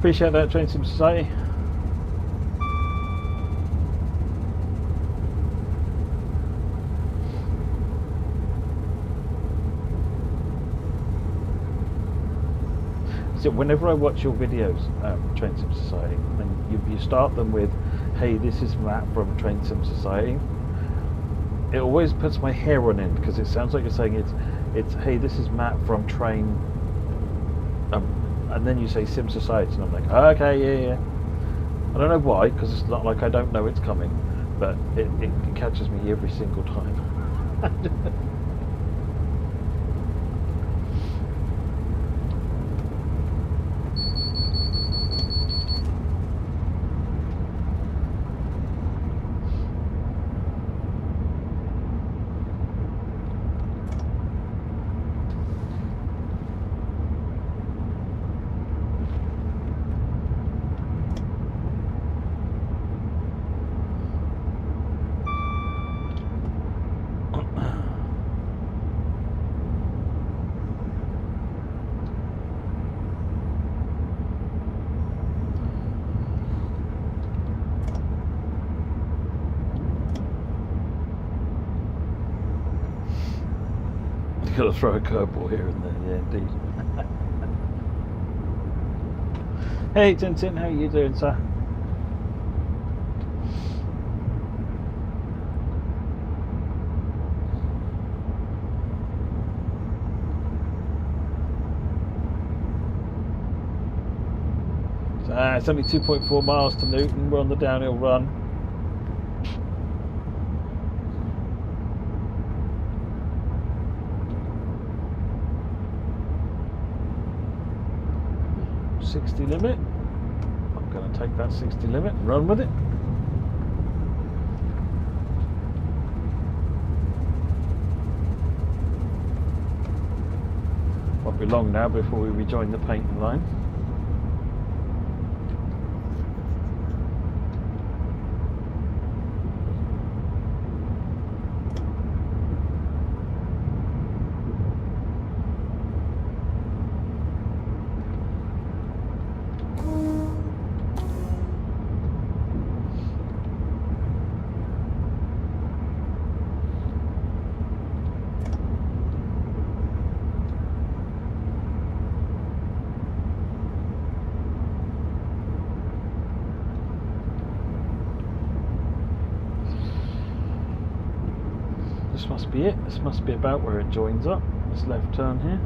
Appreciate that, Train Sim Society. So whenever I watch your videos, Train Sim Society, and you start them with, "Hey, this is Matt from Train Sim Society," it always puts my hair on end because it sounds like you're saying it's "Hey, this is Matt from Train," and then you say Sim Society, and I'm like, oh, "Okay, yeah." I don't know why, because it's not like I don't know it's coming, but it catches me every single time. Got to throw a curveball here and there, yeah, indeed. Hey Tintin, how are you doing, sir? So, it's only 2.4 miles to Newton. We're on the downhill run. .60 limit. I'm going to take that 60 limit and run with it. Won't be long now before we rejoin the painting line. This must be it. This must be about where it joins up. This left turn here.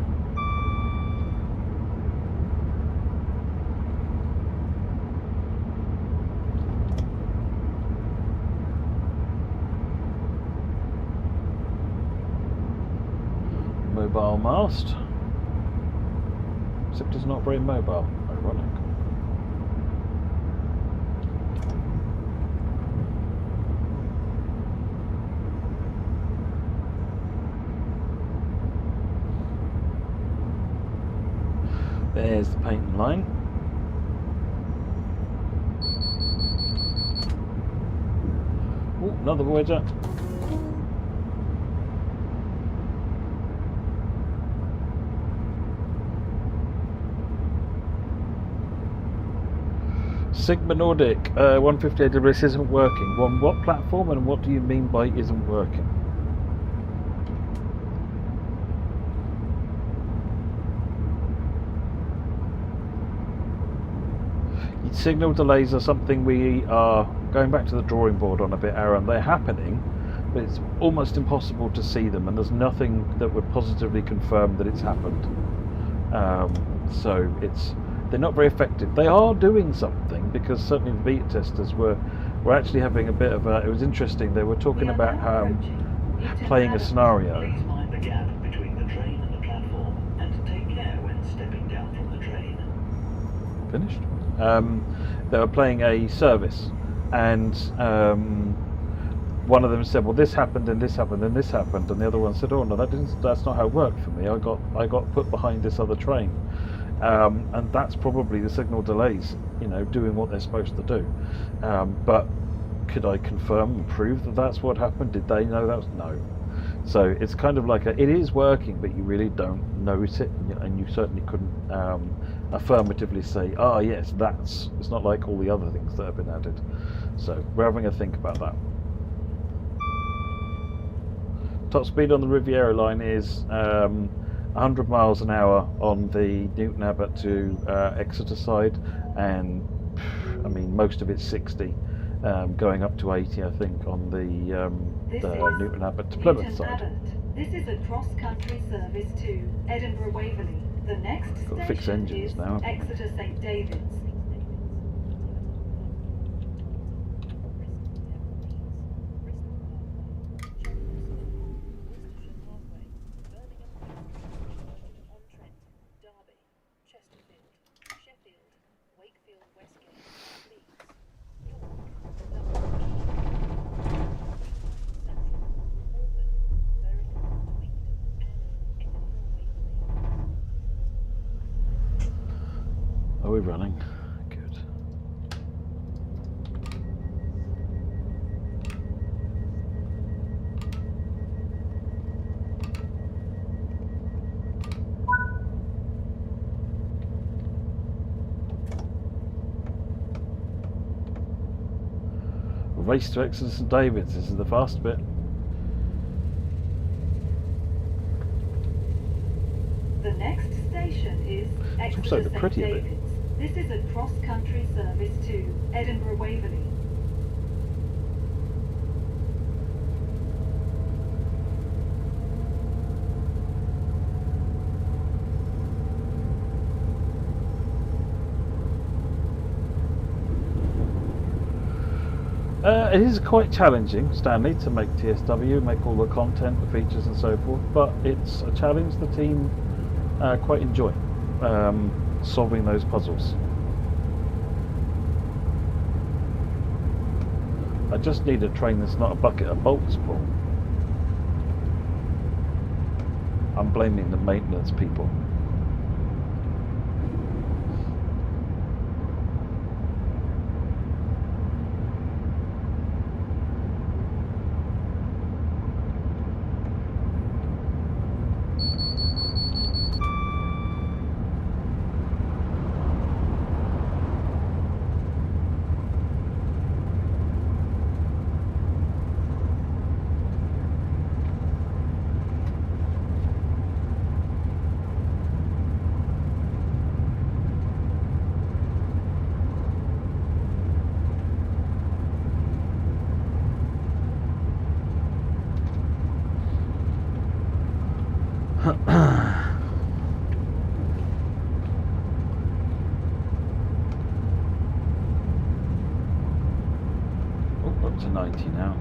Mobile mast. Except it's not very mobile. Ironic. There's the painting line. Oh, another Voyager. Sigma Nordic 150 AWS isn't working. On what platform and what do you mean by isn't working? Signal delays are something we are going back to the drawing board on a bit, Aaron. They're happening, but it's almost impossible to see them, and there's nothing that would positively confirm that it's happened. So they're not very effective. They are doing something, because certainly the beta testers were actually having a bit of a. It was interesting. They were talking about playing a scenario. Please mind the gap between the train and the platform, and take care when stepping down from the train. Finished. They were playing a service, and one of them said, "Well, this happened, and this happened, and this happened," and the other one said, "Oh no, that's not how it worked for me. I got put behind this other train," and that's probably the signal delays, doing what they're supposed to do. But could I confirm and prove that that's what happened? Did they know that? No. So it's kind of like it is working, but you really don't notice it, and you certainly couldn't affirmatively say, "Ah, yes, that's." It's not like all the other things that have been added. So we're having a think about that. Top speed on the Riviera line is 100 miles an hour on the Newton Abbot to Exeter side, and I mean most of it's 60, going up to 80, I think, on the Newton Abbot to Plymouth side. Abbot. This is a cross-country service to Edinburgh Waverley. The next Got to fix station engines is now. Exeter St David's. Are we running? Good. Race to Exeter St David's. This is the fast bit. The next station is also Exeter the St prettier bit. David's. This is a cross-country service to Edinburgh Waverley. It is quite challenging, Stanley, to make TSW, make all the content, the features and so forth, but it's a challenge the team quite enjoy, solving those puzzles. I just need a train that's not a bucket of bolts, Paul. I'm blaming the maintenance people. Up to 90 now.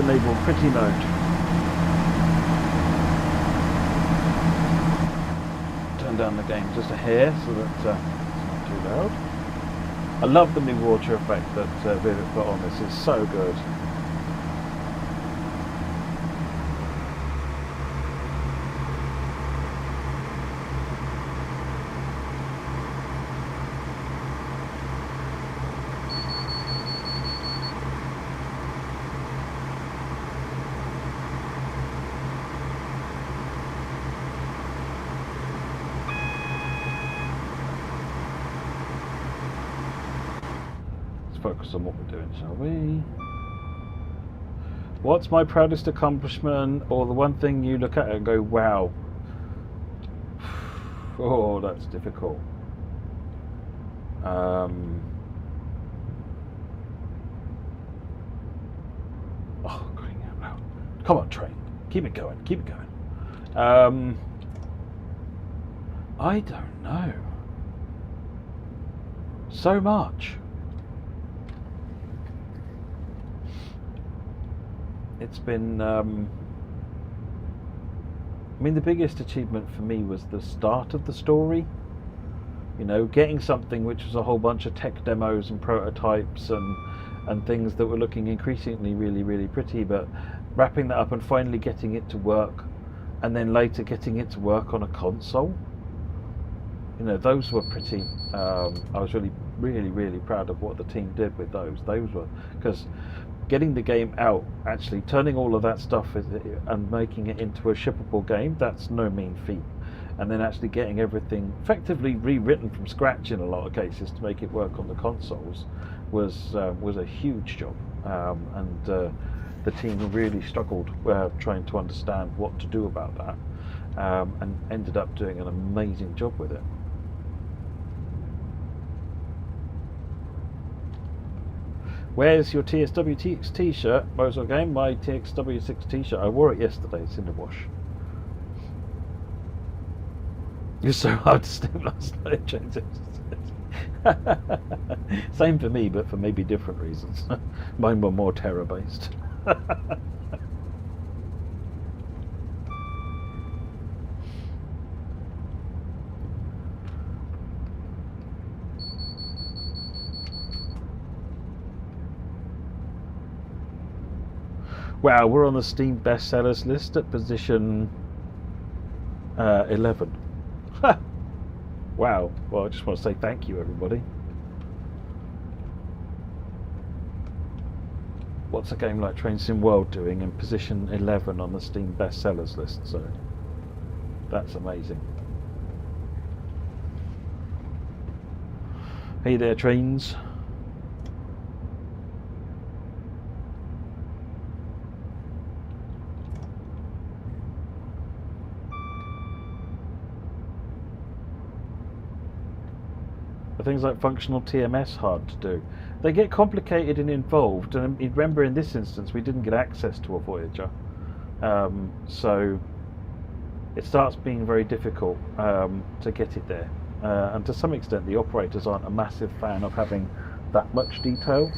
Enable pretty mode. Turn down the game just a hair so that it's not too loud. I love the new water effect that Vivid put on this. It's so good. Focus on what we're doing, shall we? What's my proudest accomplishment, or the one thing you look at and go, wow? Oh, that's difficult. Oh, come on, train. Keep it going. Keep it going. I don't know. So much. It's been. I mean, the biggest achievement for me was the start of the story. You know, getting something which was a whole bunch of tech demos and prototypes and things that were looking increasingly really, really pretty, but wrapping that up and finally getting it to work, and then later getting it to work on a console. You know, those were pretty. I was really, really, really proud of what the team did with those. Those were, because getting the game out, actually turning all of that stuff and making it into a shippable game, that's no mean feat. And then actually getting everything effectively rewritten from scratch in a lot of cases to make it work on the consoles was a huge job. And the team really struggled trying to understand what to do about that, and ended up doing an amazing job with it. Where's your TSW t-shirt, Mozart Game? My TXW6 t-shirt. I wore it yesterday. It's in the wash. It's so hard to sleep last night. Same for me, but for maybe different reasons. Mine were more terror-based. Wow, we're on the Steam bestsellers list at position 11. Wow. Well, I just want to say thank you, everybody. What's a game like Train Sim World doing in position 11 on the Steam bestsellers list? So that's amazing. Hey there, trains. Things like functional TMS hard to do. They get complicated and involved, and remember in this instance we didn't get access to a Voyager, so it starts being very difficult to get it there, and to some extent the operators aren't a massive fan of having that much detail.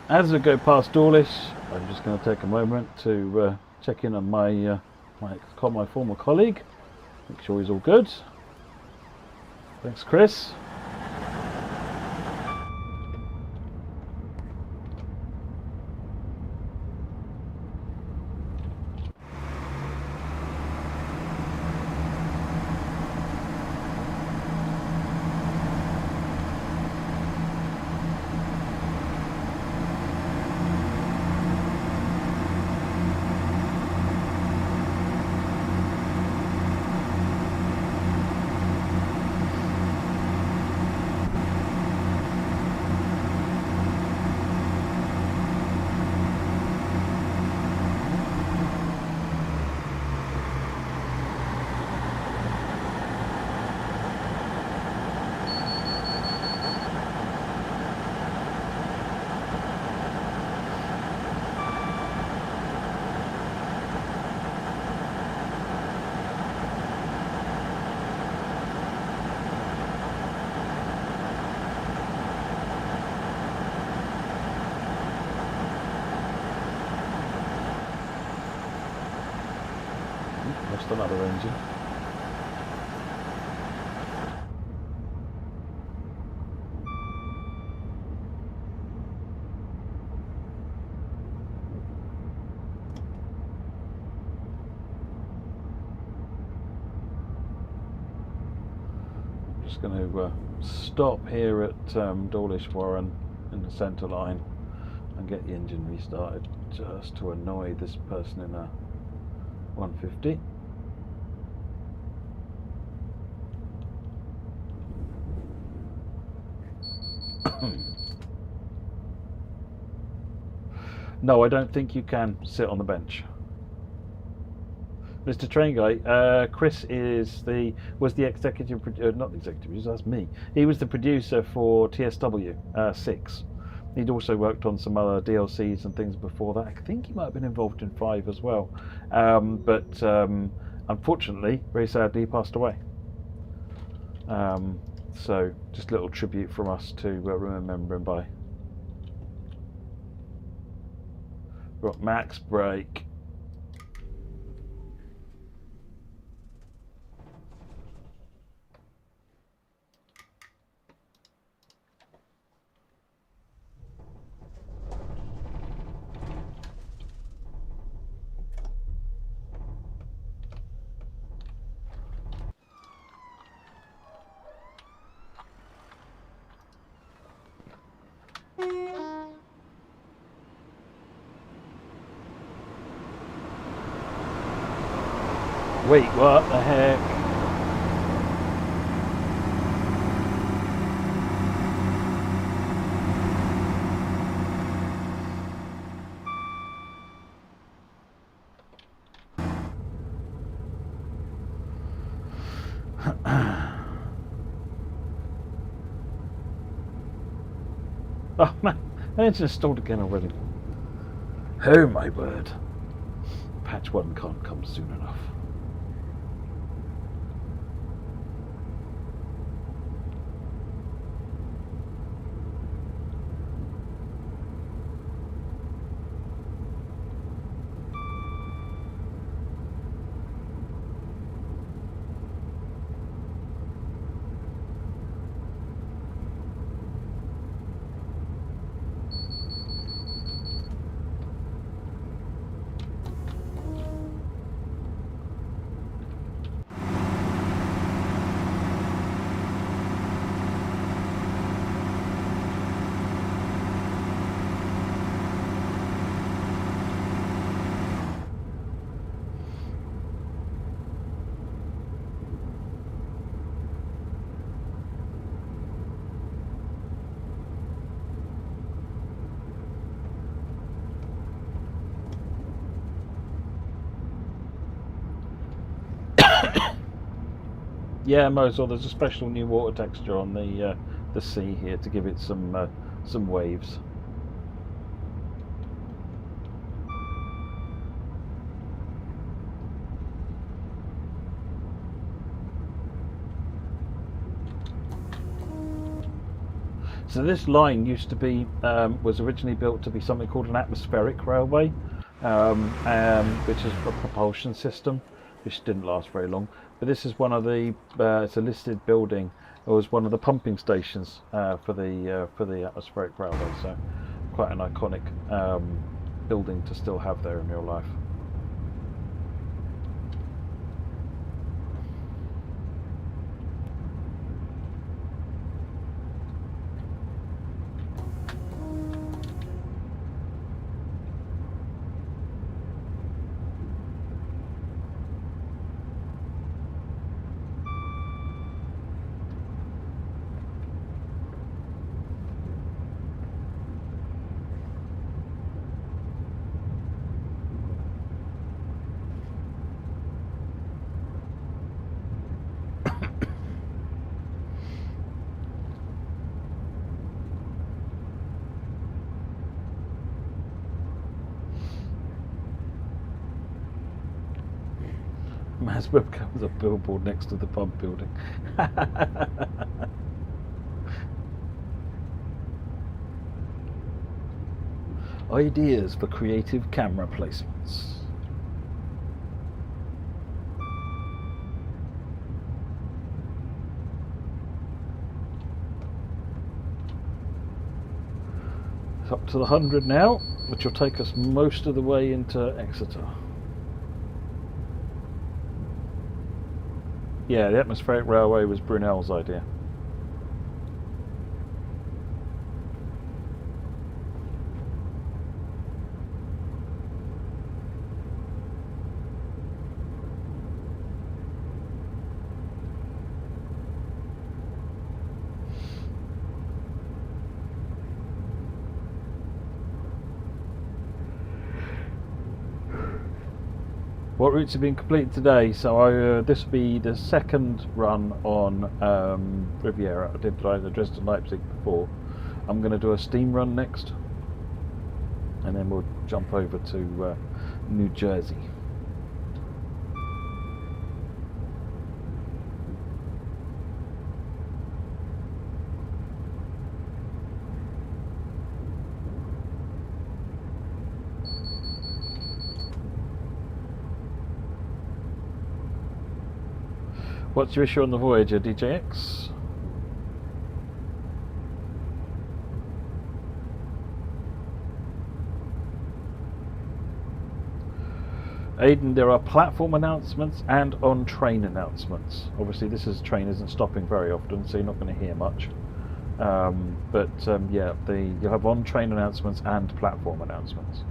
As we go past Dawlish, I'm just going to take a moment to check in on my former colleague, make sure he's all good. Thanks, Chris. Lost another engine. Just going to stop here at Dawlish Warren in the centre line and get the engine restarted, just to annoy this person in a 150. No, I don't think you can sit on the bench. Mr. Train Guy, Chris was the executive, not the executive producer, that's me. He was the producer for TSW 6. He'd also worked on some other DLCs and things before that. I think he might have been involved in 5 as well. But unfortunately, very sadly, he passed away. So just a little tribute from us to remember him by. Got max brake. Wait, what the heck? Oh man, the engine installed again already. Oh my word. Patch 1 can't come soon enough. Yeah, Mosul, there's a special new water texture on the sea here to give it some waves. So this line used to be, was originally built to be something called an atmospheric railway, which is a propulsion system, which didn't last very long. But this is one of the, it's a listed building. It was one of the pumping stations for the atmospheric railway. So quite an iconic building to still have there in real life. Masweb becomes a billboard next to the pub building. Ideas for creative camera placements. Up to the 100 now, which will take us most of the way into Exeter. Yeah, the atmospheric railway was Brunel's idea. What routes have been completed today? So this will be the second run on Riviera. I did Dresden Leipzig before. I'm going to do a steam run next, and then we'll jump over to New Jersey. What's your issue on the Voyager, DJX? Aidan, there are platform announcements and on-train announcements. Obviously this train isn't stopping very often, so you're not going to hear much. Yeah, you'll have on-train announcements and platform announcements.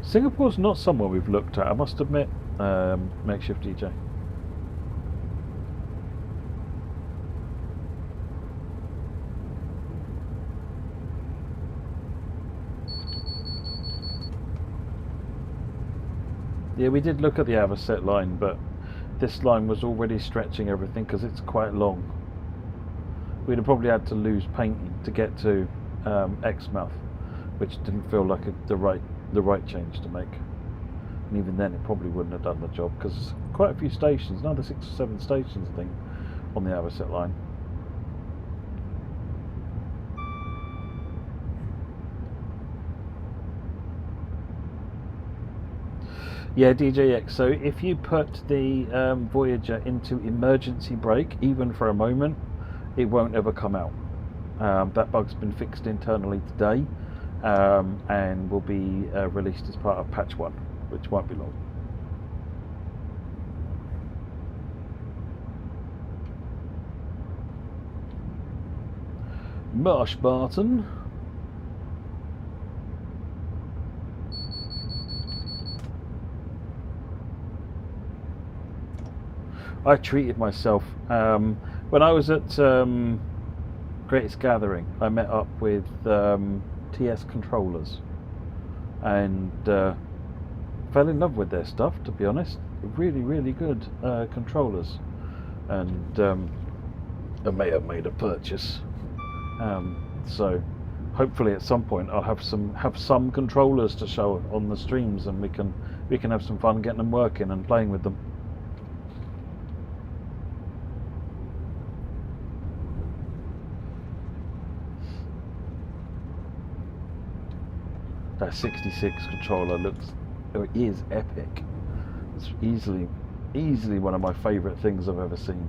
Singapore's not somewhere we've looked at, I must admit, Makeshift DJ. Yeah, we did look at the Abbot line, but this line was already stretching everything because it's quite long. We'd have probably had to lose painting to get to Exmouth, which didn't feel like the right change to make, and even then it probably wouldn't have done the job because quite a few stations, another 6 or 7 stations I think on the Abbot line. Yeah, DJX, so if you put the Voyager into emergency brake even for a moment, it won't ever come out. That bug's been fixed internally today. And will be released as part of patch 1, which won't be long. Marsh Barton. I treated myself. When I was at Greatest Gathering, I met up with TS controllers and fell in love with their stuff, to be honest. Really good controllers, and I may have made a purchase, so hopefully at some point I'll have some controllers to show on the streams, and we can have some fun getting them working and playing with them. That 66 controller is epic. It's easily one of my favourite things I've ever seen.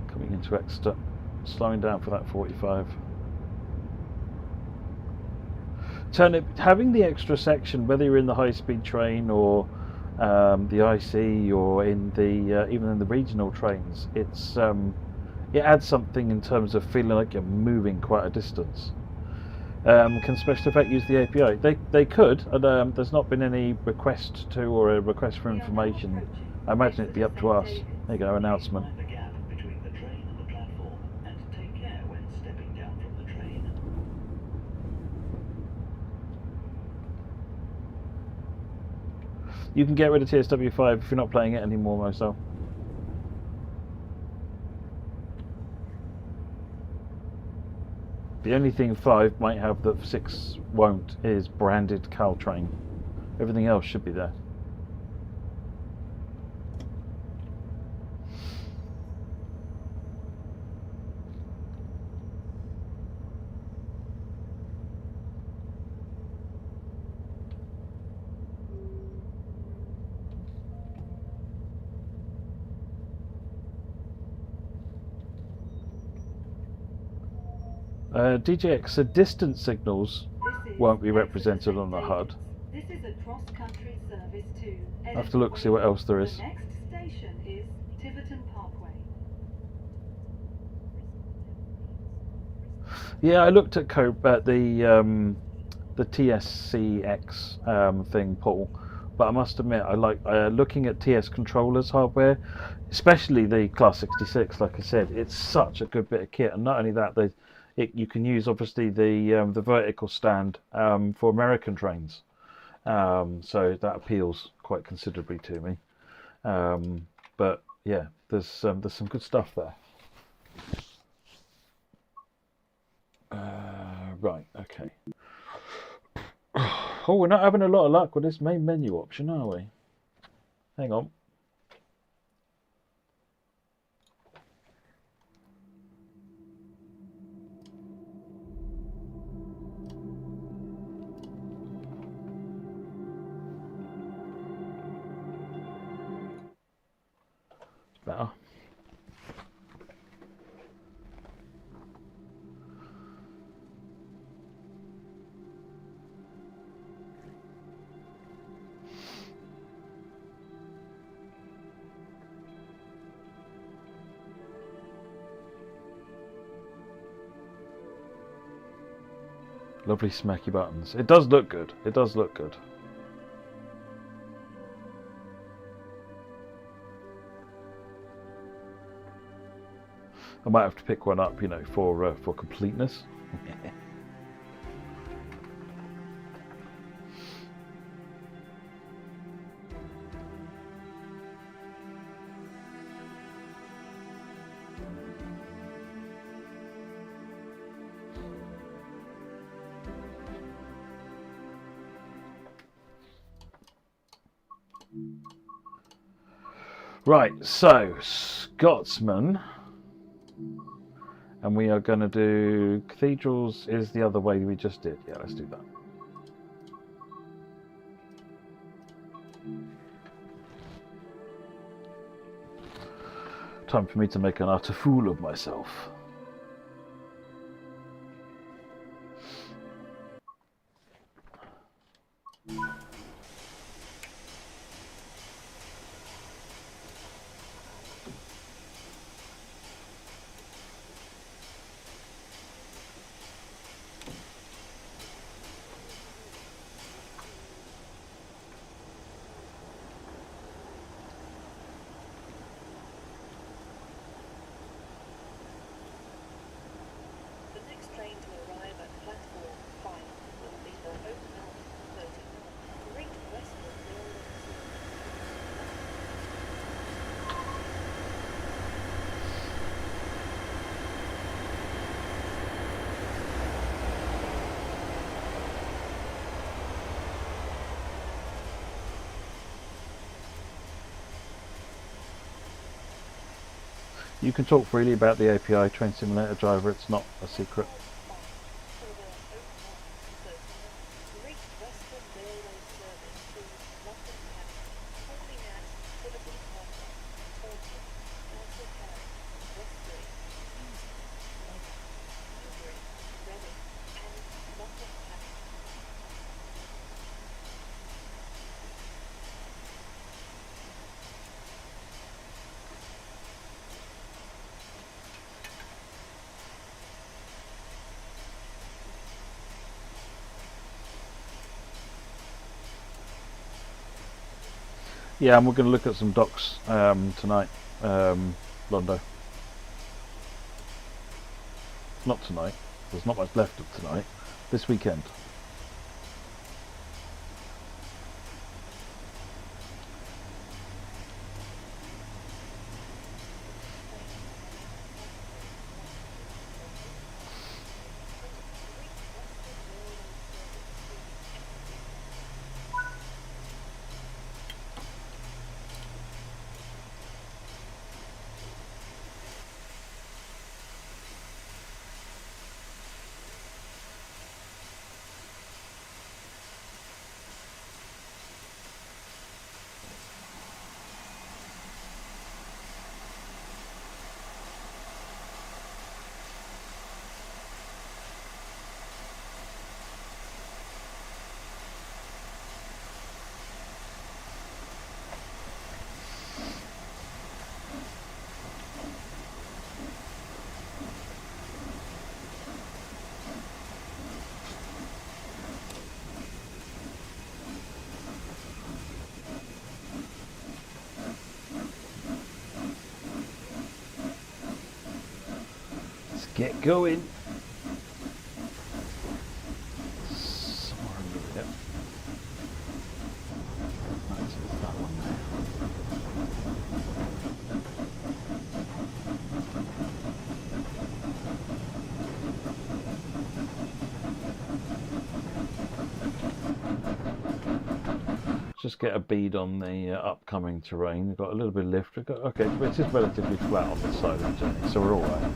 Coming into Exeter, slowing down for that 45. Having the extra section, whether you're in the high-speed train or the IC or in the even in the regional trains, it adds something in terms of feeling like you're moving quite a distance. Can Special Effect use the API? They could, and there's not been any request to or a request for information. I imagine it'd be up to us. There you go, announcement. You can get rid of TSW5 if you're not playing it anymore, Mosel. The only thing 5 might have that 6 won't is branded Caltrain. Everything else should be there. DJX, so distance signals won't be represented on the HUD. This is a cross-country service to I have to look, see what else there is. The next station is Tiverton Parkway. Yeah, I looked at the TSCX thing, Paul, but I must admit I like looking at TS controllers hardware, especially the Class 66. Like I said, it's such a good bit of kit, and not only that, you can use obviously the vertical stand for American trains, so that appeals quite considerably to me. But yeah, there's some good stuff there. Right, okay. Oh, we're not having a lot of luck with this main menu option, are we? Hang on. It's better. Lovely smacky buttons. It does look good. It does look good. I might have to pick one up, you know, for completeness. Right, so Scotsman, and we are going to do cathedrals is the other way we just did. Yeah, let's do that. Time for me to make an utter fool of myself. You can talk freely about the API Train Simulator driver, it's not a secret. Yeah, and we're going to look at some docs tonight, Londo. Not tonight. There's not much left of tonight. This weekend. get going. Somewhere under there. That's that one there. Just get a bead on the upcoming terrain. We've got a little bit of lift. We've got, okay, but it is relatively flat on the side of the journey, so we're all right.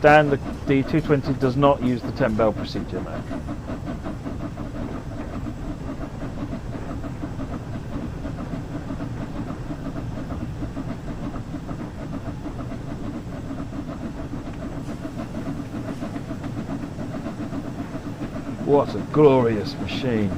Dan, the D220 does not use the 10 bell procedure now. What a glorious machine.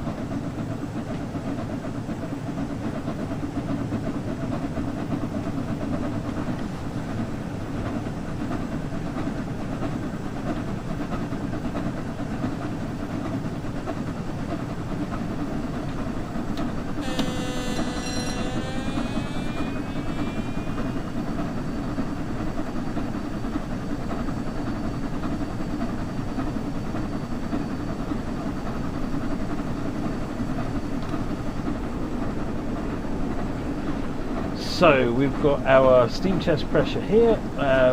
So we've got our steam chest pressure here,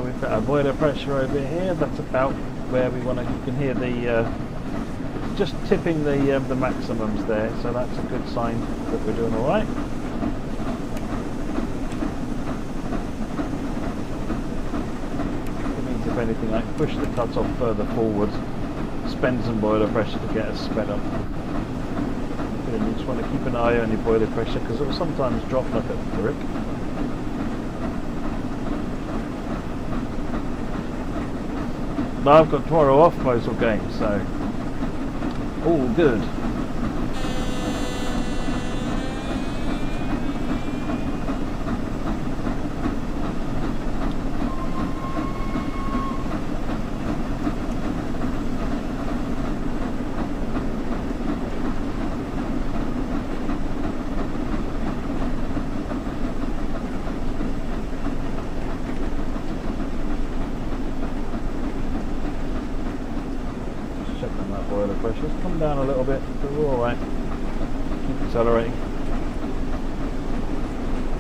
we've got our boiler pressure over here. That's about where we want to, you can hear the, just tipping the maximums there, so that's a good sign that we're doing alright. It means if anything I can push the cutoff further forward, spend some boiler pressure to get us sped up. And you just want to keep an eye on your boiler pressure because it will sometimes drop like a brick. Now I've got tomorrow off most of games, so all good. Pressure's come down a little bit, but we're alright. Keep accelerating.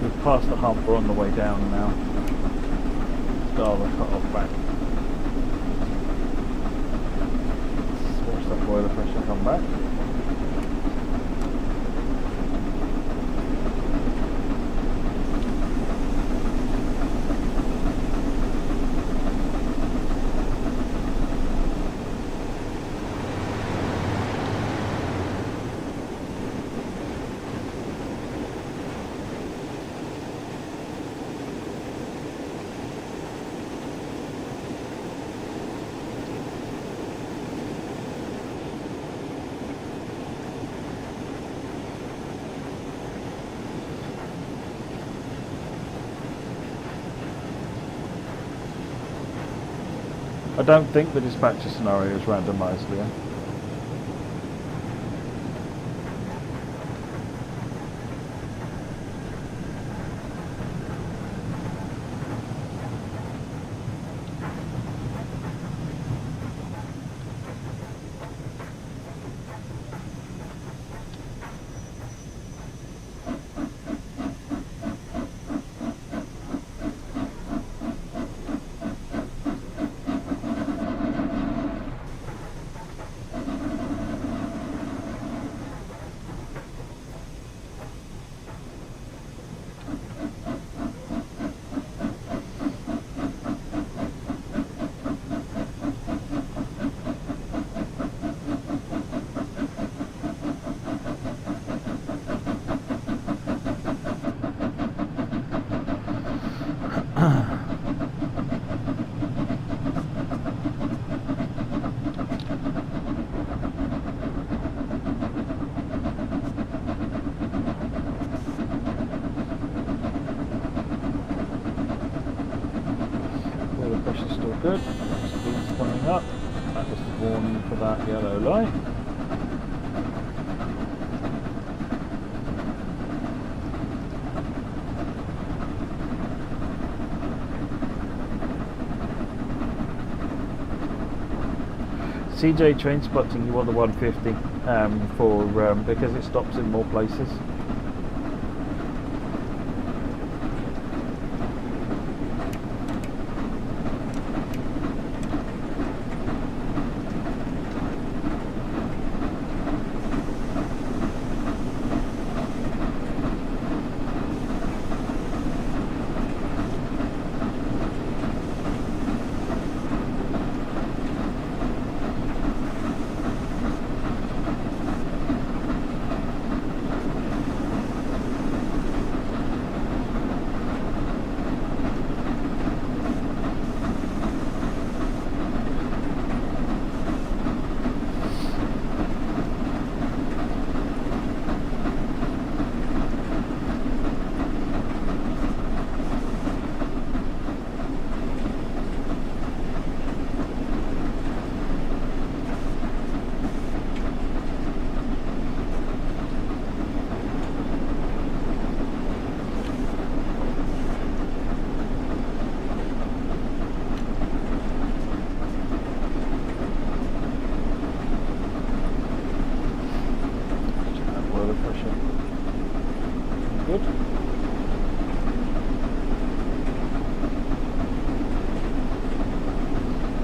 We've passed the hump, we're on the way down now. Dial the cut off back. Let's watch that boiler pressure come back. I don't think the dispatcher scenario is randomised here. Good. Speed's coming up. That was the warning for that yellow light. CJ train spotting, you want the 150 because it stops in more places.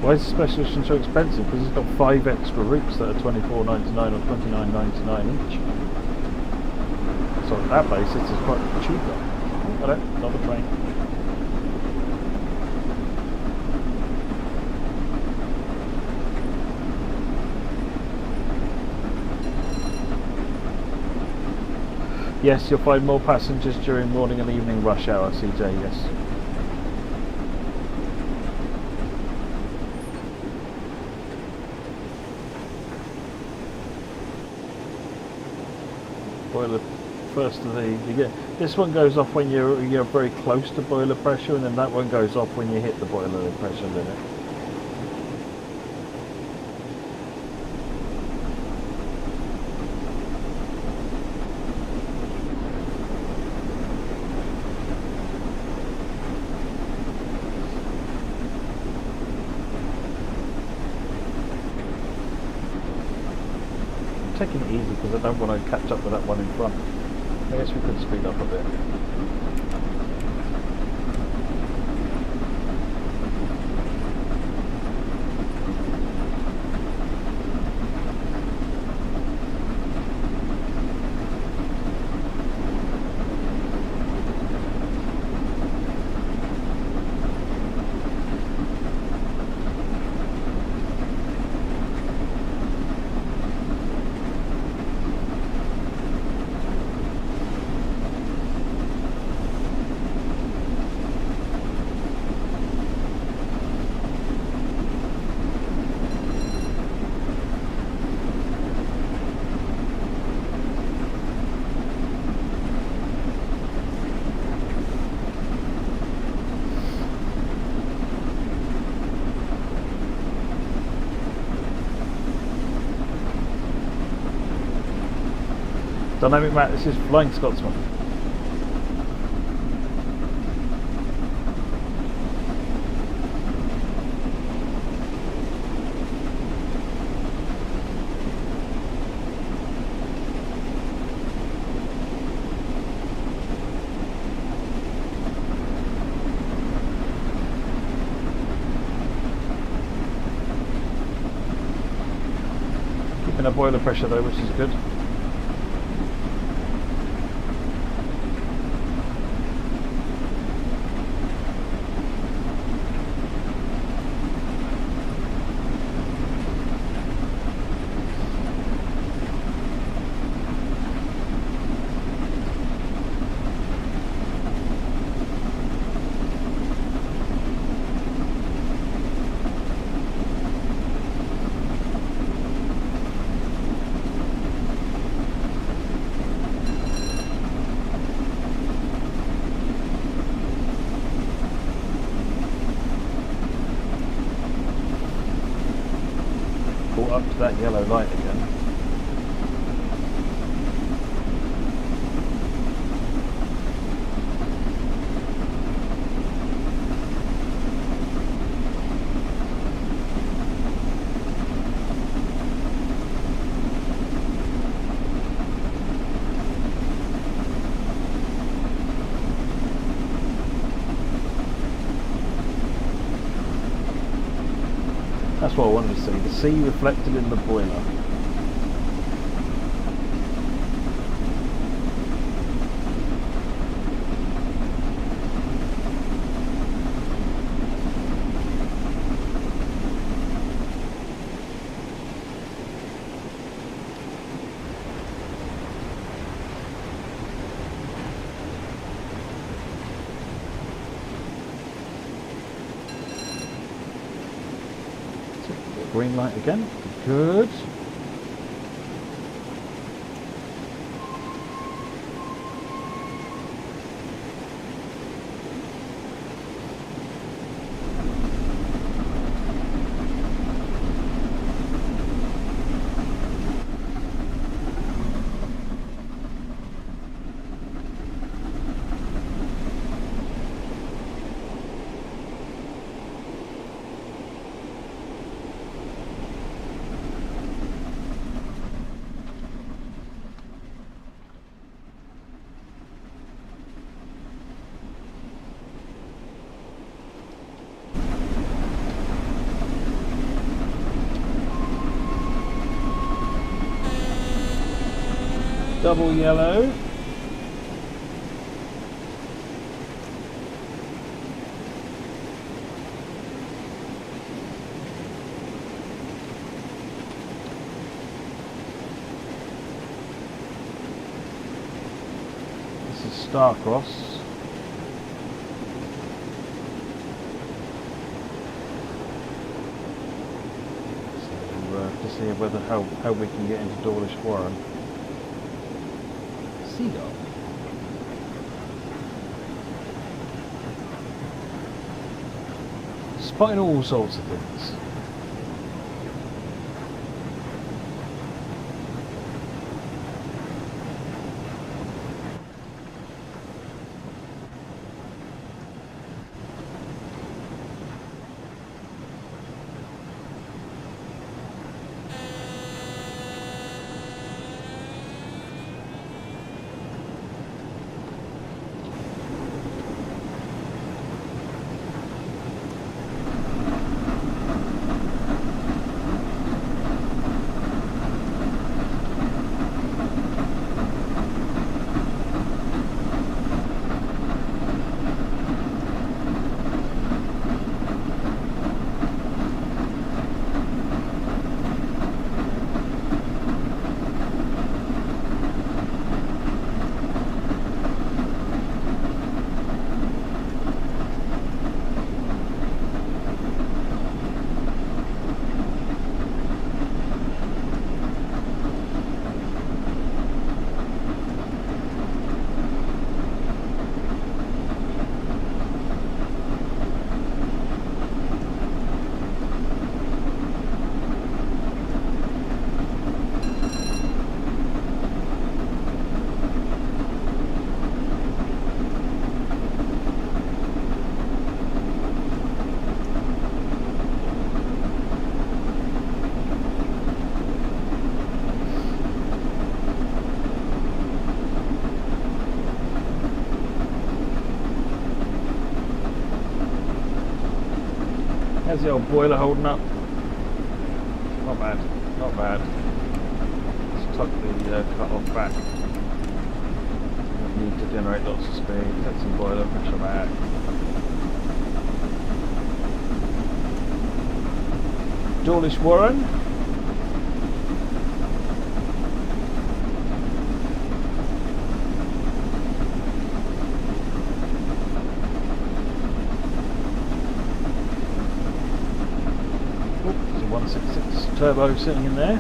Why is the special edition so expensive? Because it's got 5 extra routes that are $24.99 or $29.99 each. So on that basis it's quite cheaper. Oh, hello, another train. Yes, you'll find more passengers during morning and evening rush hour, CJ, yes. Boiler first of the you get this one goes off when you're very close to boiler pressure, and then that one goes off when you hit the boiler pressure limit. Taking it easy because I don't want to catch up with that one in front. I guess we could speed up a bit. Dynamic Matt, this is Flying Scotsman. Keeping a boiler pressure though, which is good. Up to that yellow light again. That's what I wanted to see. The sea reflected in the boiler. Green light again. Good. Double yellow. This is star-cross. So to see whether how we can get into Dawlish Warren. Seagull. Spotting all sorts of things. How's the old boiler holding up? Not bad, not bad. Let's tuck the cut-off back. We need to generate lots of speed. Take some boiler pressure back. Dawlish Warren. Turbo sitting in there.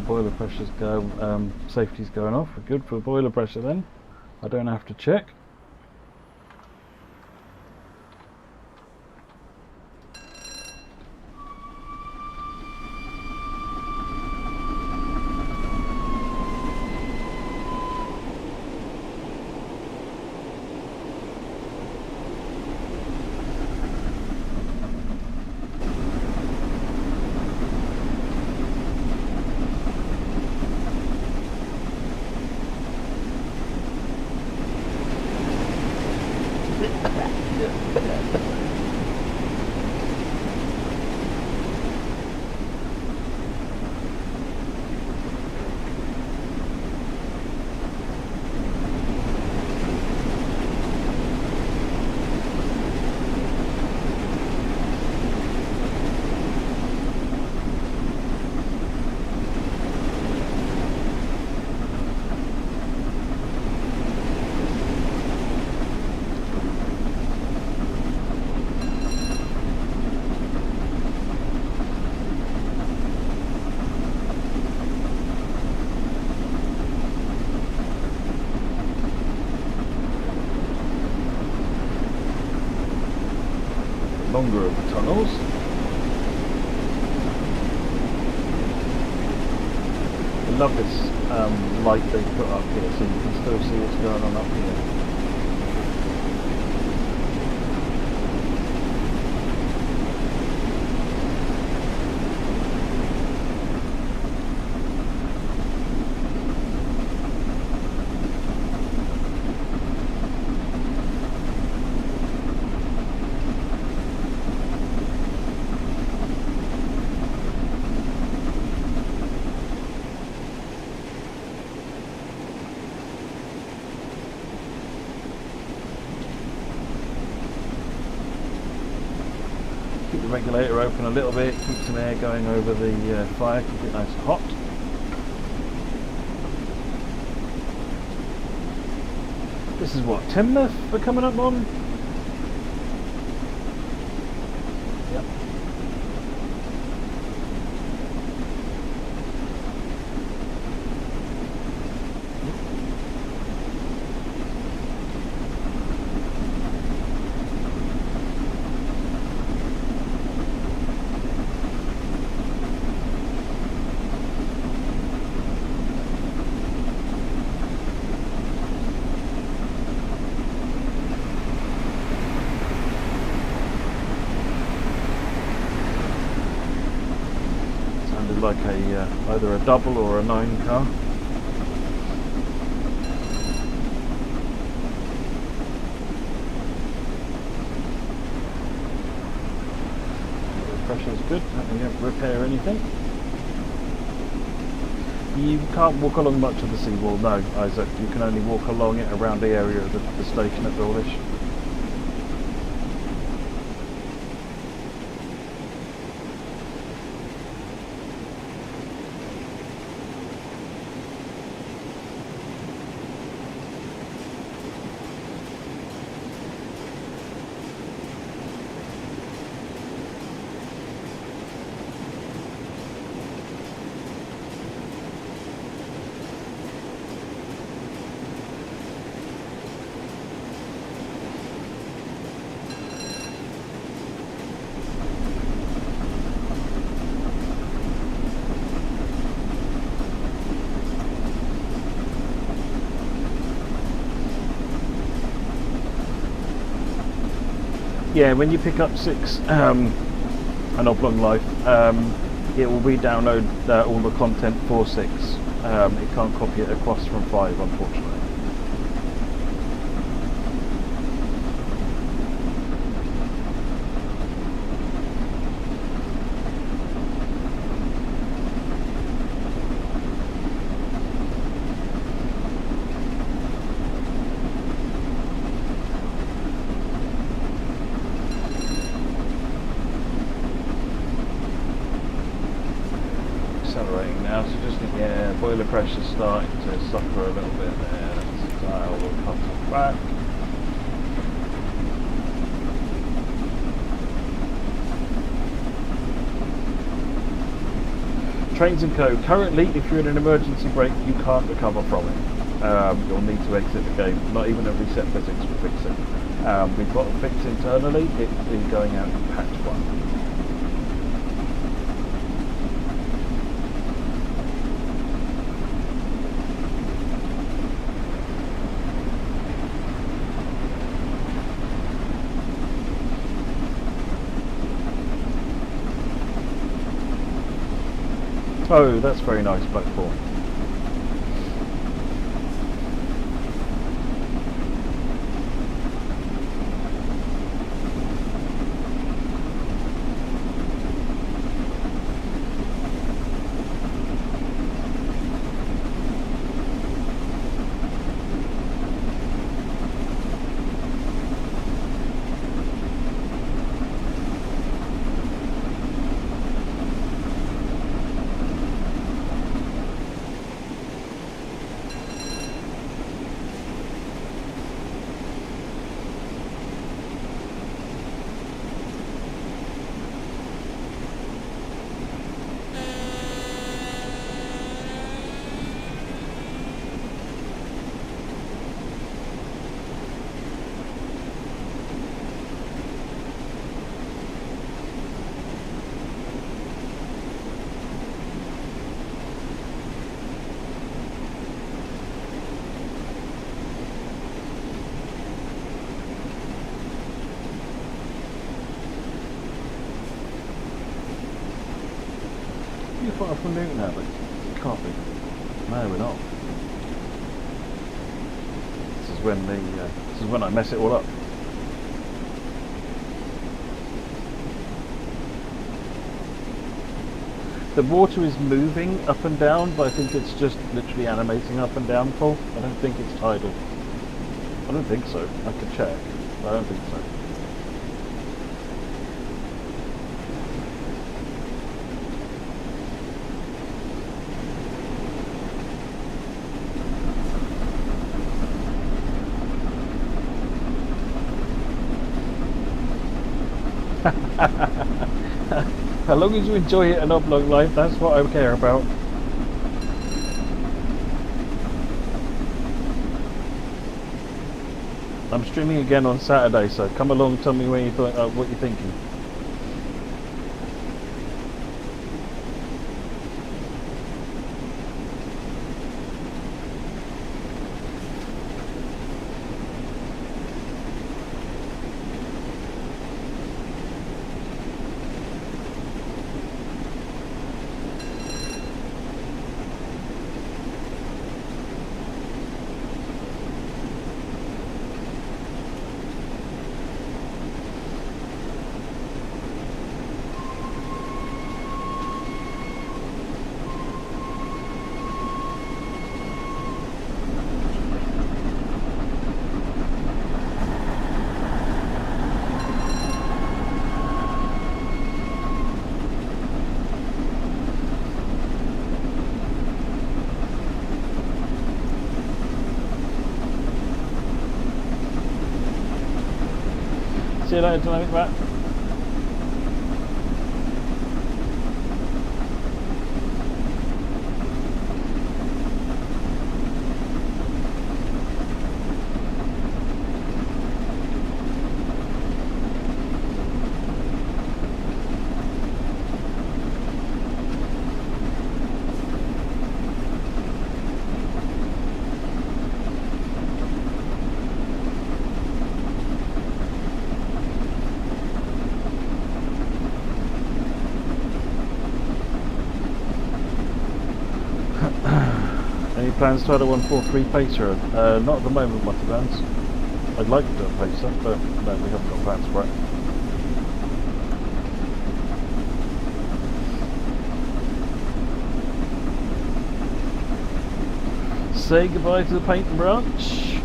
boiler pressure's go. Safety's going off. We're good for boiler pressure then. I don't have to check. Longer of the tunnels. I love this light they put up here so you can still see what's going on up here. The regulator open a little bit, keep some air going over the fire, keep it nice and hot. This is what, Plymouth we're coming up on? Yep. Like a either a double or a 9 car. The pressure's good, we don't repair anything. You can't walk along much of the seawall, no, Isaac. You can only walk along it around the area of the station at Dawlish. Yeah, when you pick up 6 an oblong life, it will re-download all the content for 6. It can't copy it across from 5, unfortunately. Accelerating now, so just yeah, boiler pressure starting to suffer a little bit there. That's dial will cut it back. Trains and Co. Currently, if you're in an emergency brake, you can't recover from it. You'll need to exit the game. Not even a reset physics will fix it. We've got a fix internally. It's been going out in patch 1. Oh, that's very nice, platform. You thought up from Newton now, but it can't be. No, we're not. This is when I mess it all up. The water is moving up and down, but I think it's just literally animating up and down, Paul. I don't think it's tidal. I don't think so. I could check, but I don't think so. As long as you enjoy it and upload life, that's what I care about. I'm streaming again on Saturday, so come along, tell me what you're thinking. See you later, dynamic rat. Plans to add a 143 pacer? Not at the moment, Mutty Bands. I'd like to do a pacer, but no, we haven't got plans for it. Say goodbye to the paint and branch.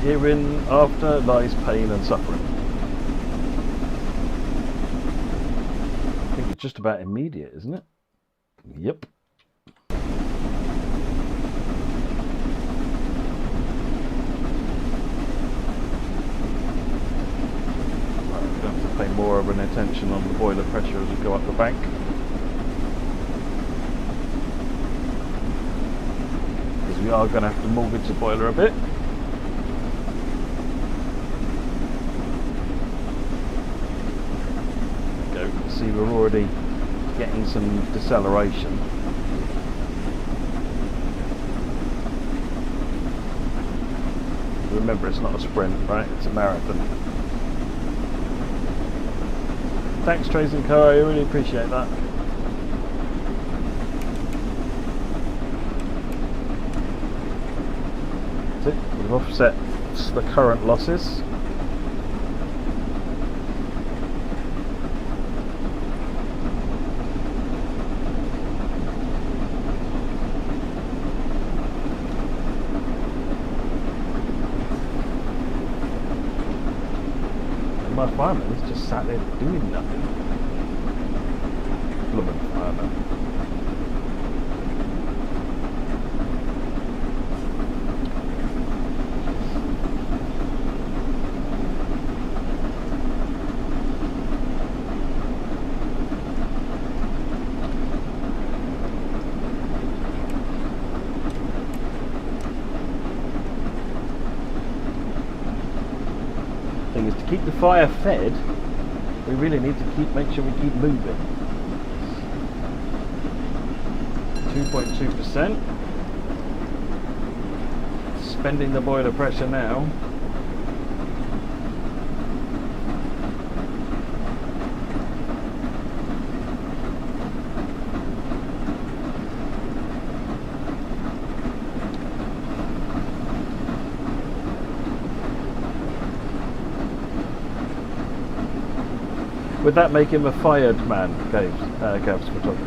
Hereinafter lies pain and suffering. I think it's just about immediate, isn't it? Yep. Pay more of an attention on the boiler pressure as we go up the bank. we are going to have to mortgage the boiler a bit. Go. See, we're already getting some deceleration. Remember, it's not a sprint, right? It's a marathon. Thanks, Trace and Co. I really appreciate that. That's it. We've offset the current losses. My fireman is just sat there doing nothing. Blooming fireman. Thing is, to keep the fire fed, we really need to make sure we keep moving. 2.2%. Spending the boiler pressure now. Would that make him a fired man, Gav's photographer?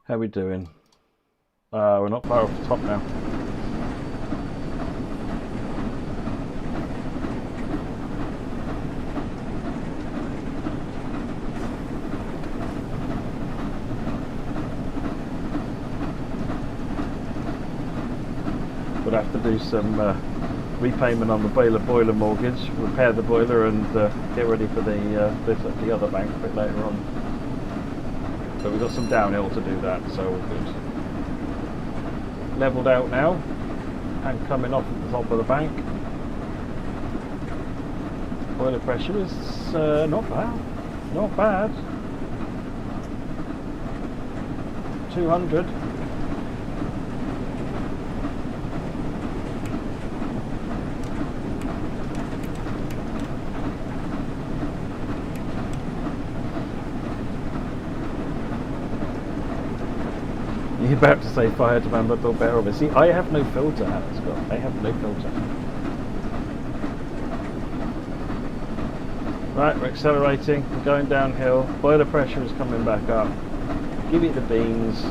How we doing? We're not far off the top now. We'll have to do some repayment on the boiler mortgage, repair the boiler, and get ready for the other bank a bit later on. So we've got some downhill to do that, so all good. Levelled out now and coming off at the top of the bank. Boiler pressure is not bad. 200. You're about to say fire demand, but thought better of it. See, I have no filter, Scott. I have no filter. Right, we're accelerating. We're going downhill. Boiler pressure is coming back up. Give it the beans.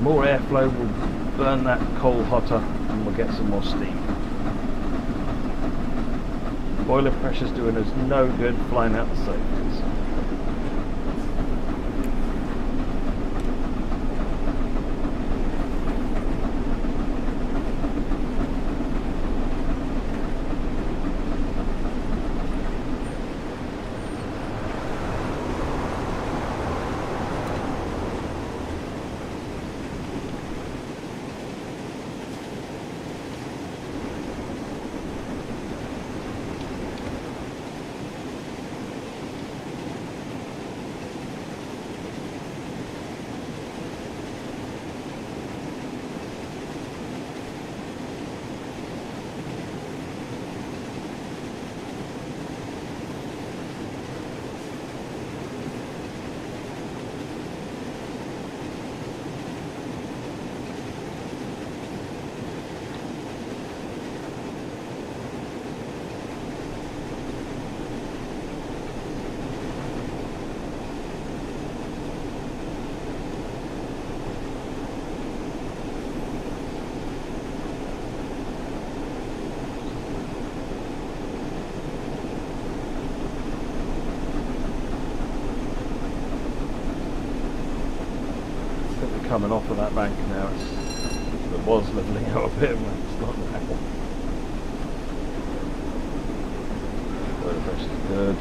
More airflow will burn that coal hotter, and we'll get some more steam. Boiler pressure's doing us no good flying out the safeties. coming off of that bank now. It was levelling out a bit, but it's not now. Water pressure's good.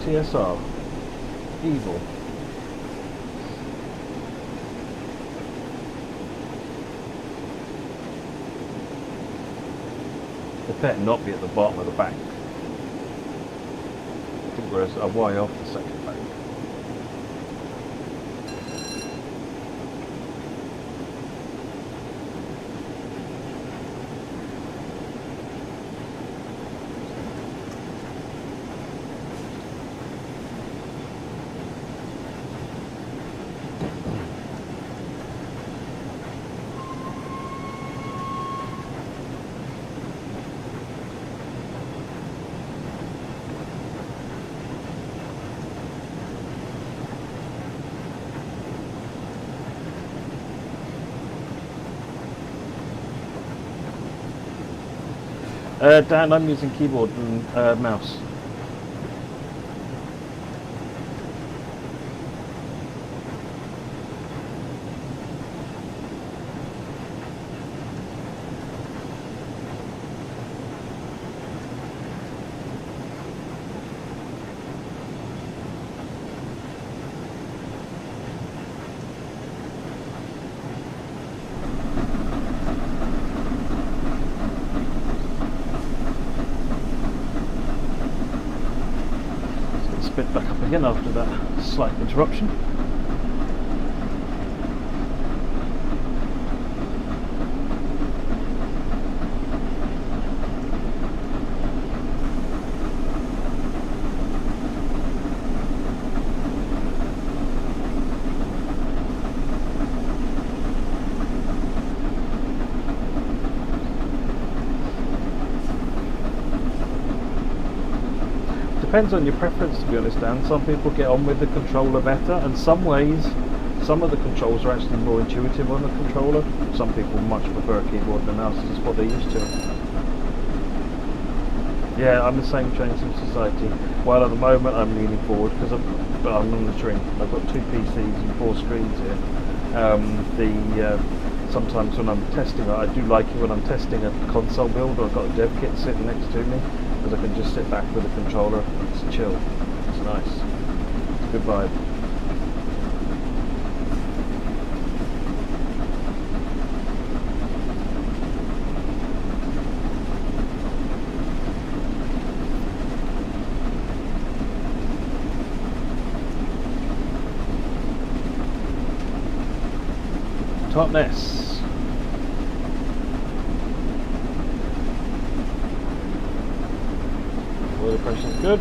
TSR. Evil. They better not be at the bottom of the bank. I think we're a way off the second bank. Dan, I'm using keyboard and mouse. Bit back up again after that slight interruption. Depends on your preference, to be honest, Dan. Some people get on with the controller better, and some ways, some of the controls are actually more intuitive on the controller. Some people much prefer a keyboard and a mouse, it's just what they're used to. Yeah, I'm the same change in society. While at the moment I'm leaning forward because I'm monitoring. I've got 2 PCs and 4 screens here. Sometimes when I'm testing, I do like it when I'm testing a console build or I've got a dev kit sitting next to me, because I can just sit back with the controller. It's chill. It's nice. It's a good vibe. Topness. Water pressure's good.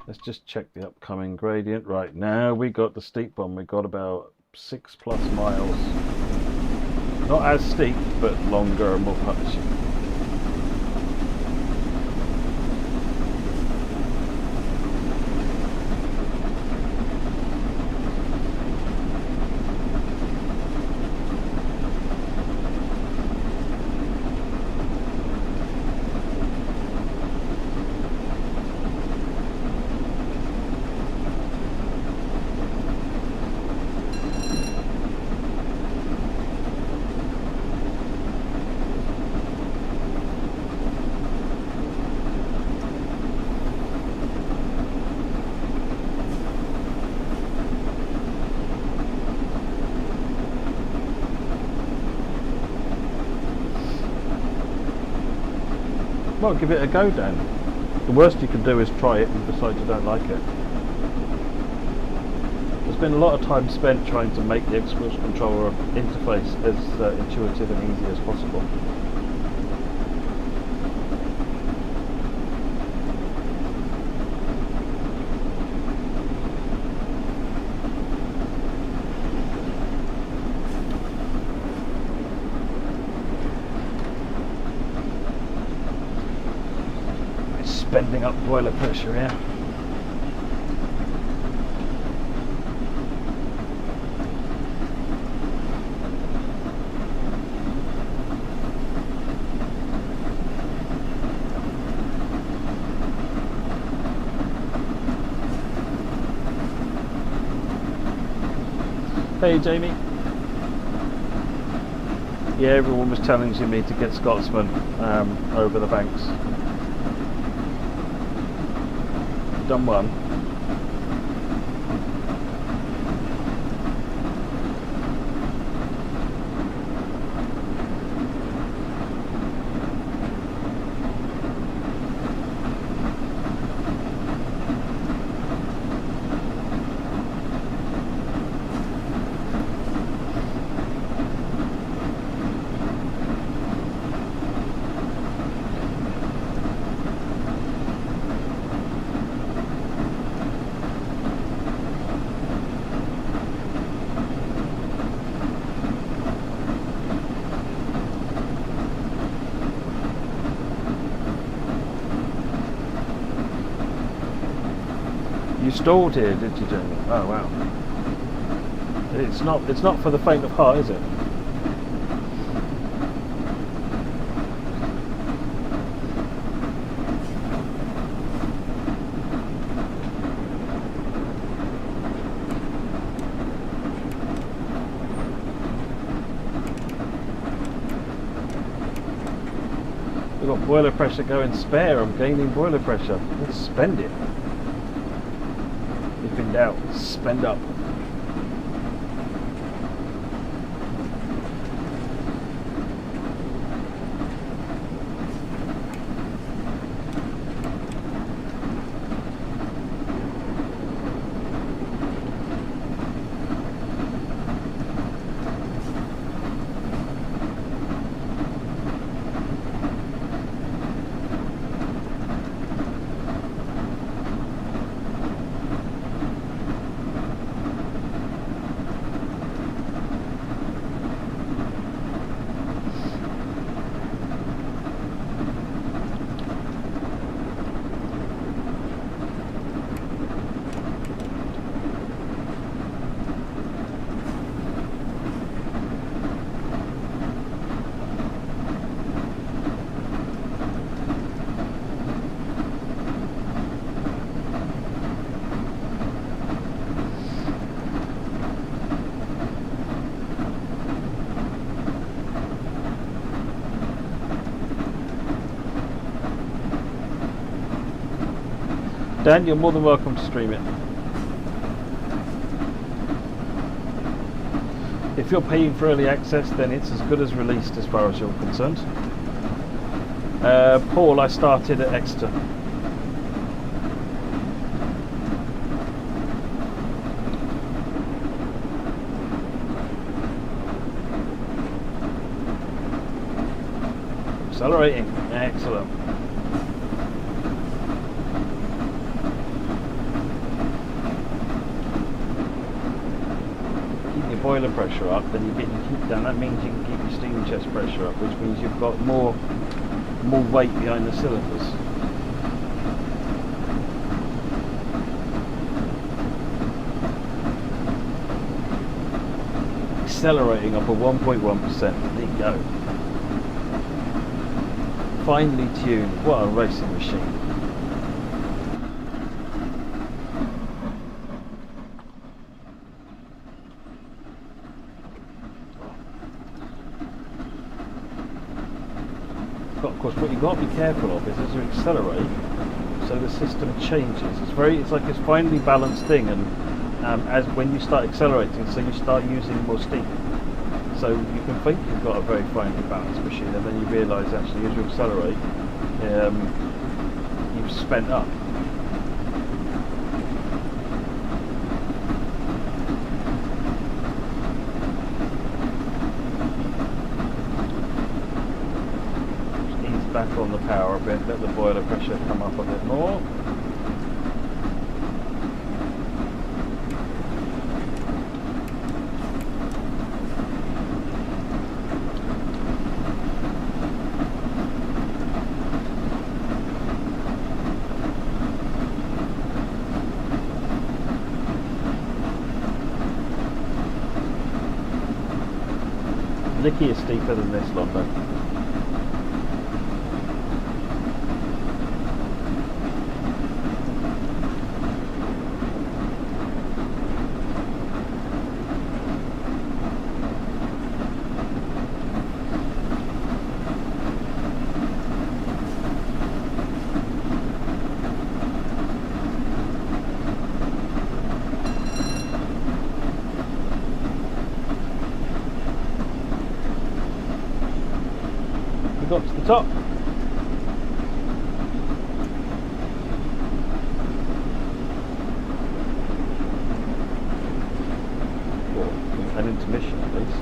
Let's just check the upcoming gradient. Right now we got the steep one. We got about 6+ miles. Not as steep, but longer and more punchy. Well, give it a go, Dan. The worst you can do is try it and decide you don't like it. There's been a lot of time spent trying to make the Xbox controller interface as intuitive and easy as possible. Bending up boiler pressure here. Hey Jamie. Yeah, everyone was challenging me to get Scotsman over the banks. Done one. You stalled here, did you, Jamie? Oh wow. It's not for the faint of heart, is it? We've got boiler pressure going spare. I'm gaining boiler pressure. Let's spend it. Dipping out, spend up. Dan, you're more than welcome to stream it. If you're paying for early access, then it's as good as released as far as you're concerned. Paul, I started at Exeter. Accelerating, excellent. Boiler pressure up, then you keep down. That means you can keep your steam chest pressure up, which means you've got more weight behind the cylinders. Accelerating up at 1.1%. There you go. Finely tuned. What a racing machine. Of course, what you've got to be careful of is as you accelerate, so the system changes. It's like this finely balanced thing, and as when you start accelerating, so you start using more steam. So you can think you've got a very finely balanced machine, and then you realise actually as you accelerate, you've spent up. Ease back on the power a bit, let the boiler pressure come up a bit more. Nicky is steeper than this, Londo. Got to the top. Or an intermission at least.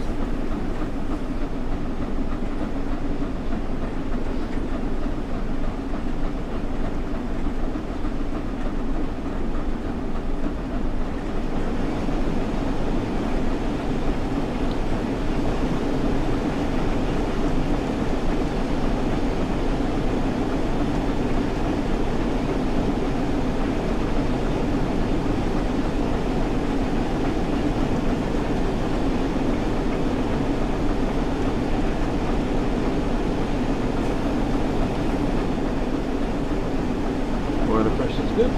Boiler pressure's good.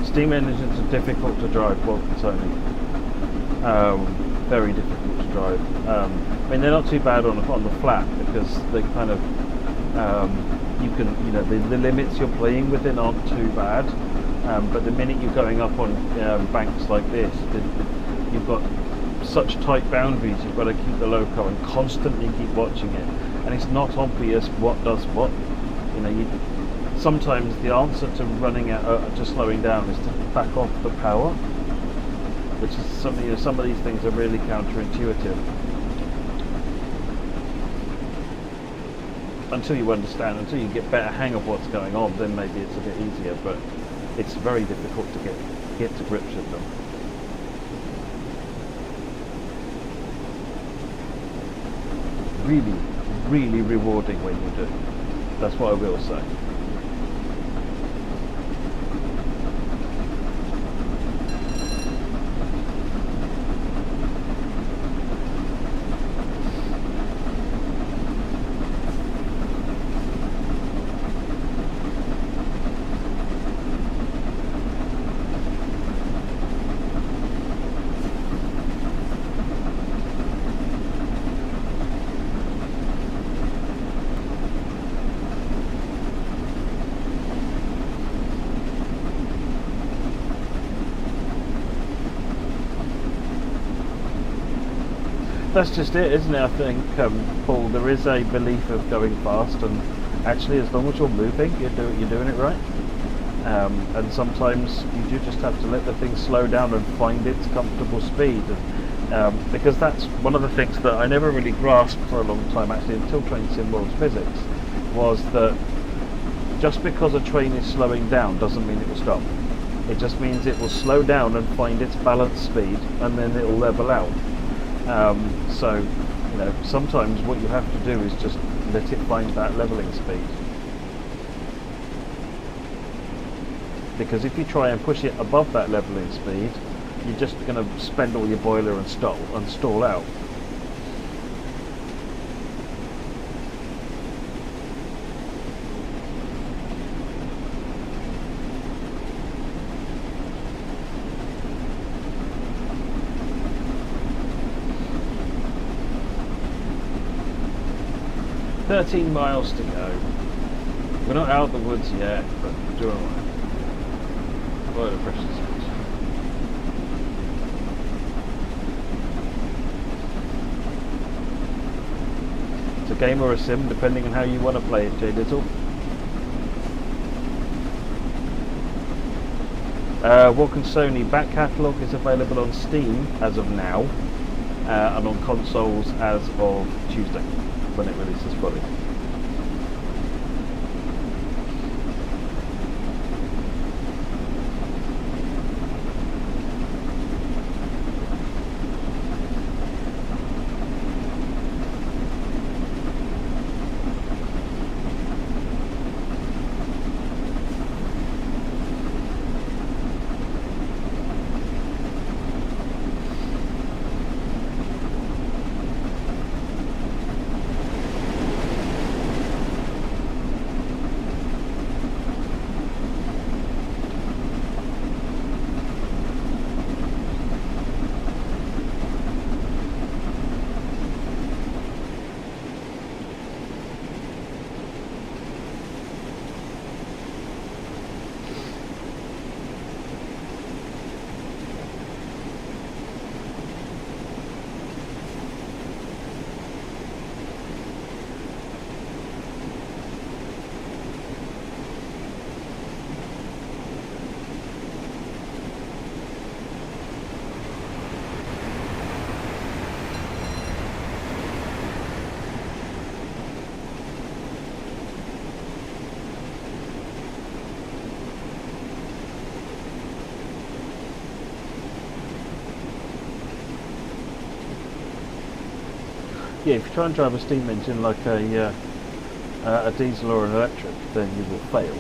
Steam engines are difficult to drive, well, Tony. Very difficult to drive. I mean, they're not too bad on the flat because they kind of you can, you know, the limits you're playing within aren't too bad. But the minute you're going up on banks like this, you've got such tight boundaries. You've got to keep the Loco and constantly keep watching it, and it's not obvious what does what. You know, sometimes the answer to running out, to slowing down, is to back off the power, which is something. You know, some of these things are really counterintuitive until you understand, until you get better hang of what's going on. Then maybe it's a bit easier, but it's very difficult to get to grips with them. Really, really rewarding when you do. That's what I will say. That's just it, isn't it? I think, Paul, there is a belief of going fast, and actually, as long as you're moving, you're doing it right. And sometimes you do just have to let the thing slow down and find its comfortable speed. Because that's one of the things that I never really grasped for a long time, actually, until trying Seawall's physics, was that just because a train is slowing down doesn't mean it will stop. It just means it will slow down and find its balance speed, and then it will level out. So, you know, sometimes what you have to do is just let it find that leveling speed. Because if you try and push it above that leveling speed, you're just going to spend all your boiler and stall out. "13 miles to go. We're not out of the woods yet, but we're doing alright." Boiler pressure switch. It's a game or a sim, depending on how you want to play it, J Dizzle. What can Sony? Back catalogue is available on Steam as of now, and on consoles as of Tuesday, when it releases fully. Yeah, if you try and drive a steam engine like a diesel or an electric, then you will fail.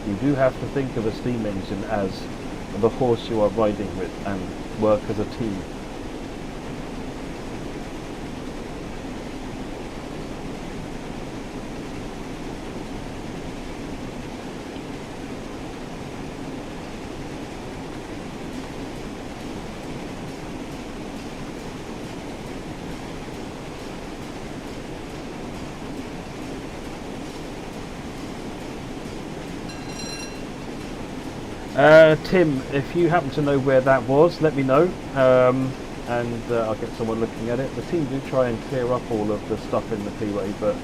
You do have to think of a steam engine as the horse you are riding with and work as a team. Tim, if you happen to know where that was, let me know, and I'll get someone looking at it. The team do try and clear up all of the stuff in the P-Way, but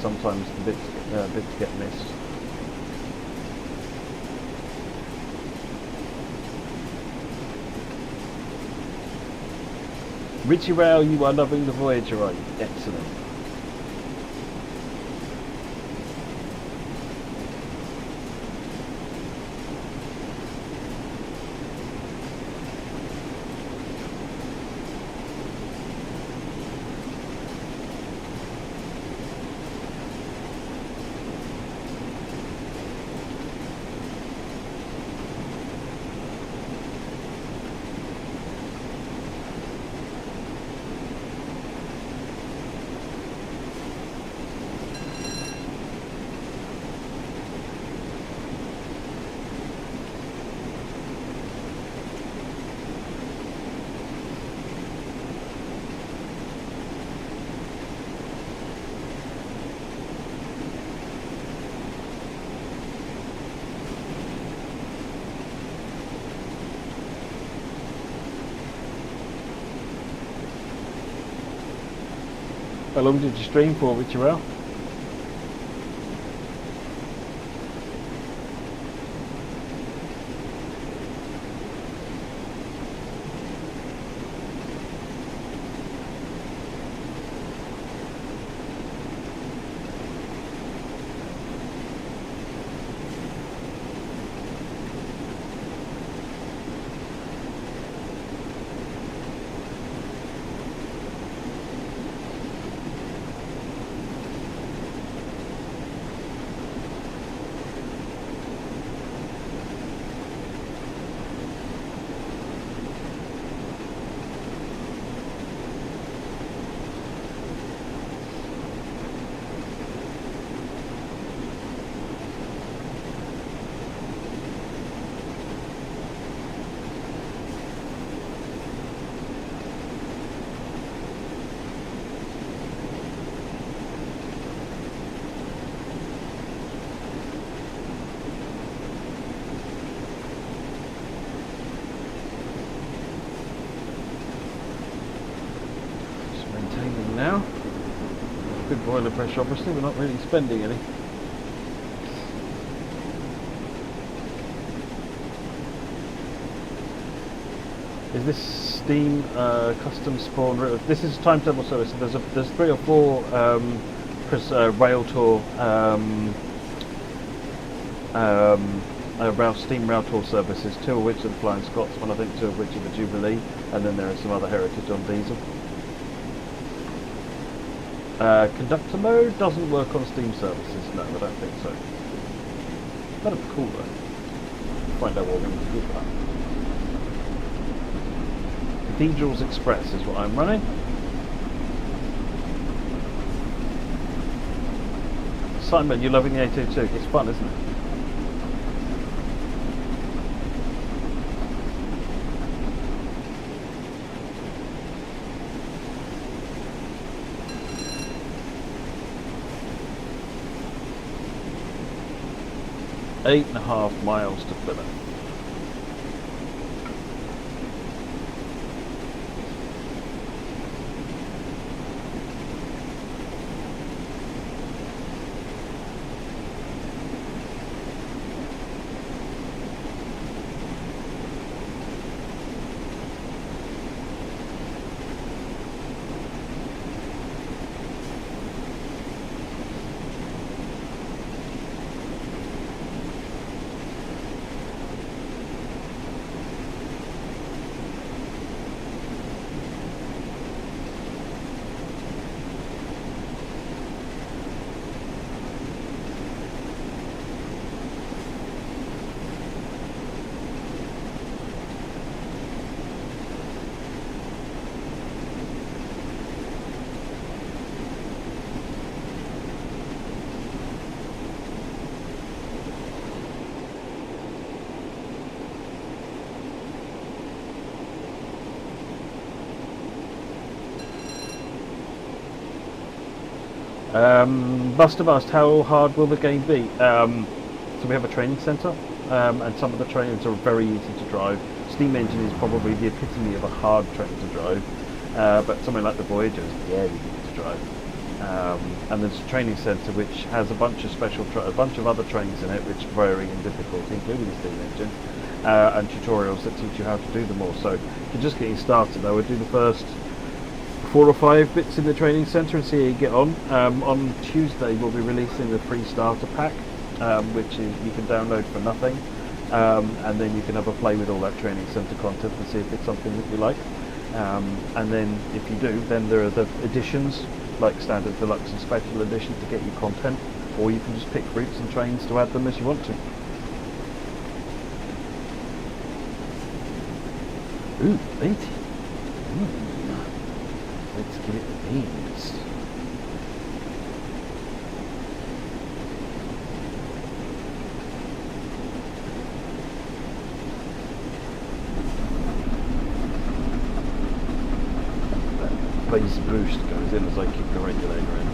sometimes the bits get missed. Richie Rail, you are loving the Voyager, are you? Excellent. How long did you stream for, Richie Rail? now. Good boiler pressure, obviously, we're not really spending any. Is this steam custom spawn? This is timetable service. There's 3 or 4 rail tour steam rail tour services. 2 of which are the Flying Scotsman, I think 2 of which are the Jubilee, and then there are some other heritage on diesel. Conductor mode doesn't work on steam services. No, I don't think so. That'd be cool though. Find out what we're going to do for that. Cathedrals Express is what I'm running. Simon, you're loving the 822. It's fun, isn't it? Eight and a half miles to Plymouth. Buster asked, how hard will the game be? So we have a training centre, and some of the trains are very easy to drive. Steam engine is probably the epitome of a hard train to drive, but something like the Voyager is very easy to drive. And there's a training centre which has a bunch of a bunch of other trains in it which vary in difficulty, including the steam engine, and tutorials that teach you how to do them all. So if you're just getting started, I would do the first 4 or 5 bits in the training centre and see how you get on. On Tuesday we'll be releasing the free starter pack, which is you can download for nothing, and then you can have a play with all that training centre content and see if it's something that you like. And then if you do, then there are the editions like standard, deluxe and special edition to get you content, or you can just pick routes and trains to add them as you want to. Ooh, 80. Let's give it the beans. That base boost goes in as I kick the regulator in.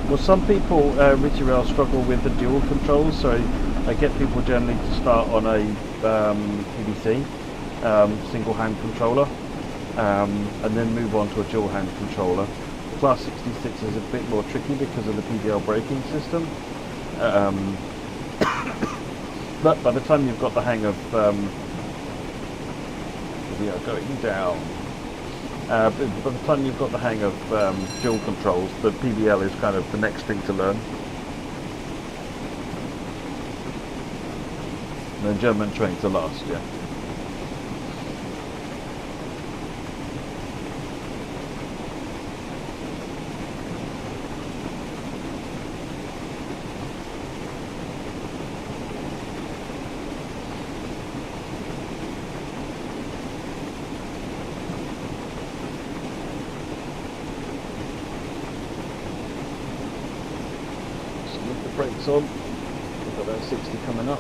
Well, some people, Richie Rail, struggle with the dual controls, so I get people generally to start on a PDC, single hand controller, and then move on to a dual hand controller. Class 66 is a bit more tricky because of the PDL braking system, but by the time you've got the hang of, we are going down. By the time you've got the hang of dual controls, the PBL is kind of the next thing to learn. And the German trains are last, yeah. Brakes on. Got about 60 coming up.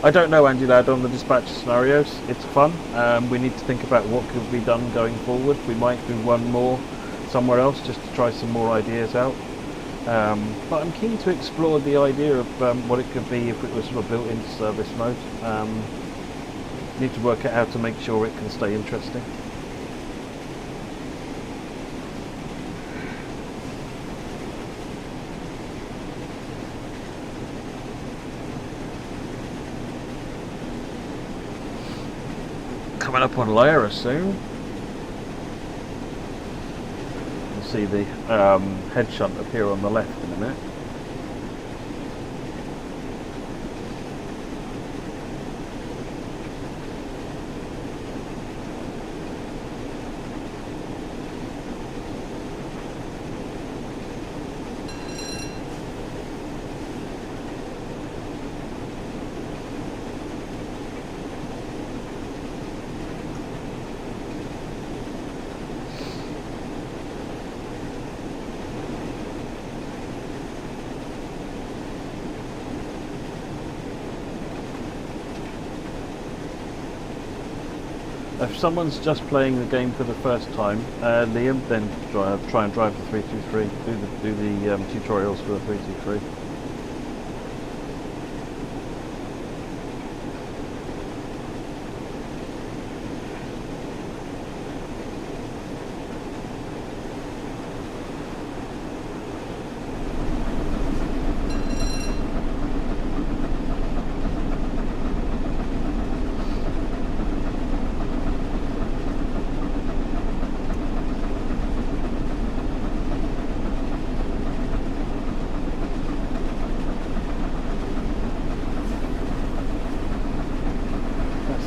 I don't know, Andy Ladd, on the dispatch scenarios. It's fun. We need to think about what could be done going forward. We might do one more somewhere else just to try some more ideas out. But I'm keen to explore the idea of what it could be if it was sort of built into service mode. Need to work out how to make sure it can stay interesting. Coming up on Lyra soon. You'll see the head shunt appear on the left in a minute. If someone's just playing the game for the first time, Liam, then try and drive the 323. Do the tutorials for the 323.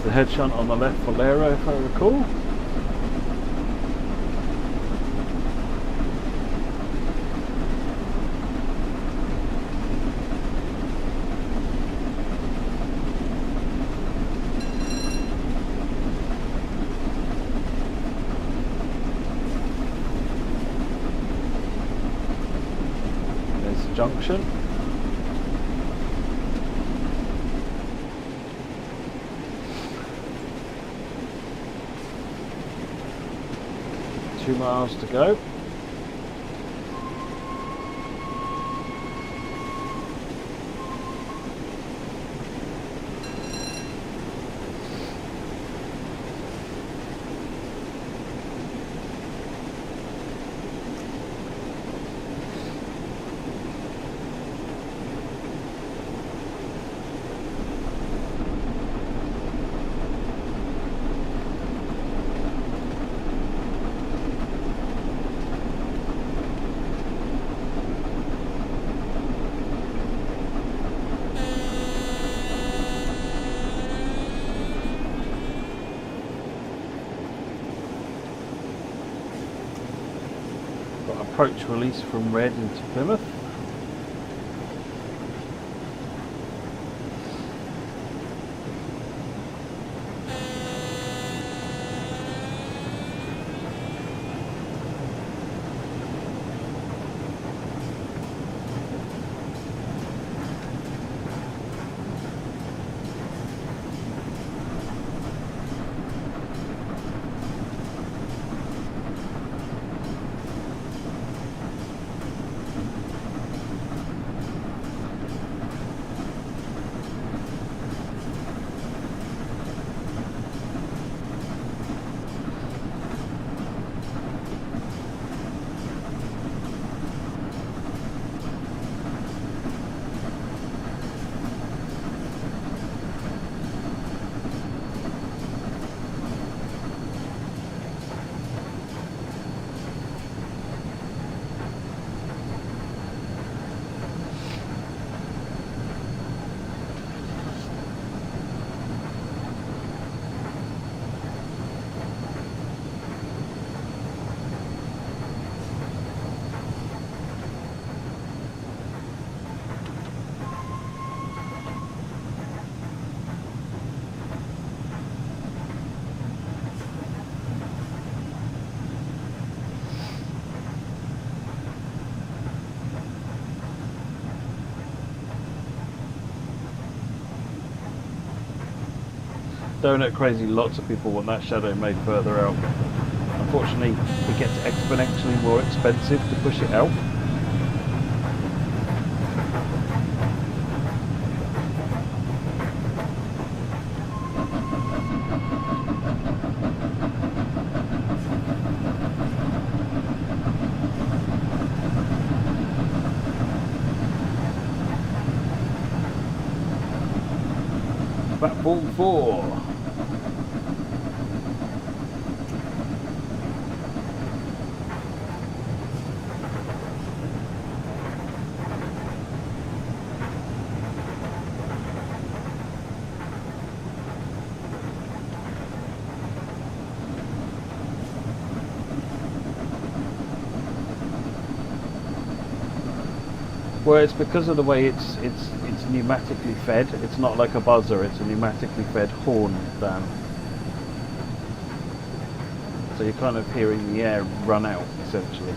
The head shunt on the left for Lero, if I recall. There's the junction. Two miles to go. Approach release from Red into Plymouth. Donut Crazy, lots of people want that shadow made further out. Unfortunately, it gets exponentially more expensive to push it out. Platform 4. Well, it's because of the way it's pneumatically fed. It's not like a buzzer, it's a pneumatically fed horn dam. So you're kind of hearing the air run out, essentially.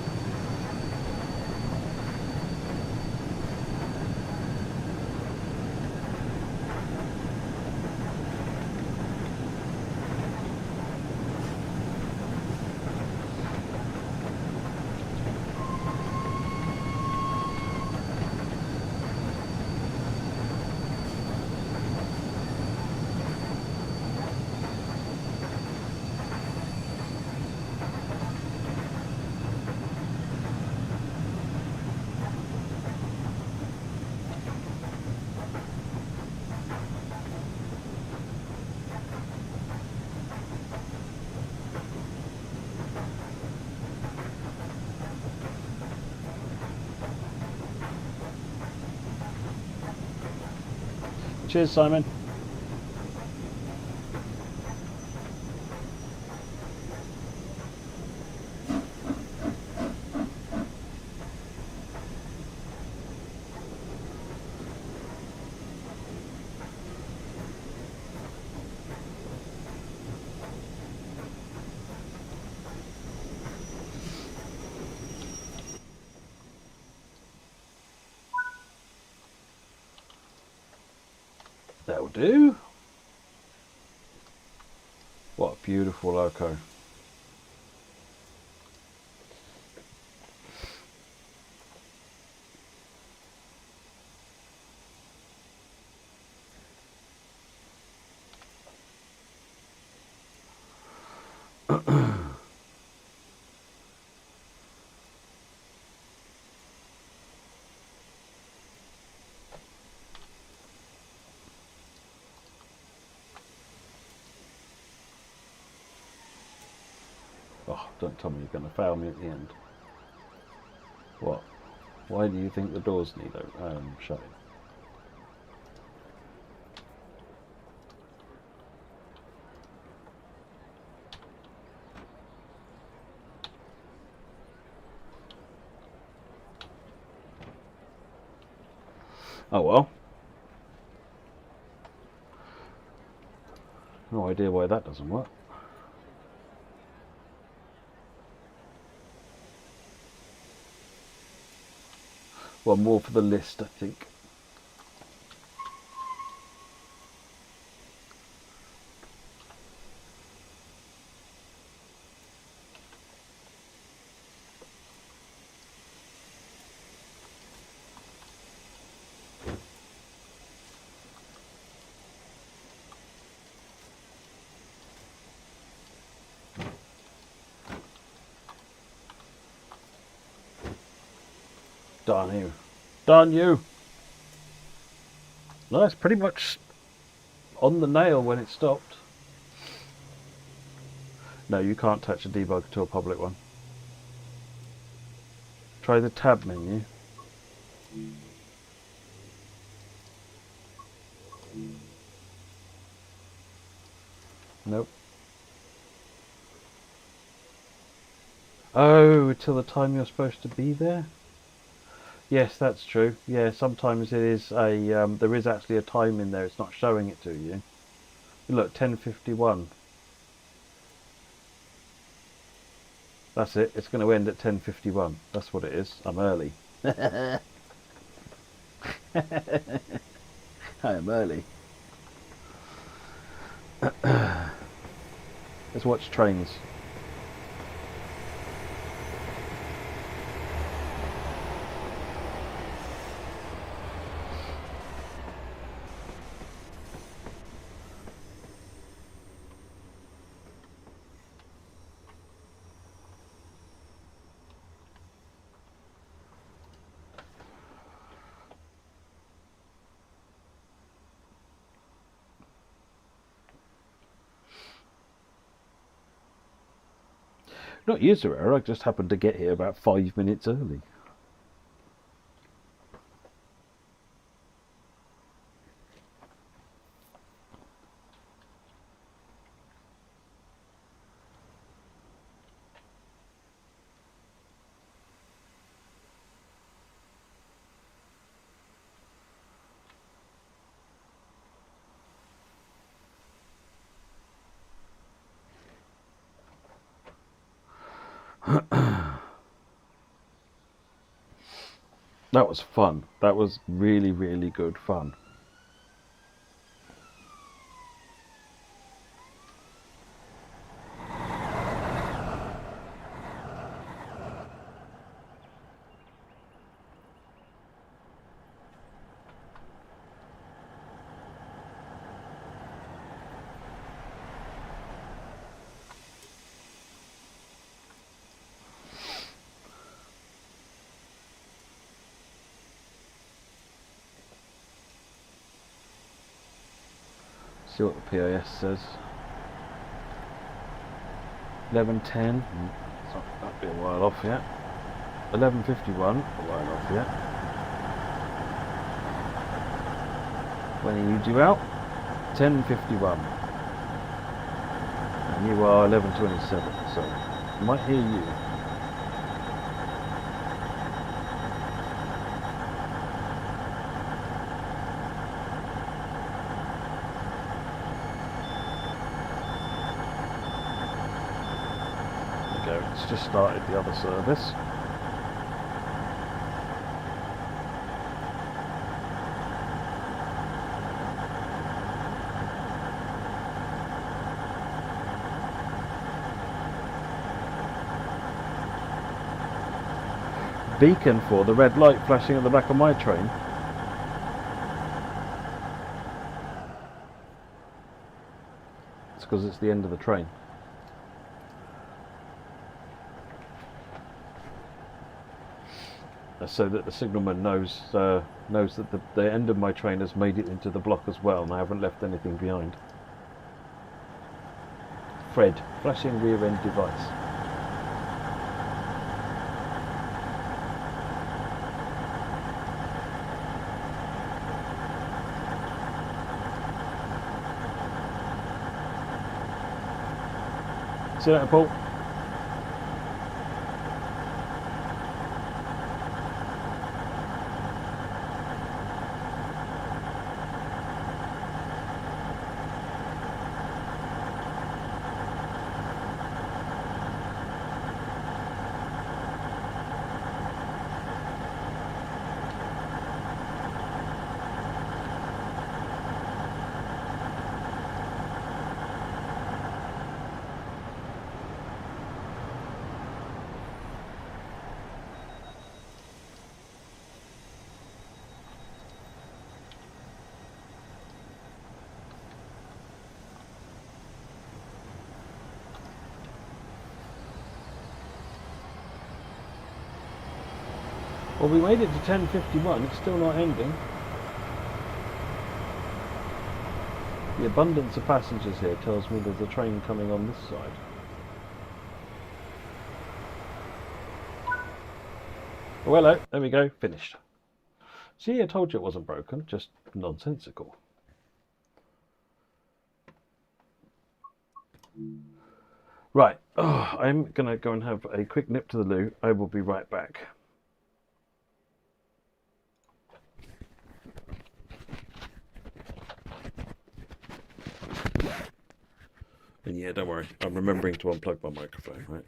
Cheers, Simon. That'll do. What a beautiful Loco. Oh, don't tell me you're going to fail me at the end. What? Why do you think the doors need shutting? Oh well. No idea why that doesn't work. One more for the list, I think. Darn you. Darn you. No, it's pretty much on the nail when it stopped. No, you can't touch a debug to a public one. Try the tab menu. Nope. Oh, until the time you're supposed to be there? Yes, that's true. Yeah, sometimes it is a there is actually a time in there. It's not showing it to you. Look, 10:51. That's it. It's going to end at 10:51. That's what it is. I'm early. I am early. Let's watch trains. Not user error, I just happened to get here about 5 minutes early. That was fun. That was really, really good fun. See what the PIS says. 11:10. That'll be a while off yet. 11:51. A while off yet. When are you due out? 10:51. And you are 11:27. So I might hear you. It's just started the other service. Beacon for the red light flashing at the back of my train. It's because it's the end of the train. So that the signalman knows that the end of my train has made it into the block as well, and I haven't left anything behind. Fred, flashing rear end device. See you later, Paul. Well, we made it to 10:51, it's still not ending. The abundance of passengers here tells me there's a train coming on this side. Oh, hello, there we go, finished. See, I told you it wasn't broken, just nonsensical. Right, I'm going to go and have a quick nip to the loo. I will be right back. And yeah, don't worry, I'm remembering to unplug my microphone, right?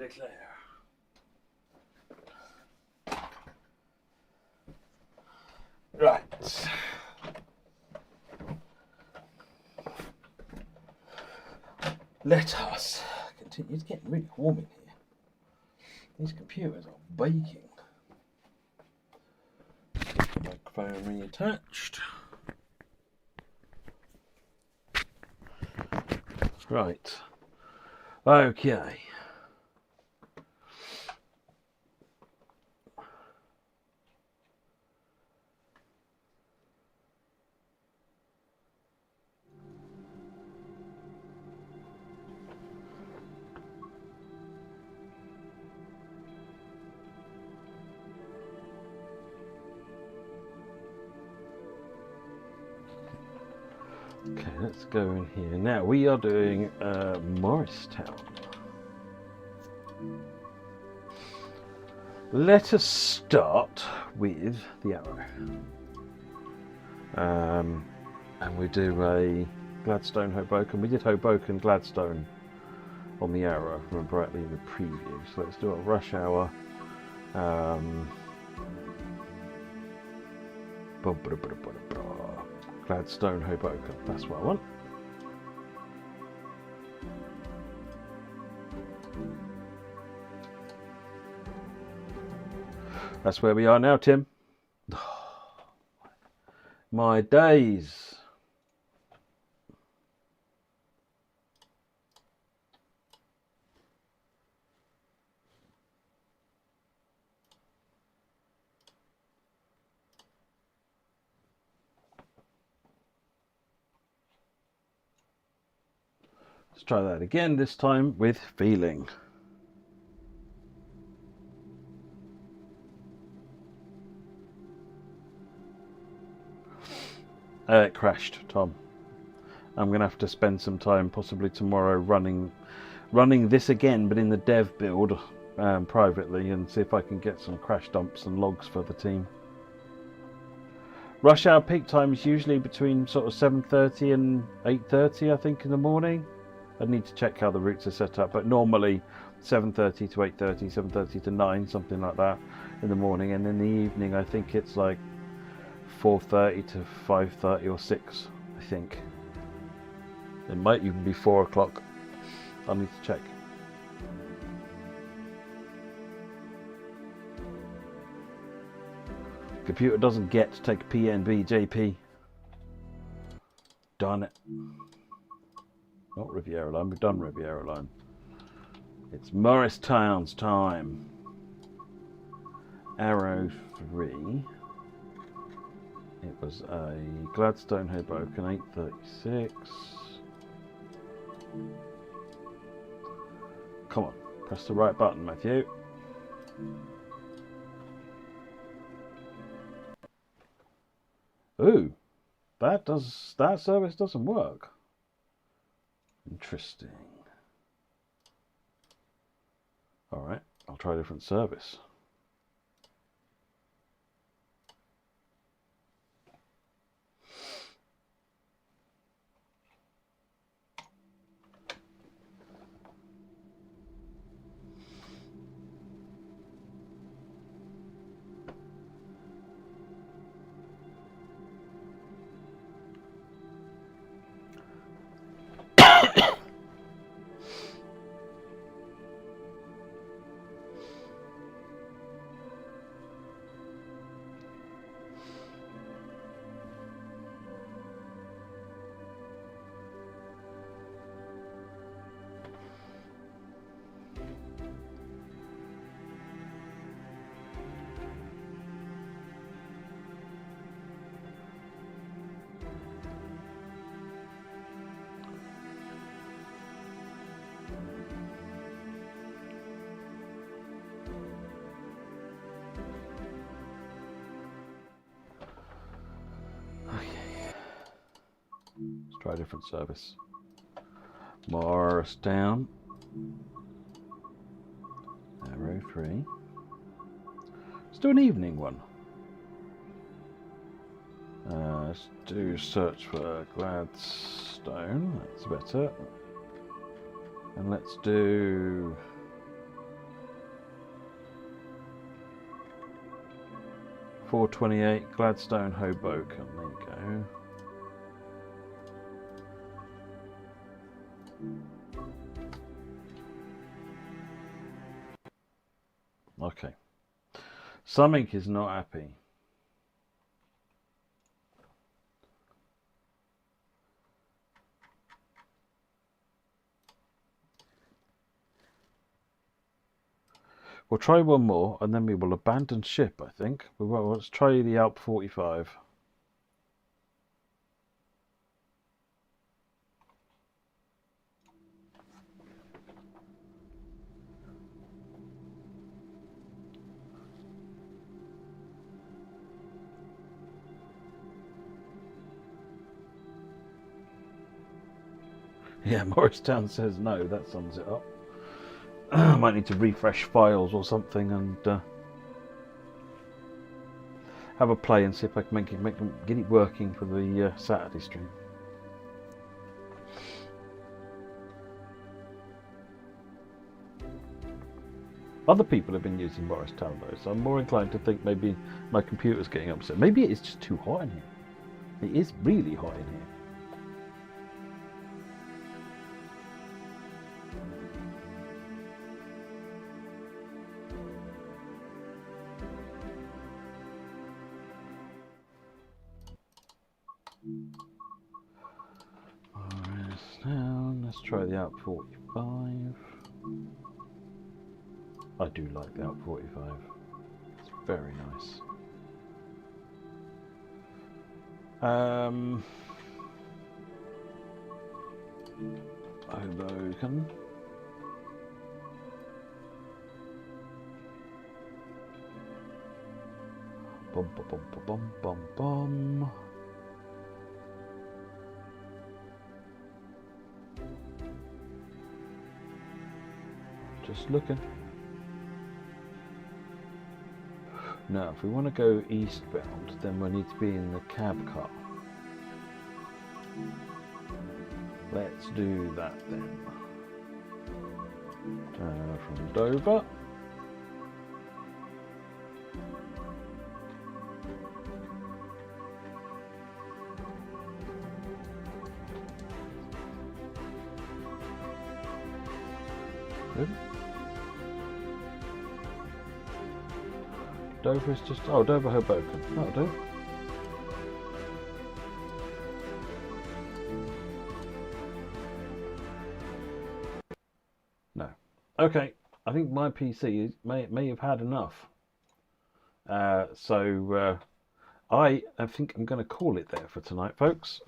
very clear. Right. Let us continue. It's getting really warm in here. These computers are baking. Microphone reattached. Right. Okay. Okay, let's go in here. Now we are doing Morristown. Let us start with the arrow. And we do a Gladstone, Hoboken. We did Hoboken, Gladstone on the arrow, if I remember rightly, in the preview. So let's do a rush hour. Gladstone, Hoboken. That's what I want. That's where we are now, Tim. My days. Let's try that again, this time with feeling. It crashed, Tom. I'm going to have to spend some time, possibly tomorrow, running this again, but in the dev build privately, and see if I can get some crash dumps and logs for the team. Rush hour peak time is usually between sort of 7:30 and 8:30, I think, in the morning. I need to check how the routes are set up, but normally 7:30 to 8:30, 7:30 to 9, something like that in the morning, and in the evening I think it's like 4:30 to 5:30 or 6, I think. It might even be 4 o'clock. I'll need to check. Computer doesn't get to take PNB, JP. Darn it. Not Riviera Line, we've done Riviera Line. It's Morristown's time. Arrow 3. It was a Gladstone Hoboken 8:36. Come on, press the right button, Matthew. Ooh, that service doesn't work. Interesting. All right, I'll try a different service. Try a different service. Morristown. Arrow 3. Let's do an evening one. Let's do search for Gladstone. That's better. And let's do 428 Gladstone, Hoboken. There you go. Okay. Something is not happy. We'll try one more and then we will abandon ship, I think. Let's try the Alp 45. Yeah, Morristown says no, that sums it up. I might need to refresh files or something and have a play and see if I can get it working for the Saturday stream. Other people have been using Morristown though, so I'm more inclined to think maybe my computer's getting upset. Maybe it is just too hot in here. It is really hot in here. Let's try the Alp 45. I do like the Alp 45. It's very nice. Hoboken. Bum bum bum bum bum bum. Just looking. Now, if we want to go eastbound, then we need to be in the cab car. Let's do that then. From Dover. Good. Dover is just... oh, Dover Hoboken. That'll do. No. Okay, I think my PC may have had enough. So I think I'm going to call it there for tonight, folks.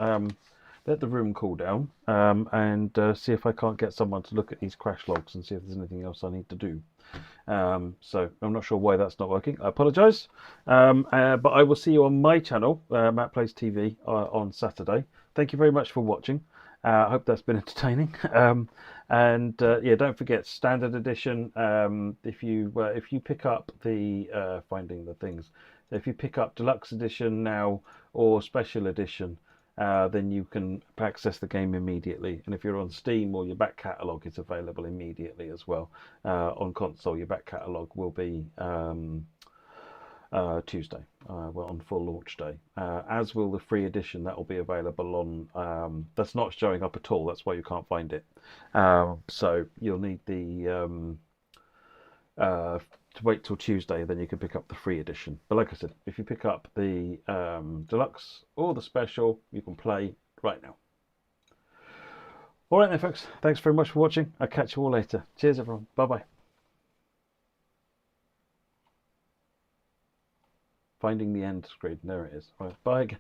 Let the room cool down and see if I can't get someone to look at these crash logs and see if there's anything else I need to do. So I'm not sure why that's not working. I apologise. But I will see you on my channel, Matt Plays TV, on Saturday. Thank you very much for watching. I hope that's been entertaining. Yeah, don't forget Standard Edition. If you pick up the finding the things, if you pick up Deluxe Edition now or Special Edition, then you can access the game immediately. And if you're on Steam or your back catalogue, it's available immediately as well. On console, your back catalogue will be Tuesday, on full launch day. As will the free edition, that will be available on... that's not showing up at all, that's why you can't find it. So you'll need the... to wait till Tuesday, then you can pick up the free edition. But like I said, if you pick up the deluxe or the special, you can play right now. All right then, folks. Thanks very much for watching. I'll catch you all later. Cheers, everyone. Bye-bye. Finding the end screen. There it is. All right, bye again.